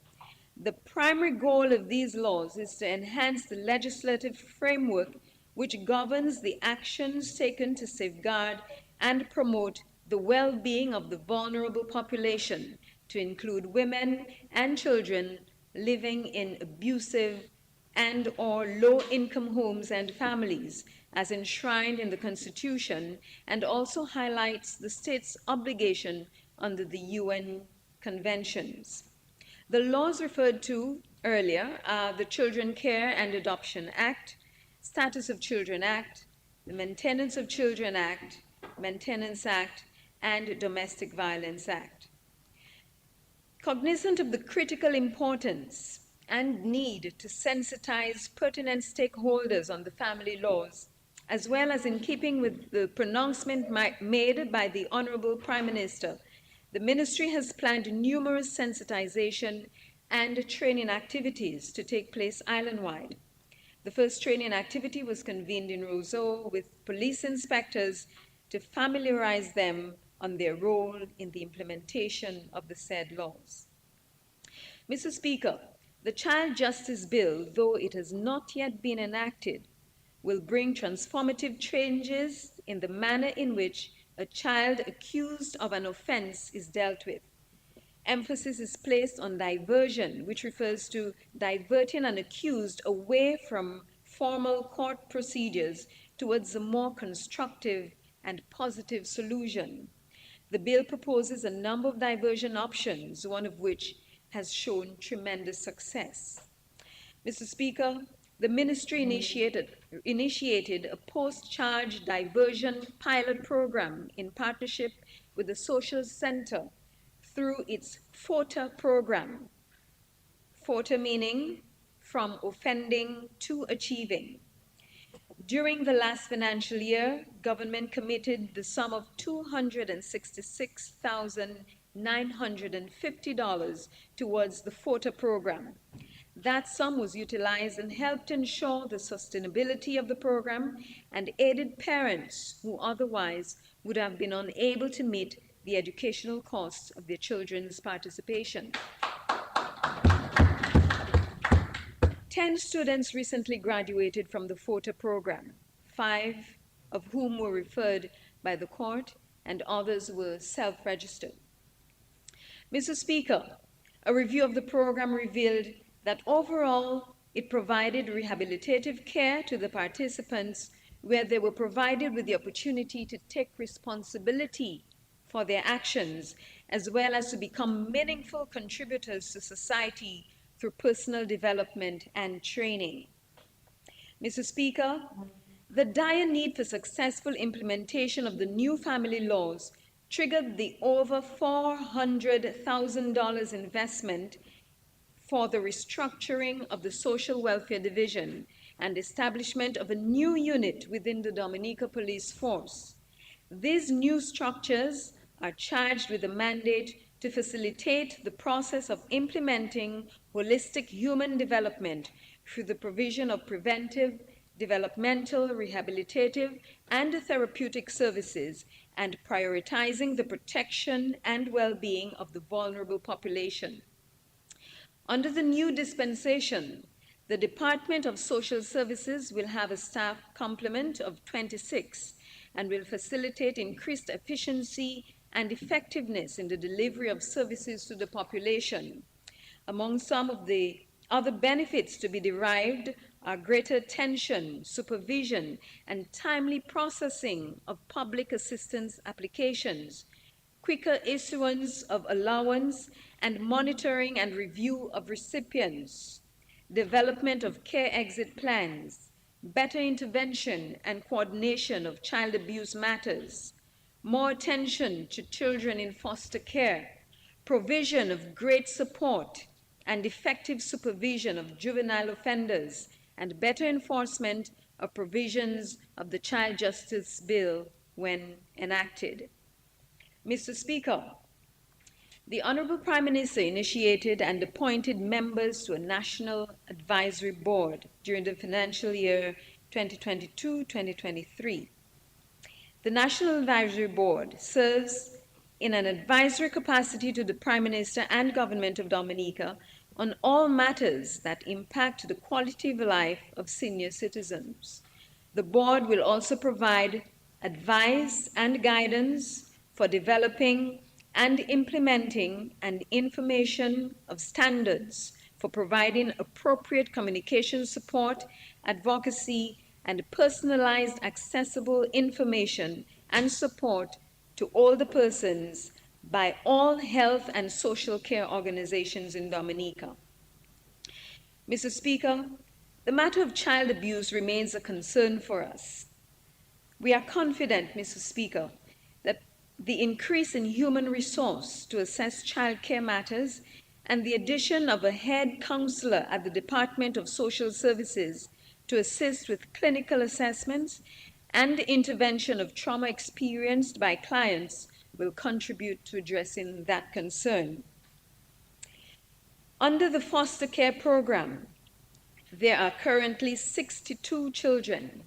The primary goal of these laws is to enhance the legislative framework which governs the actions taken to safeguard and promote the well-being of the vulnerable population, to include women and children living in abusive and/or low-income homes and families, as enshrined in the Constitution, and also highlights the state's obligation under the UN conventions. The laws referred to earlier are the Children Care and Adoption Act, Status of Children Act, the Maintenance of Children Act, Maintenance Act, and Domestic Violence Act. Cognizant of the critical importance and need to sensitize pertinent stakeholders on the family laws, as well as in keeping with the pronouncement made by the Honorable Prime Minister, the Ministry has planned numerous sensitization and training activities to take place island-wide. The first training activity was convened in Roseau with police inspectors to familiarize them on their role in the implementation of the said laws. Mr. Speaker, the Child Justice Bill, though it has not yet been enacted, will bring transformative changes in the manner in which a child accused of an offense is dealt with. Emphasis is placed on diversion, which refers to diverting an accused away from formal court procedures towards a more constructive and positive solution. The bill proposes a number of diversion options, one of which has shown tremendous success. Mr. Speaker, the ministry initiated a post-charge diversion pilot program in partnership with the Social Center through its FOTA program. FOTA meaning from offending to achieving. During the last financial year, government committed the sum of $266,950 towards the FOTA program. That sum was utilized and helped ensure the sustainability of the program and aided parents who otherwise would have been unable to meet the educational costs of their children's participation. 10 students recently graduated from the FOTA program, 5 of whom were referred by the court and others were self-registered. Mr. Speaker, a review of the program revealed that overall it provided rehabilitative care to the participants where they were provided with the opportunity to take responsibility for their actions as well as to become meaningful contributors to society through personal development and training. Mr. Speaker, the dire need for successful implementation of the new family laws triggered the over $400,000 investment for the restructuring of the Social Welfare Division and establishment of a new unit within the Dominica Police Force. These new structures are charged with a mandate to facilitate the process of implementing holistic human development through the provision of preventive, developmental, rehabilitative, and therapeutic services, and prioritizing the protection and well-being of the vulnerable population. Under the new dispensation, the Department of Social Services will have a staff complement of 26 and will facilitate increased efficiency and effectiveness in the delivery of services to the population. Among some of the other benefits to be derived are greater attention, supervision, and timely processing of public assistance applications, quicker issuance of allowance, and monitoring and review of recipients, development of care exit plans, better intervention and coordination of child abuse matters, more attention to children in foster care, provision of great support and effective supervision of juvenile offenders, and better enforcement of provisions of the Child Justice Bill when enacted. Mr. Speaker, the Honorable Prime Minister initiated and appointed members to a National Advisory Board during the financial year 2022-2023. The National Advisory Board serves in an advisory capacity to the Prime Minister and Government of Dominica on all matters that impact the quality of life of senior citizens. The board will also provide advice and guidance for developing and implementing and information of standards for providing appropriate communication support, advocacy, and personalized accessible information and support to older persons by all health and social care organizations in Dominica. Mr. Speaker, the matter of child abuse remains a concern for us. We are confident, Mr. Speaker, that the increase in human resource to assess child care matters and the addition of a head counselor at the Department of Social Services to assist with clinical assessments and intervention of trauma experienced by clients will contribute to addressing that concern. Under the foster care program, There are currently 62 children.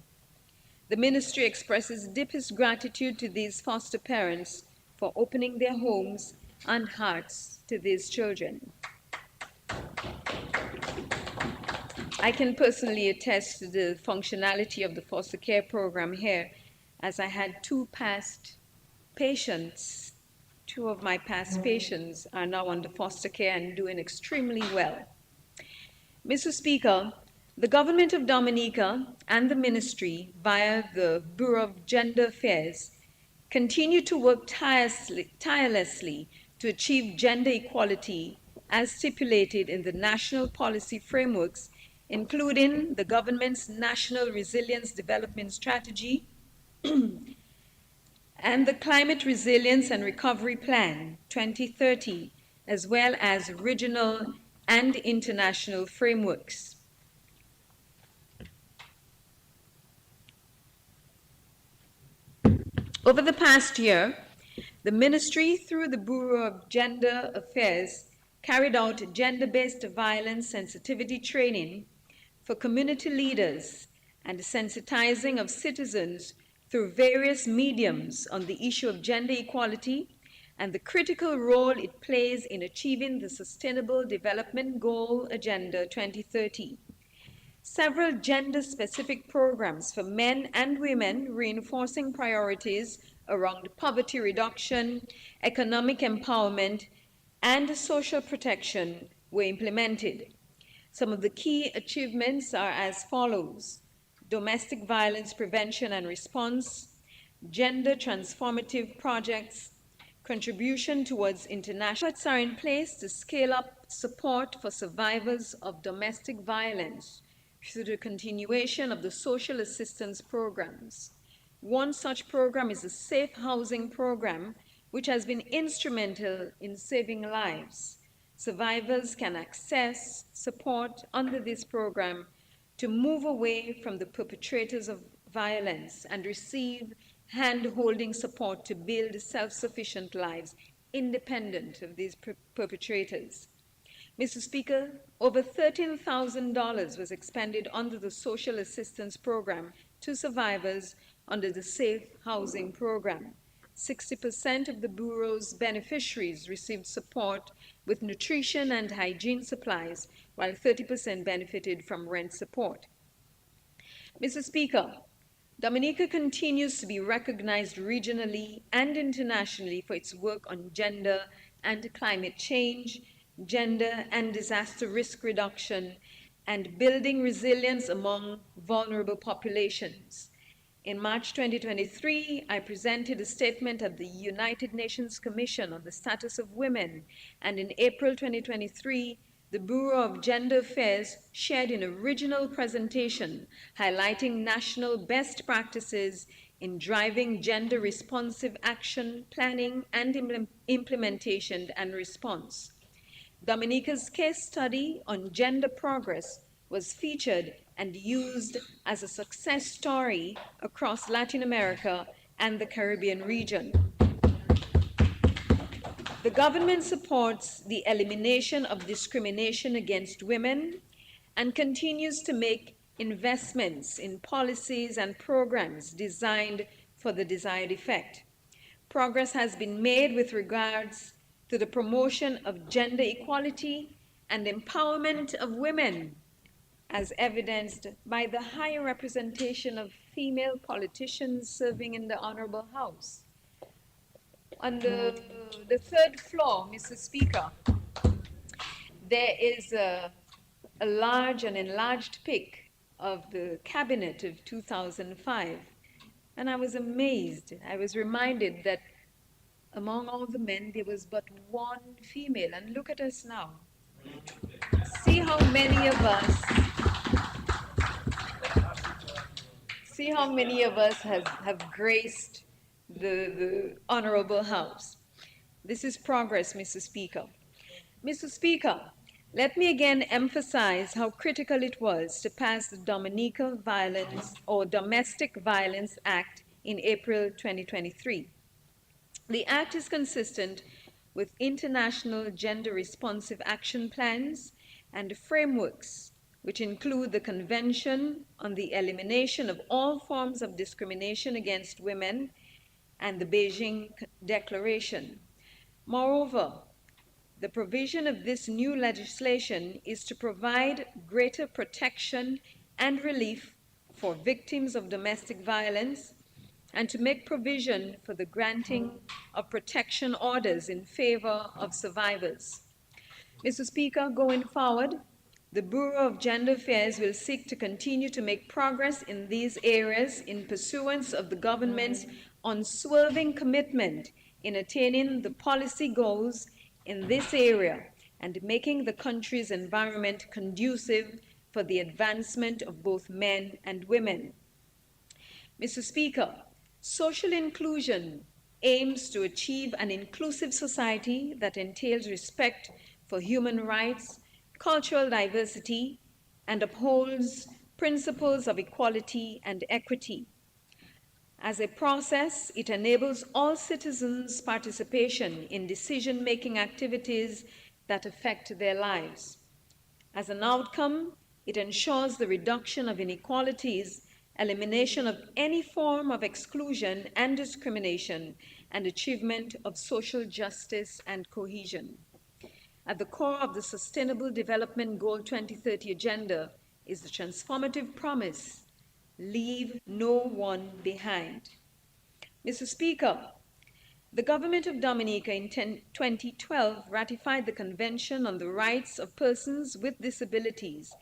The ministry expresses deepest gratitude to these foster parents for opening their homes and hearts to these children. I can personally attest to the functionality of the foster care program here, as I had two of my past patients are now under foster care and doing extremely well. Mr. Speaker, the government of Dominica and the ministry, via the Bureau of Gender Affairs, continue to work tirelessly to achieve gender equality as stipulated in the national policy frameworks, including the government's National Resilience Development Strategy and the Climate Resilience and Recovery Plan 2030, as well as regional and international frameworks. Over the past year, the ministry, through the Bureau of Gender Affairs, carried out gender-based violence sensitivity training for community leaders and sensitizing of citizens through various mediums on the issue of gender equality and the critical role it plays in achieving the Sustainable Development Goal Agenda 2030. Several gender-specific programs for men and women reinforcing priorities around poverty reduction, economic empowerment, and social protection were implemented. Some of the key achievements are as follows: domestic violence prevention and response, gender transformative projects, contribution towards international efforts are in place to scale up support for survivors of domestic violence through the continuation of the social assistance programs. One such program is the Safe Housing Program, which has been instrumental in saving lives. Survivors can access support under this program to move away from the perpetrators of violence and receive hand-holding support to build self-sufficient lives independent of these perpetrators. Mr. Speaker, over $13,000 was expended under the Social Assistance Program to survivors under the Safe Housing Program. 60% of the Bureau's beneficiaries received support with nutrition and hygiene supplies, while 30% benefited from rent support. Mr. Speaker, Dominica continues to be recognized regionally and internationally for its work on gender and climate change, gender and disaster risk reduction, and building resilience among vulnerable populations. In March 2023, I presented a statement at the United Nations Commission on the Status of Women, and in April 2023, the Bureau of Gender Affairs shared an original presentation highlighting national best practices in driving gender-responsive action, planning, and implementation and response. Dominica's case study on gender progress was featured and used as a success story across Latin America and the Caribbean region. The government supports the elimination of discrimination against women and continues to make investments in policies and programs designed for the desired effect. Progress has been made with regards to the promotion of gender equality and empowerment of women, as evidenced by the higher representation of female politicians serving in the Honorable House. On the third floor, Mr. Speaker, there is a large and enlarged pic of the cabinet of 2005. And I was amazed. I was reminded that among all the men, there was but one female. And look at us now. See how many of us have graced the Honorable House. This is progress, Mr. Speaker. Mr. Speaker, let me again emphasize how critical it was to pass the Dominican Violence or Domestic Violence Act in April 2023. The act is consistent with international gender responsive action plans and frameworks which include the Convention on the Elimination of All Forms of Discrimination Against Women and the Beijing Declaration. Moreover, the provision of this new legislation is to provide greater protection and relief for victims of domestic violence and to make provision for the granting of protection orders in favor of survivors. Mr. Speaker, going forward, the Bureau of Gender Affairs will seek to continue to make progress in these areas in pursuance of the government's unswerving commitment in attaining the policy goals in this area and making the country's environment conducive for the advancement of both men and women. Mr. Speaker, social inclusion aims to achieve an inclusive society that entails respect for human rights, cultural diversity, and upholds principles of equality and equity. As a process, it enables all citizens' participation in decision-making activities that affect their lives. As an outcome, it ensures the reduction of inequalities, elimination of any form of exclusion and discrimination, and achievement of social justice and cohesion. At the core of the Sustainable Development Goal 2030 agenda is the transformative promise, leave no one behind. Mr. Speaker, the government of Dominica in 2012 ratified the Convention on the Rights of Persons with Disabilities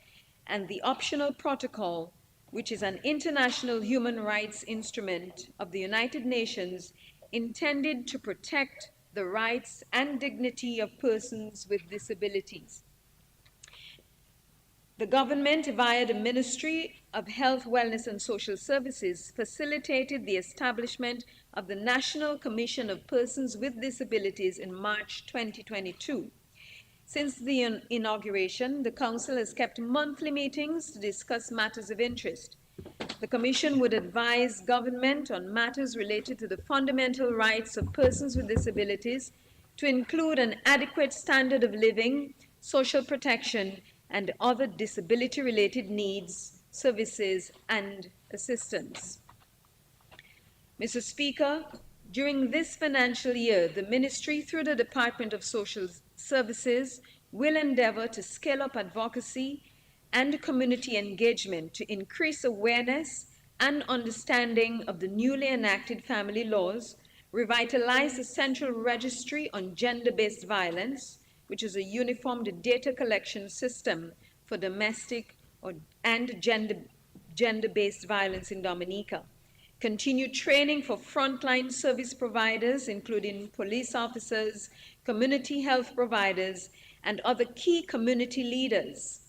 and the Optional Protocol, which is an international human rights instrument of the United Nations intended to protect the rights and dignity of persons with disabilities. The government, via the Ministry of Health, Wellness and Social Services, facilitated the establishment of the National Commission of Persons with Disabilities in March 2022. Since the inauguration, the Council has kept monthly meetings to discuss matters of interest. The Commission would advise government on matters related to the fundamental rights of persons with disabilities, to include an adequate standard of living, social protection, and other disability-related needs, services, and assistance. Mr. Speaker, during this financial year, the Ministry, through the Department of Social Services, will endeavor to scale up advocacy and community engagement to increase awareness and understanding of the newly enacted family laws, revitalize the Central Registry on Gender-Based Violence, which is a uniformed data collection system for domestic and gender-based violence in Dominica. Continue training for frontline service providers, including police officers, community health providers, and other key community leaders.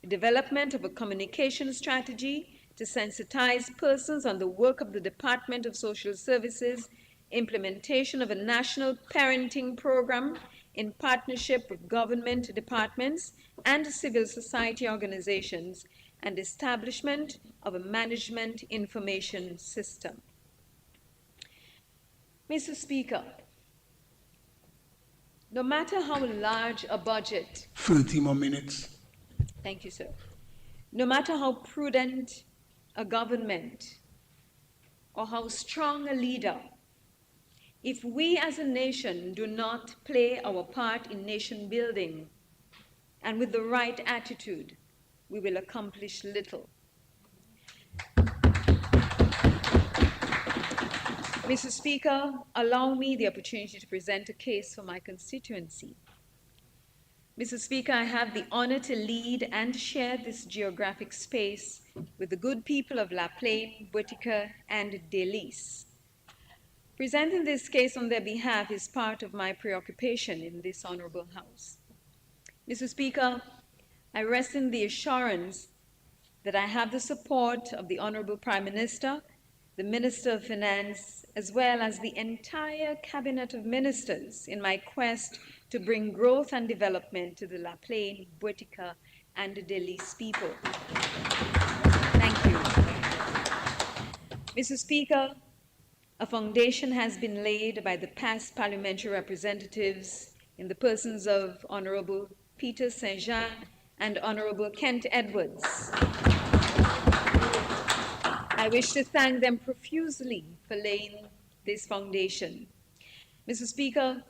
Development of a communication strategy to sensitize persons on the work of the Department of Social Services, implementation of a national parenting program in partnership with government departments and civil society organizations, and establishment of a management information system. Mr. Speaker, no matter how large a budget, 30 more minutes. thank you, sir, no matter how prudent a government or how strong a leader, if we as a nation do not play our part in nation building and with the right attitude, we will accomplish little. Mr. Speaker, allow me the opportunity to present a case for my constituency. Mr. Speaker, I have the honor to lead and share this geographic space with the good people of La Plaine, Boutica, and Delice. Presenting this case on their behalf is part of my preoccupation in this honorable House. Mr. Speaker, I rest in the assurance that I have the support of the Honorable Prime Minister, the Minister of Finance, as well as the entire Cabinet of Ministers in my quest to bring growth and development to the La Plaine, Boutica, and Delice people. Thank you. Mr. Speaker, a foundation has been laid by the past parliamentary representatives in the persons of Honorable Peter Saint-Jean and Honorable Kent Edwards. I wish to thank them profusely for laying this foundation. Mr. Speaker,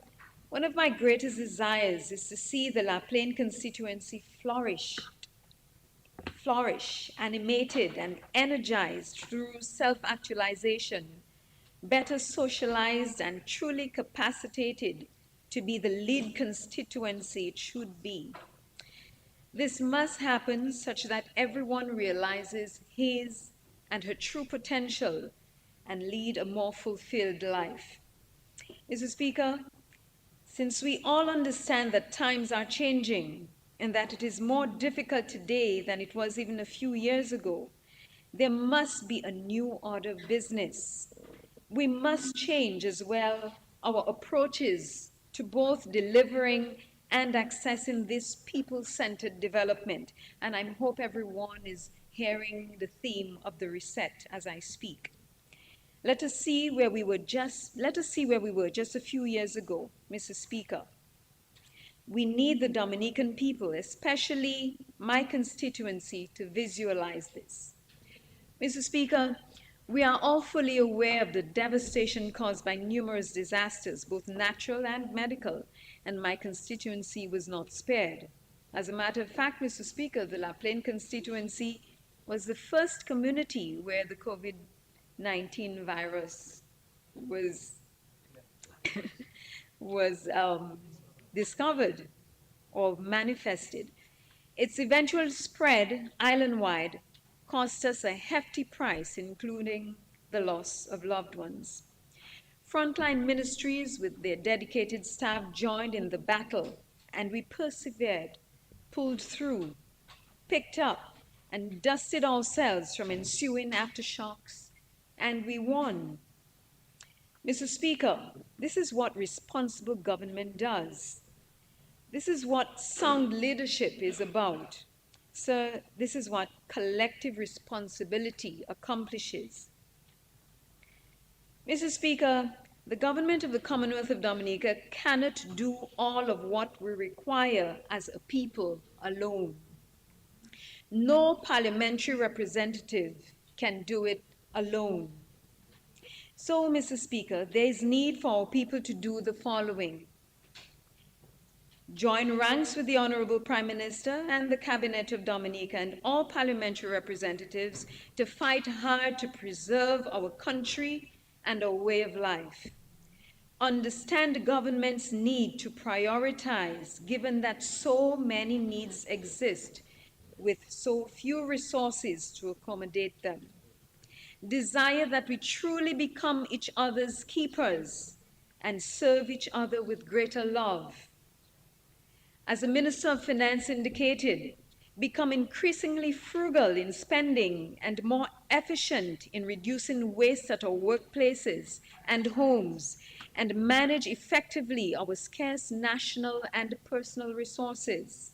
one of my greatest desires is to see the La Plaine constituency flourish, animated and energized through self-actualization, better socialized and truly capacitated to be the lead constituency it should be. This must happen such that everyone realizes his and her true potential and lead a more fulfilled life. Mr. Speaker, since we all understand that times are changing and that it is more difficult today than it was even a few years ago, there must be a new order of business. We must change as well our approaches to both delivering and accessing this people-centered development. And I hope everyone is hearing the theme of the reset as I speak. Let us see where we were just a few years ago, Mr. Speaker. We need the Dominican people, especially my constituency, to visualize this. Mr. Speaker, we are all fully aware of the devastation caused by numerous disasters, both natural and medical, and my constituency was not spared. As a matter of fact, Mr. Speaker, the La Plaine constituency was the first community where the COVID-19 virus was discovered or manifested. Its eventual spread island-wide cost us a hefty price, including the loss of loved ones. Frontline ministries with their dedicated staff joined in the battle, and we persevered, pulled through, picked up, and dusted ourselves from ensuing aftershocks, and we won. Mr. Speaker, this is what responsible government does. This is what sound leadership is about. Sir, this is what collective responsibility accomplishes. Mr. Speaker, the government of the Commonwealth of Dominica cannot do all of what we require as a people alone. No parliamentary representative can do it alone. So, Mr. Speaker, there is need for our people to do the following. Join ranks with the Honorable Prime Minister and the Cabinet of Dominica and all parliamentary representatives to fight hard to preserve our country and our way of life. Understand the government's need to prioritize, given that so many needs exist with so few resources to accommodate them. Desire that we truly become each other's keepers and serve each other with greater love. As the Minister of Finance indicated, become increasingly frugal in spending and more efficient in reducing waste at our workplaces and homes, and manage effectively our scarce national and personal resources.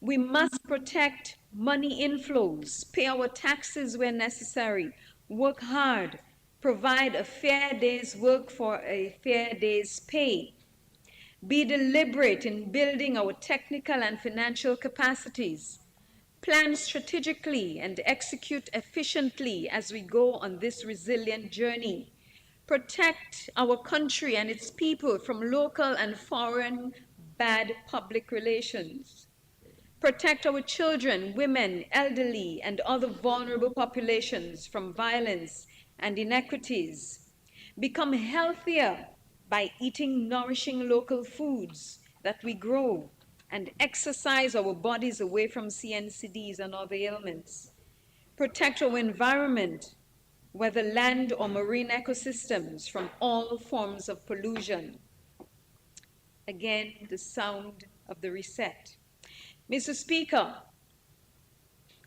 We must protect money inflows, pay our taxes where necessary, work hard, provide a fair day's work for a fair day's pay. Be deliberate in building our technical and financial capacities. Plan strategically and execute efficiently as we go on this resilient journey. Protect our country and its people from local and foreign bad public relations. Protect our children, women, elderly, and other vulnerable populations from violence and inequities. Become healthier by eating nourishing local foods that we grow and exercise our bodies away from CNCDs and other ailments. Protect our environment, whether land or marine ecosystems, from all forms of pollution. Again, the sound of the reset. Mr. Speaker,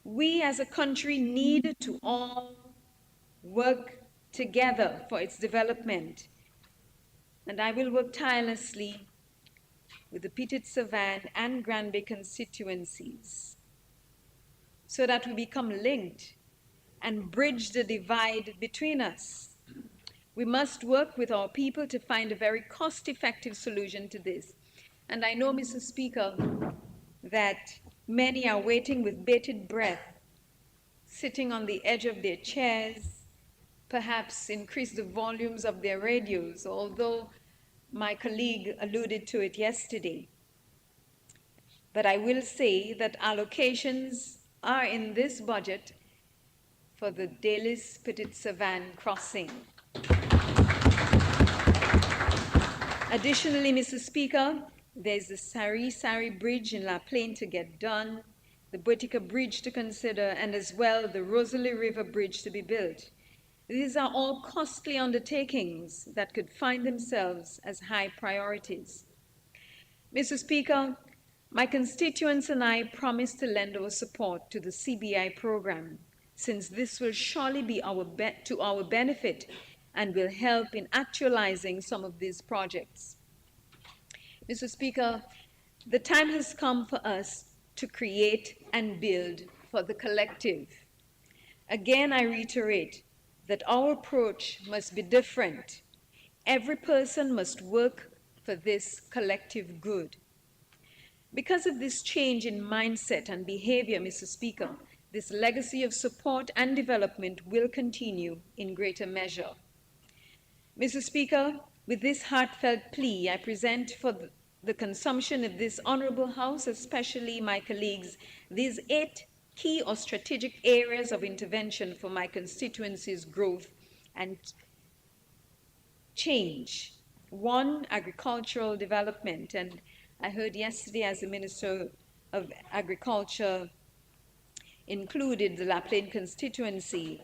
we as a country need to all work together for its development. And I will work tirelessly with the Petite-Savanne and Granby constituencies so that we become linked and bridge the divide between us. We must work with our people to find a very cost-effective solution to this. And I know, Mr. Speaker, that Many are waiting with bated breath, sitting on the edge of their chairs, perhaps increase the volumes of their radios, although my colleague alluded to it yesterday. But I will say that allocations are in this budget for the Dalis Petit Savan crossing. Additionally, Mr. Speaker, there's the Sari Bridge in La Plaine to get done, the Botica Bridge to consider, and as well the Rosalie River Bridge to be built. These are all costly undertakings that could find themselves as high priorities. Mr. Speaker, my constituents and I promise to lend our support to the CBI program, since this will surely be to our benefit and will help in actualizing some of these projects. Mr. Speaker, the time has come for us to create and build for the collective. Again, I reiterate that our approach must be different. Every person must work for this collective good. Because of this change in mindset and behavior, Mr. Speaker, this legacy of support and development will continue in greater measure. Mr. Speaker, with this heartfelt plea, I present for the consumption of this honorable House, especially my colleagues, these 8 key or strategic areas of intervention for my constituency's growth and change. 1, agricultural development, and I heard yesterday as the Minister of Agriculture included the La Plaine constituency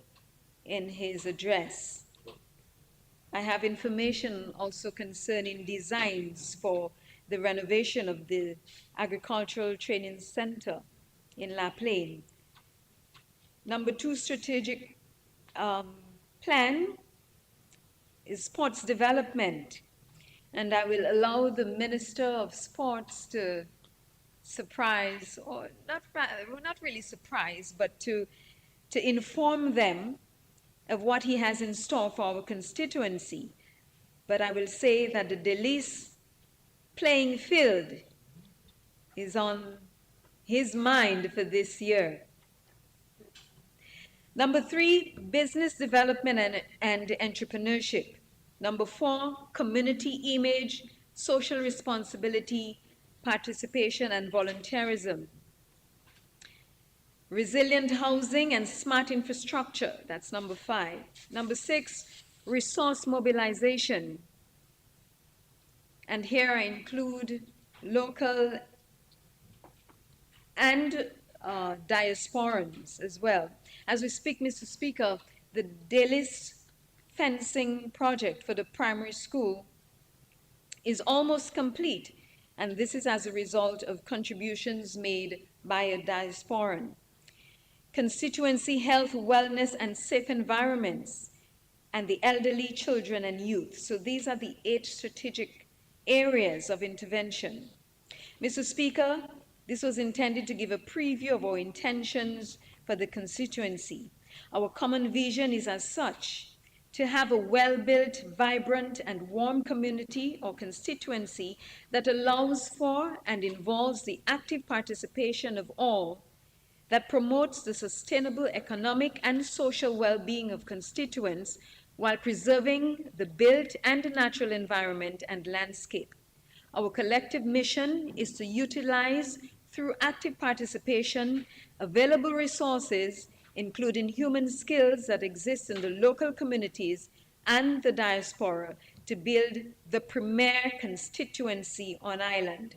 in his address. I have information also concerning designs for the renovation of the Agricultural Training Center in La Plaine. Number 2 strategic plan is sports development. And I will allow the Minister of Sports to surprise, or not really surprise, but to inform them of what he has in store for our constituency. But I will say that the Dalis playing field is on his mind for this year. Number 3, business development and entrepreneurship. Number 4, community image, social responsibility, participation, and volunteerism. Resilient housing and smart infrastructure, that's number 5. Number 6, resource mobilization. And here I include local and diasporans as well. As we speak, Mr. Speaker, the Dalis fencing project for the primary school is almost complete, and this is as a result of contributions made by a diasporan. Constituency health, wellness, and safe environments, and the elderly, children, and youth. So these are the 8 strategic areas of intervention. Mr. Speaker, this was intended to give a preview of our intentions for the constituency. Our common vision is as such: to have a well-built, vibrant, and warm community or constituency that allows for and involves the active participation of all, that promotes the sustainable economic and social well-being of constituents while preserving the built and natural environment and landscape. Our collective mission is to utilize, through active participation, available resources, including human skills that exist in the local communities and the diaspora, to build the premier constituency on island.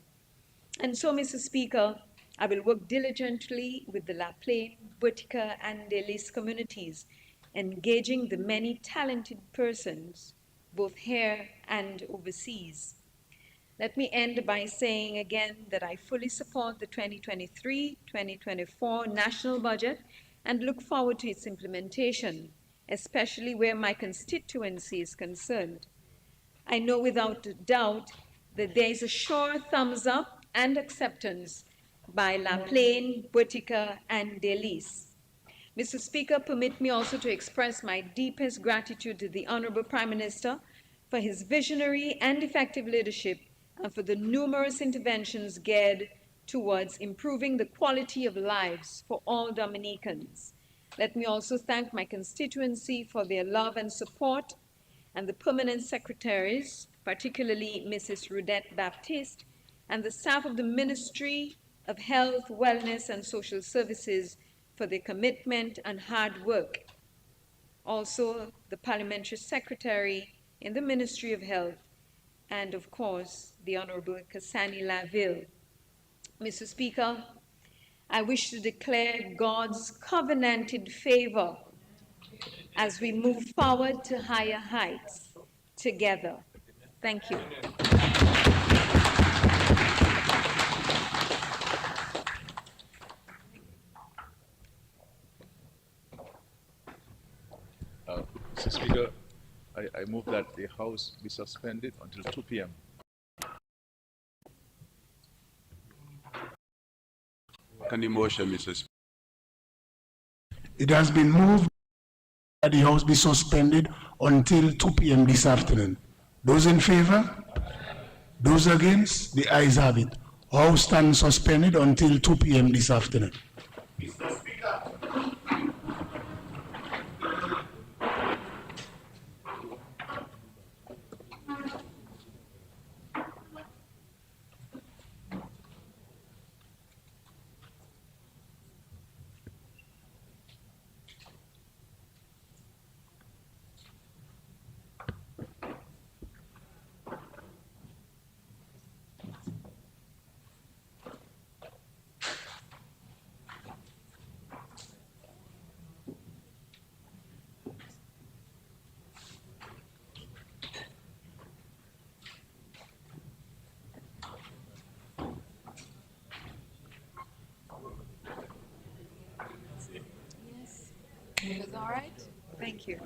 And so, Mr. Speaker, I will work diligently with the La Plaine, Botica, and Dalis communities, engaging the many talented persons, both here and overseas. Let me end by saying again that I fully support the 2023-2024 national budget and look forward to its implementation, especially where my constituency is concerned. I know without doubt that there is a sure thumbs up and acceptance by La Plaine, Botica, and Dalis. Mr. Speaker, permit me also to express my deepest gratitude to the Honorable Prime Minister for his visionary and effective leadership and for the numerous interventions geared towards improving the quality of lives for all Dominicans. Let me also thank my constituency for their love and support, and the permanent secretaries, particularly Mrs. Rudette Baptiste, and the staff of the Ministry of Health, Wellness, and Social Services for their commitment and hard work. Also, the Parliamentary Secretary in the Ministry of Health, and of course, the Honorable Kasani Laville. Mr. Speaker, I wish to declare God's covenanted favor as we move forward to higher heights together. Thank you. Mr. Speaker, I move that the House be suspended until 2 p.m. Second the motion, Mr. Speaker. It has been moved that the House be suspended until 2 p.m. this afternoon. Those in favor? Those against? The ayes have it. House stands suspended until 2 p.m. this afternoon. It was all right? Thank you.